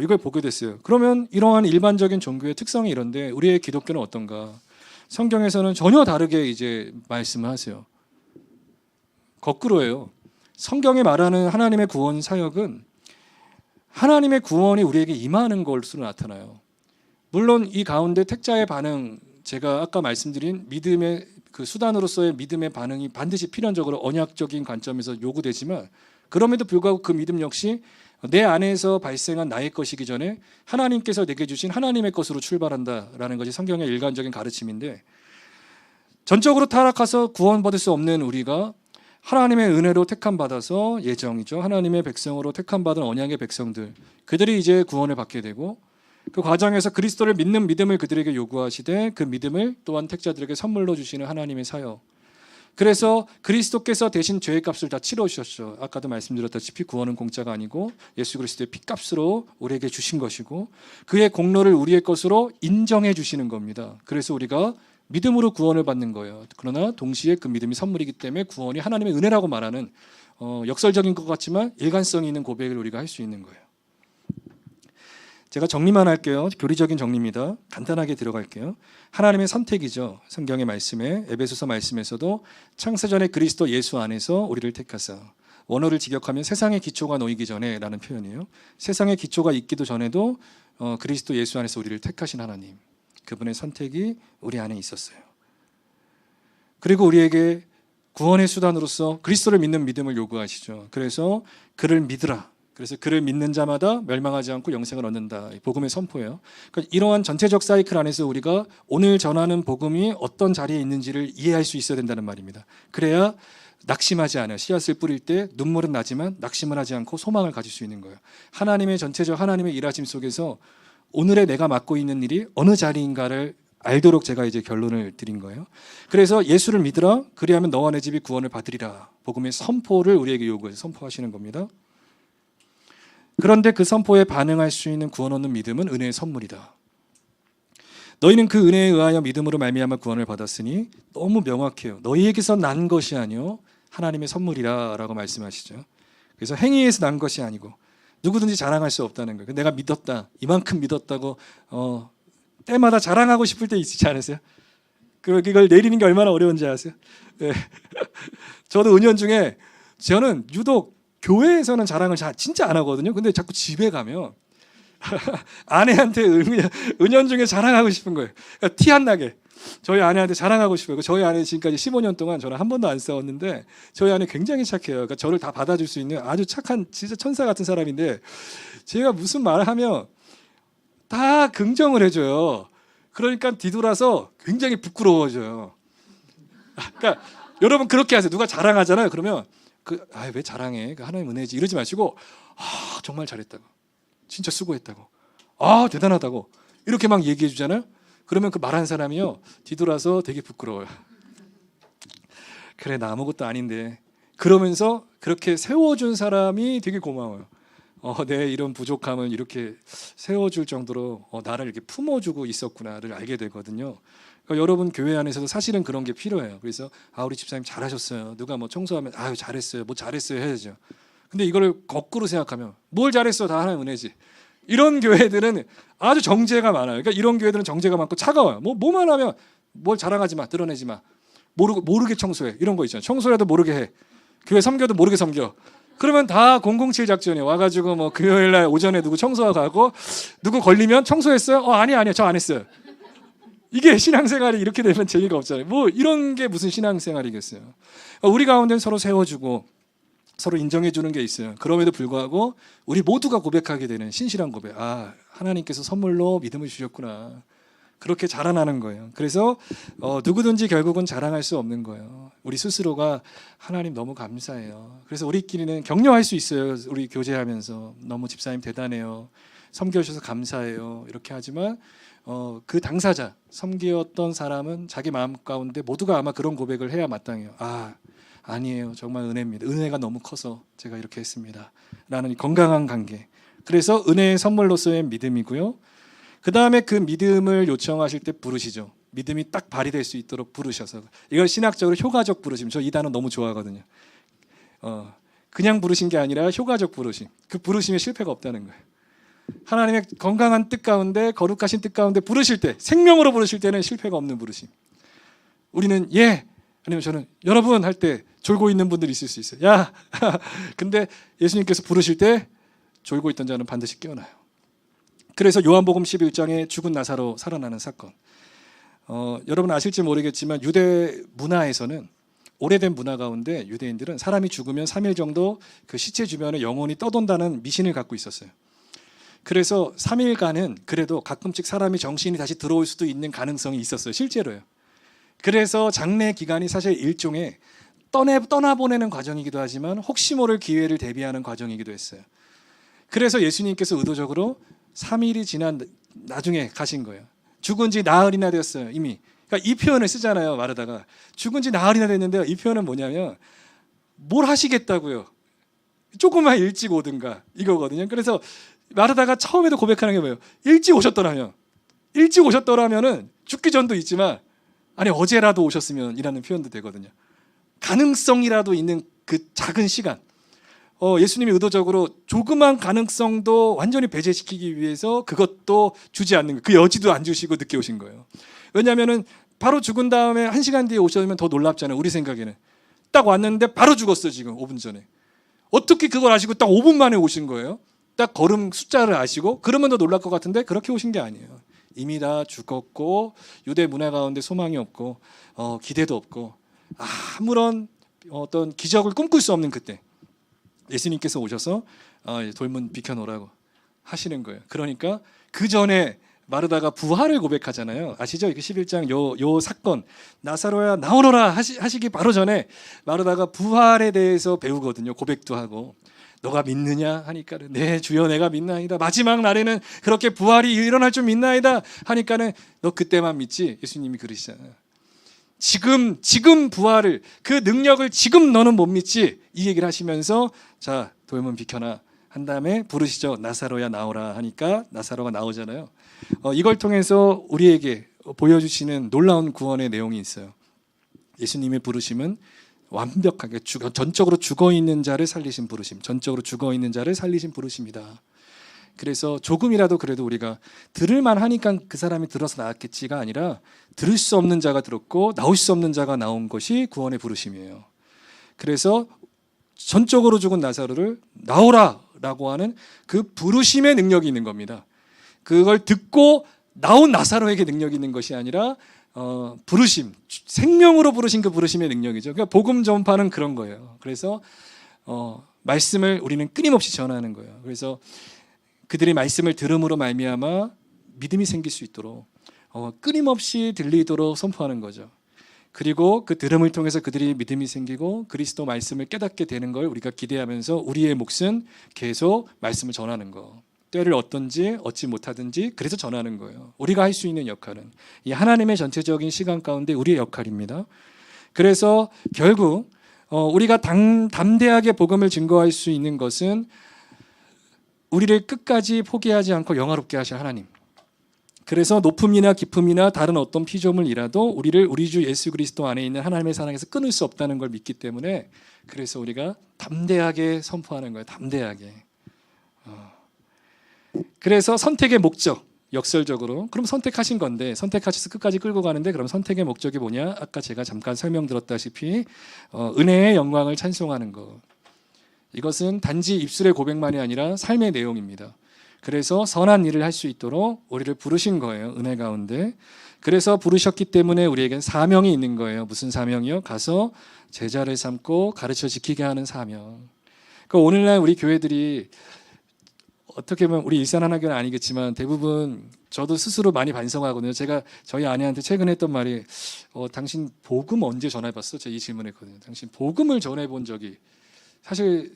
이걸 보게 됐어요. 그러면 이러한 일반적인 종교의 특성이 이런데 우리의 기독교는 어떤가? 성경에서는 전혀 다르게 이제 말씀을 하세요. 거꾸로예요. 성경이 말하는 하나님의 구원 사역은 하나님의 구원이 우리에게 임하는 것으로 나타나요. 물론 이 가운데 택자의 반응, 제가 아까 말씀드린 믿음의 그 수단으로서의 믿음의 반응이 반드시 필연적으로 언약적인 관점에서 요구되지만, 그럼에도 불구하고 그 믿음 역시 내 안에서 발생한 나의 것이기 전에 하나님께서 내게 주신 하나님의 것으로 출발한다라는 것이 성경의 일관적인 가르침인데, 전적으로 타락해서 구원받을 수 없는 우리가 하나님의 은혜로 택함받아서, 예정이죠, 하나님의 백성으로 택함받은 언약의 백성들, 그들이 이제 구원을 받게 되고, 그 과정에서 그리스도를 믿는 믿음을 그들에게 요구하시되 그 믿음을 또한 택자들에게 선물로 주시는 하나님의 사역. 그래서 그리스도께서 대신 죄의 값을 다 치러주셨죠. 아까도 말씀드렸다시피 구원은 공짜가 아니고 예수 그리스도의 피값으로 우리에게 주신 것이고, 그의 공로를 우리의 것으로 인정해 주시는 겁니다. 그래서 우리가 믿음으로 구원을 받는 거예요. 그러나 동시에 그 믿음이 선물이기 때문에 구원이 하나님의 은혜라고 말하는 역설적인 것 같지만 일관성이 있는 고백을 우리가 할 수 있는 거예요. 제가 정리만 할게요. 교리적인 정리입니다. 간단하게 들어갈게요. 하나님의 선택이죠. 성경의 말씀에, 에베소서 말씀에서도 창세전에 그리스도 예수 안에서 우리를 택하사, 원어를 직역하면 세상의 기초가 놓이기 전에 라는 표현이에요. 세상의 기초가 있기도 전에도 그리스도 예수 안에서 우리를 택하신 하나님, 그분의 선택이 우리 안에 있었어요. 그리고 우리에게 구원의 수단으로서 그리스도를 믿는 믿음을 요구하시죠. 그래서 그를 믿으라. 그래서 그를 믿는 자마다 멸망하지 않고 영생을 얻는다. 복음의 선포예요. 그러니까 이러한 전체적 사이클 안에서 우리가 오늘 전하는 복음이 어떤 자리에 있는지를 이해할 수 있어야 된다는 말입니다. 그래야 낙심하지 않아요. 씨앗을 뿌릴 때 눈물은 나지만 낙심을 하지 않고 소망을 가질 수 있는 거예요. 하나님의 전체적 하나님의 일하심 속에서 오늘의 내가 맡고 있는 일이 어느 자리인가를 알도록 제가 이제 결론을 드린 거예요. 그래서 예수를 믿으라 그리하면 너와 내 집이 구원을 받으리라. 복음의 선포를 우리에게 요구해서 선포하시는 겁니다. 그런데 그 선포에 반응할 수 있는 구원 얻는 믿음은 은혜의 선물이다. 너희는 그 은혜에 의하여 믿음으로 말미암아 구원을 받았으니 너무 명확해요. 너희에게서 난 것이 아니요 하나님의 선물이라라고 말씀하시죠. 그래서 행위에서 난 것이 아니고 누구든지 자랑할 수 없다는 거예요. 내가 믿었다, 이만큼 믿었다고 때마다 자랑하고 싶을 때 있지 않으세요? 그걸 내리는 게 얼마나 어려운지 아세요? 네. 저도 은연 중에 저는 유독 교회에서는 자랑을 진짜 안 하거든요. 근데 자꾸 집에 가면 아내한테 은연중에 자랑하고 싶은 거예요. 그러니까 티 안 나게 저희 아내한테 자랑하고 싶어요. 저희 아내 지금까지 15년 동안 저랑 한 번도 안 싸웠는데 저희 아내 굉장히 착해요. 그러니까 저를 다 받아줄 수 있는 아주 착한 진짜 천사 같은 사람인데 제가 무슨 말을 하면 다 긍정을 해줘요. 그러니까 뒤돌아서 굉장히 부끄러워져요. 그러니까 여러분 그렇게 하세요. 누가 자랑하잖아요. 그러면 왜 자랑해? 하나님 은혜지 이러지 마시고 정말 잘했다고. 진짜 수고했다고. 대단하다고. 이렇게 막 얘기해 주잖아요. 그러면 그 말한 사람이요. 뒤돌아서 되게 부끄러워요. 그래 나 아무것도 아닌데. 그러면서 그렇게 세워준 사람이 되게 고마워요. 내 이런 부족함을 이렇게 세워줄 정도로 나를 이렇게 품어주고 있었구나를 알게 되거든요. 그러니까 여러분 교회 안에서도 사실은 그런 게 필요해요. 그래서 우리 집사님 잘하셨어요. 누가 뭐 청소하면 잘했어요. 뭐 잘했어요 해야죠. 근데 이걸 거꾸로 생각하면 뭘 잘했어 다 하나님 은혜지. 이런 교회들은 아주 정죄가 많아요. 그러니까 이런 교회들은 정죄가 많고 차가워요. 뭐만 하면 뭘 자랑하지 마, 드러내지 마. 모르게 청소해. 이런 거 있잖아요. 청소라도 모르게 해. 교회 섬겨도 모르게 섬겨. 그러면 다 007 작전에 와가지고 뭐 금요일 날 오전에 누구 청소하고 가고 누구 걸리면 청소했어요? 아니요 저 안 했어요. 이게 신앙생활이 이렇게 되면 재미가 없잖아요. 뭐 이런 게 무슨 신앙생활이겠어요. 우리 가운데는 서로 세워주고 서로 인정해 주는 게 있어요. 그럼에도 불구하고 우리 모두가 고백하게 되는 신실한 고백. 하나님께서 선물로 믿음을 주셨구나. 그렇게 자라나는 거예요. 그래서 누구든지 결국은 자랑할 수 없는 거예요. 우리 스스로가 하나님 너무 감사해요. 그래서 우리끼리는 격려할 수 있어요. 우리 교제하면서 너무 집사님 대단해요. 섬겨주셔서 감사해요. 이렇게 하지만 그 당사자, 섬기었던 사람은 자기 마음 가운데 모두가 아마 그런 고백을 해야 마땅해요. 아니에요. 정말 은혜입니다. 은혜가 너무 커서 제가 이렇게 했습니다. 라는 이 건강한 관계. 그래서 은혜의 선물로서의 믿음이고요. 그 다음에 그 믿음을 요청하실 때 부르시죠. 믿음이 딱 발휘될 수 있도록 부르셔서. 이걸 신학적으로 효과적 부르심. 저 이 단어 너무 좋아하거든요. 그냥 부르신 게 아니라 효과적 부르심. 그 부르심에 실패가 없다는 거예요. 하나님의 건강한 뜻 가운데 거룩하신 뜻 가운데 부르실 때 생명으로 부르실 때는 실패가 없는 부르심. 우리는 아니면 저는 여러분 할 때 졸고 있는 분들이 있을 수 있어요. 근데 예수님께서 부르실 때 졸고 있던 자는 반드시 깨어나요. 그래서 요한복음 11장에 죽은 나사로 살아나는 사건. 여러분 아실지 모르겠지만 유대 문화에서는 오래된 문화 가운데 유대인들은 사람이 죽으면 3일 정도 그 시체 주변에 영혼이 떠돈다는 미신을 갖고 있었어요. 그래서 3일간은 그래도 가끔씩 사람이 정신이 다시 들어올 수도 있는 가능성이 있었어요. 실제로요. 그래서 장례 기간이 사실 일종의 떠나보내는 과정이기도 하지만 혹시 모를 기회를 대비하는 과정이기도 했어요. 그래서 예수님께서 의도적으로 3일이 지난 나중에 가신 거예요. 죽은 지 나흘이나 됐어요. 이미. 그러니까 이 표현을 쓰잖아요. 말하다가. 죽은 지 나흘이나 됐는데요. 이 표현은 뭐냐면 뭘 하시겠다고요. 조금만 일찍 오든가 이거거든요. 그래서 말하다가 처음에도 고백하는 게 뭐예요? 일찍 오셨더라면은 죽기 전도 있지만 어제라도 오셨으면 이라는 표현도 되거든요. 가능성이라도 있는 그 작은 시간. 예수님이 의도적으로 조그만 가능성도 완전히 배제시키기 위해서 그것도 주지 않는 거예요. 그 여지도 안 주시고 늦게 오신 거예요. 왜냐하면은 바로 죽은 다음에 1시간 뒤에 오셨으면 더 놀랍잖아요. 우리 생각에는. 딱 왔는데 바로 죽었어 지금 5분 전에. 어떻게 그걸 아시고 딱 5분 만에 오신 거예요? 딱 걸음 숫자를 아시고 그러면 더 놀랄 것 같은데 그렇게 오신 게 아니에요. 이미 다 죽었고 유대 문화 가운데 소망이 없고 기대도 없고 아무런 어떤 기적을 꿈꿀 수 없는 그때 예수님께서 오셔서 돌문 비켜놓으라고 하시는 거예요. 그러니까 그 전에 마르다가 부활을 고백하잖아요. 아시죠? 그 11장 요 사건 나사로야 나오너라 하시기 바로 전에 마르다가 부활에 대해서 배우거든요. 고백도 하고 너가 믿느냐 하니까는 네 주여 내가 믿나이다. 마지막 날에는 그렇게 부활이 일어날 줄 믿나이다 하니까는 너 그때만 믿지. 예수님이 그러시잖아요. 지금 부활을 그 능력을 지금 너는 못 믿지. 이 얘기를 하시면서 자 돌문 비켜나 한 다음에 부르시죠. 나사로야 나오라 하니까 나사로가 나오잖아요. 이걸 통해서 우리에게 보여주시는 놀라운 구원의 내용이 있어요. 예수님의 부르심은 완벽하게 전적으로 죽어있는 자를 살리신 부르심, 전적으로 죽어있는 자를 살리신 부르심이다. 그래서 조금이라도 그래도 우리가 들을만 하니까 그 사람이 들어서 나왔겠지가 아니라 들을 수 없는 자가 들었고 나올 수 없는 자가 나온 것이 구원의 부르심이에요. 그래서 전적으로 죽은 나사로를 나오라라고 하는 그 부르심의 능력이 있는 겁니다. 그걸 듣고 나온 나사로에게 능력이 있는 것이 아니라 부르심, 생명으로 부르신 그 부르심의 능력이죠. 그러니까 복음 전파는 그런 거예요. 그래서 말씀을 우리는 끊임없이 전하는 거예요. 그래서 그들이 말씀을 들음으로 말미암아 믿음이 생길 수 있도록 끊임없이 들리도록 선포하는 거죠. 그리고 그 들음을 통해서 그들이 믿음이 생기고 그리스도 말씀을 깨닫게 되는 걸 우리가 기대하면서 우리의 몫은 계속 말씀을 전하는 거. 때를 얻든지 얻지 못하든지 그래서 전하는 거예요. 우리가 할 수 있는 역할은 이 하나님의 전체적인 시간 가운데 우리의 역할입니다. 그래서 결국 우리가 담대하게 복음을 증거할 수 있는 것은 우리를 끝까지 포기하지 않고 영화롭게 하실 하나님. 그래서 높음이나 깊음이나 다른 어떤 피조물이라도 우리를 우리 주 예수 그리스도 안에 있는 하나님의 사랑에서 끊을 수 없다는 걸 믿기 때문에 그래서 우리가 담대하게 선포하는 거예요. 담대하게. 그래서 선택의 목적, 역설적으로 그럼 선택하신 건데 선택하셔서 끝까지 끌고 가는데 그럼 선택의 목적이 뭐냐? 아까 제가 잠깐 설명드렸다시피 은혜의 영광을 찬송하는 것. 이것은 단지 입술의 고백만이 아니라 삶의 내용입니다. 그래서 선한 일을 할 수 있도록 우리를 부르신 거예요. 은혜 가운데. 그래서 부르셨기 때문에 우리에겐 사명이 있는 거예요. 무슨 사명이요? 가서 제자를 삼고 가르쳐 지키게 하는 사명. 그러니까 오늘날 우리 교회들이 어떻게 보면 우리 일산하나교는 아니겠지만 대부분 저도 스스로 많이 반성하거든요. 제가 저희 아내한테 최근에 했던 말이 당신 복음 언제 전해봤어? 제가 이 질문했거든요. 당신 복음을 전해본 적이 사실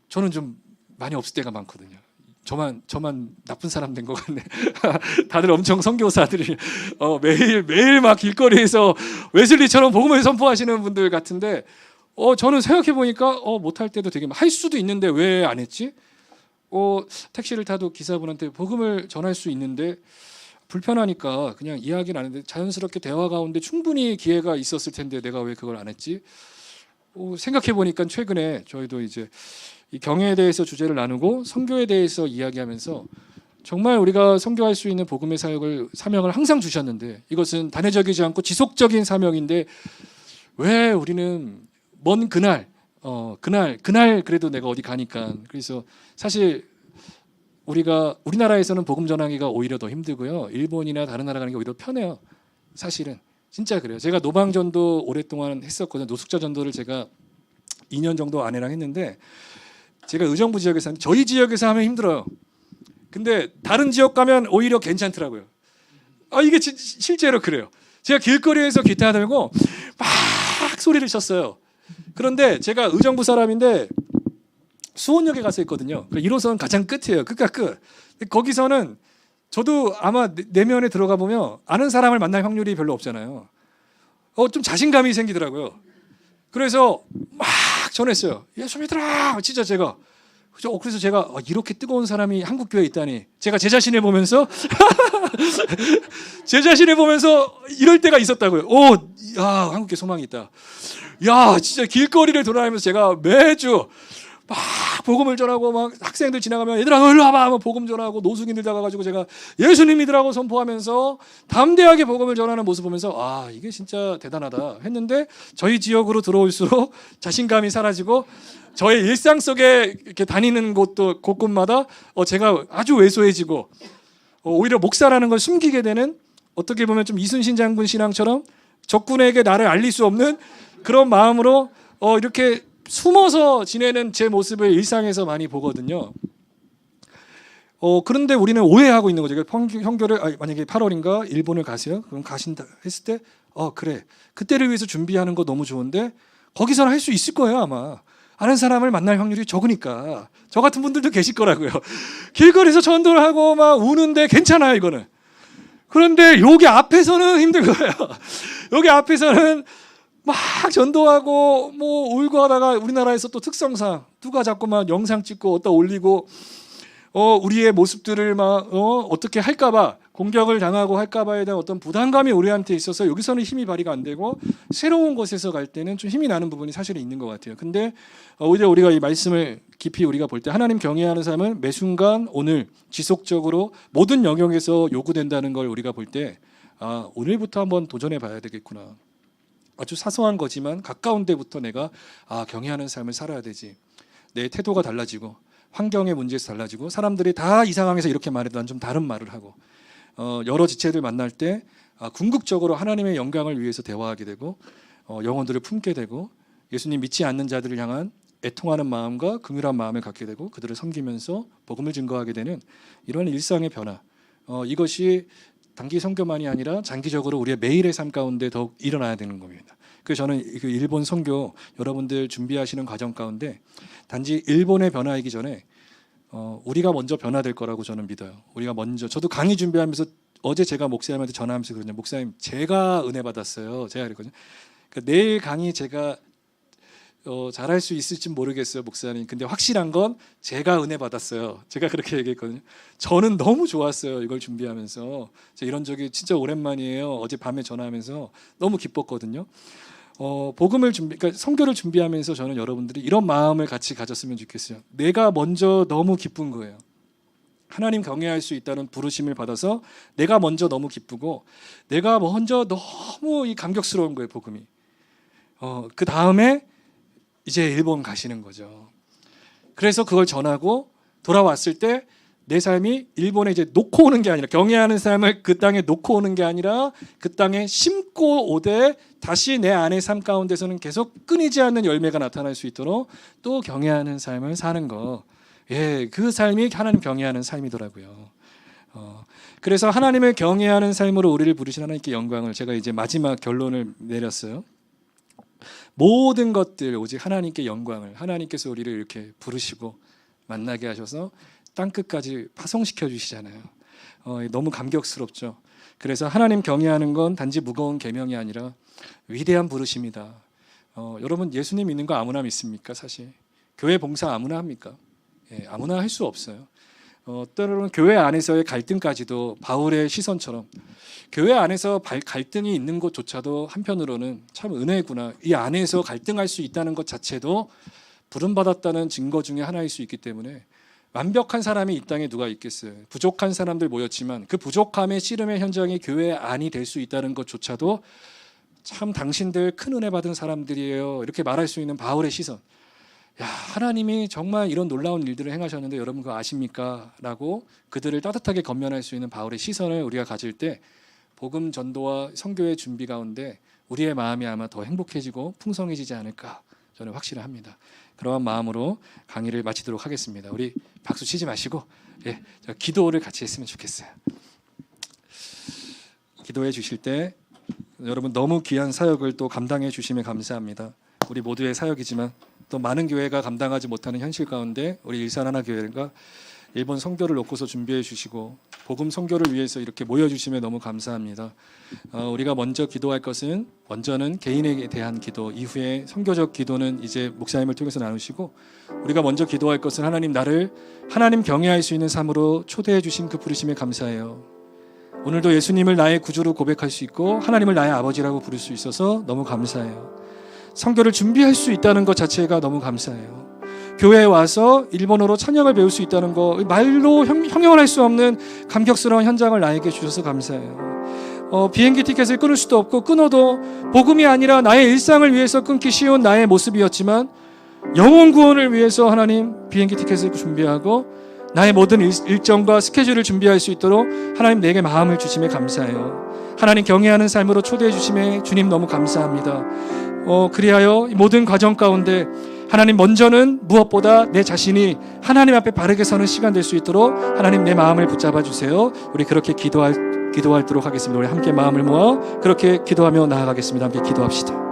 저는 좀 많이 없을 때가 많거든요. 저만 나쁜 사람 된 것 같네. 다들 엄청 선교사들이 매일 막 길거리에서 웨슬리처럼 복음을 선포하시는 분들 같은데 저는 생각해 보니까 못할 때도 되게 할 수도 있는데 왜 안 했지? 택시를 타도 기사분한테 복음을 전할 수 있는데 불편하니까 그냥 이야기를 안 했는데 자연스럽게 대화 가운데 충분히 기회가 있었을 텐데 내가 왜 그걸 안 했지? 생각해 보니까 최근에 저희도 이제 이 경애에 대해서 주제를 나누고 선교에 대해서 이야기하면서 정말 우리가 선교할 수 있는 복음의 사명을 항상 주셨는데 이것은 단회적이지 않고 지속적인 사명인데 왜 우리는 먼 그날 그래도 내가 어디 가니까 그래서 사실 우리나라에서는 복음 전하기가 오히려 더 힘들고요. 일본이나 다른 나라 가는 게 오히려 편해요. 사실은 진짜 그래요. 제가 노방전도 오랫동안 했었거든요. 노숙자 전도를 제가 2년 정도 아내랑 했는데 제가 의정부 지역에서 하는데 저희 지역에서 하면 힘들어요. 근데 다른 지역 가면 오히려 괜찮더라고요. 이게 실제로 그래요. 제가 길거리에서 기타 들고 막 소리를 쳤어요. 그런데 제가 의정부 사람인데 수원역에 가서 했거든요. 1호선 가장 끝이에요. 끝과 끝. 거기서는 저도 아마 내면에 들어가 보면 아는 사람을 만날 확률이 별로 없잖아요. 좀 자신감이 생기더라고요. 그래서 막 전했어요. 예수 믿으라. 진짜 제가. 그래서 제가 이렇게 뜨거운 사람이 한국 교회에 있다니. 제가 제 자신을 보면서 이럴 때가 있었다고요. 한국 교회 소망이 있다. 진짜 길거리를 돌아다니면서 제가 매주 막 복음을 전하고 막 학생들 지나가면 얘들아 너 일로 와봐 하면 복음 전하고 노숙인들 다가가지고 제가 예수님 믿으라고 선포하면서 담대하게 복음을 전하는 모습 보면서 이게 진짜 대단하다 했는데 저희 지역으로 들어올수록 자신감이 사라지고 저의 일상 속에 이렇게 다니는 곳곳마다 제가 아주 왜소해지고 오히려 목사라는 걸 숨기게 되는 어떻게 보면 좀 이순신 장군 신앙처럼 적군에게 나를 알릴 수 없는 그런 마음으로 이렇게 숨어서 지내는 제 모습을 일상에서 많이 보거든요. 그런데 우리는 오해하고 있는 거죠. 형교를 만약에 8월인가 일본을 가세요. 그럼 가신다 했을 때 그래. 그때를 위해서 준비하는 거 너무 좋은데 거기서는 할 수 있을 거예요, 아마. 아는 사람을 만날 확률이 적으니까. 저 같은 분들도 계실 거라고요. 길거리에서 전도를 하고 막 우는데 괜찮아요, 이거는. 그런데 여기 앞에서는 힘든 거예요. 여기 앞에서는 막 전도하고 뭐 울고 하다가 우리나라에서 또 특성상 누가 자꾸만 영상 찍고 어디다 올리고 우리의 모습들을 막 어떻게 할까봐 공격을 당하고 할까봐에 대한 어떤 부담감이 우리한테 있어서 여기서는 힘이 발휘가 안 되고 새로운 곳에서 갈 때는 좀 힘이 나는 부분이 사실 있는 것 같아요. 근데 오히려 우리가 이 말씀을 깊이 우리가 볼 때 하나님 경외하는 삶은 매 순간 오늘 지속적으로 모든 영역에서 요구된다는 걸 우리가 볼 때 오늘부터 한번 도전해 봐야 되겠구나. 아주 사소한 거지만 가까운 데부터 내가 경외하는 삶을 살아야 되지. 내 태도가 달라지고 환경의 문제에서 달라지고 사람들이 다 이 상황에서 이렇게 말해도 난 좀 다른 말을 하고 여러 지체들 만날 때 궁극적으로 하나님의 영광을 위해서 대화하게 되고 영혼들을 품게 되고 예수님 믿지 않는 자들을 향한 애통하는 마음과 긍휼한 마음을 갖게 되고 그들을 섬기면서 복음을 증거하게 되는 이런 일상의 변화 이것이 단기 선교만이 아니라 장기적으로 우리의 매일의 삶 가운데 더욱 일어나야 되는 겁니다. 그래서 저는 그 일본 선교 여러분들 준비하시는 과정 가운데 단지 일본의 변화이기 전에 우리가 먼저 변화될 거라고 저는 믿어요. 우리가 먼저 저도 강의 준비하면서 어제 제가 목사님한테 전화하면서 그러냐 목사님 제가 은혜 받았어요. 제가 그랬거든요. 그러니까 내일 강의 제가 잘할 수 있을지 모르겠어요, 목사님. 근데 확실한 건 제가 은혜 받았어요. 제가 그렇게 얘기했거든요. 저는 너무 좋았어요. 이걸 준비하면서 이런 적이 진짜 오랜만이에요. 어제 밤에 전화하면서 너무 기뻤거든요. 복음을 그러니까 선교를 준비하면서 저는 여러분들이 이런 마음을 같이 가졌으면 좋겠어요. 내가 먼저 너무 기쁜 거예요. 하나님 경외할 수 있다는 부르심을 받아서 내가 먼저 너무 기쁘고 내가 먼저 너무 이 감격스러운 거예요, 복음이. 그 다음에 이제 일본 가시는 거죠. 그래서 그걸 전하고 돌아왔을 때 내 삶이 일본에 이제 놓고 오는 게 아니라 경외하는 삶을 그 땅에 놓고 오는 게 아니라 그 땅에 심고 오되 다시 내 안의 삶 가운데서는 계속 끊이지 않는 열매가 나타날 수 있도록 또 경외하는 삶을 사는 거. 그 삶이 하나님 경외하는 삶이더라고요. 그래서 하나님을 경외하는 삶으로 우리를 부르신 하나님께 영광을 제가 이제 마지막 결론을 내렸어요. 모든 것들 오직 하나님께 영광을 하나님께서 우리를 이렇게 부르시고 만나게 하셔서 땅끝까지 파송시켜 주시잖아요. 너무 감격스럽죠. 그래서 하나님 경외하는 건 단지 무거운 계명이 아니라 위대한 부르심이다. 여러분 예수님 믿는 거 아무나 믿습니까? 사실 교회 봉사 아무나 합니까? 아무나 할 수 없어요. 때로는 교회 안에서의 갈등까지도 바울의 시선처럼 교회 안에서 갈등이 있는 것조차도 한편으로는 참 은혜구나. 이 안에서 갈등할 수 있다는 것 자체도 부름받았다는 증거 중에 하나일 수 있기 때문에 완벽한 사람이 이 땅에 누가 있겠어요. 부족한 사람들 모였지만 그 부족함의 씨름의 현장이 교회 안이 될 수 있다는 것조차도 참 당신들 큰 은혜 받은 사람들이에요. 이렇게 말할 수 있는 바울의 시선. 하나님이 정말 이런 놀라운 일들을 행하셨는데 여러분 그거 아십니까? 라고 그들을 따뜻하게 건면할 수 있는 바울의 시선을 우리가 가질 때 복음 전도와 선교의 준비 가운데 우리의 마음이 아마 더 행복해지고 풍성해지지 않을까 저는 확신을 합니다. 그러한 마음으로 강의를 마치도록 하겠습니다. 우리 박수 치지 마시고 기도를 같이 했으면 좋겠어요. 기도해 주실 때 여러분 너무 귀한 사역을 또 감당해 주심에 감사합니다. 우리 모두의 사역이지만 또 많은 교회가 감당하지 못하는 현실 가운데 우리 일산하나교회가 일본 선교를 놓고서 준비해 주시고 복음 선교를 위해서 이렇게 모여주심에 너무 감사합니다. 우리가 먼저 기도할 것은 먼저는 개인에 대한 기도, 이후에 선교적 기도는 이제 목사님을 통해서 나누시고 우리가 먼저 기도할 것은 하나님 나를 하나님 경외할 수 있는 삶으로 초대해 주신 그 부르심에 감사해요. 오늘도 예수님을 나의 구주로 고백할 수 있고 하나님을 나의 아버지라고 부를 수 있어서 너무 감사해요. 선교를 준비할 수 있다는 것 자체가 너무 감사해요. 교회에 와서 일본어로 찬양을 배울 수 있다는 거 말로 형용할 수 없는 감격스러운 현장을 나에게 주셔서 감사해요. 비행기 티켓을 끊을 수도 없고 끊어도 복음이 아니라 나의 일상을 위해서 끊기 쉬운 나의 모습이었지만 영혼 구원을 위해서 하나님 비행기 티켓을 준비하고 나의 모든 일정과 스케줄을 준비할 수 있도록 하나님 내게 마음을 주심에 감사해요. 하나님 경외하는 삶으로 초대해 주심에 주님 너무 감사합니다. 그리하여 모든 과정 가운데 하나님, 먼저는 무엇보다 내 자신이 하나님 앞에 바르게 서는 시간 될 수 있도록 하나님 내 마음을 붙잡아 주세요. 우리 그렇게 기도하도록 하겠습니다. 우리 함께 마음을 모아 그렇게 기도하며 나아가겠습니다. 함께 기도합시다.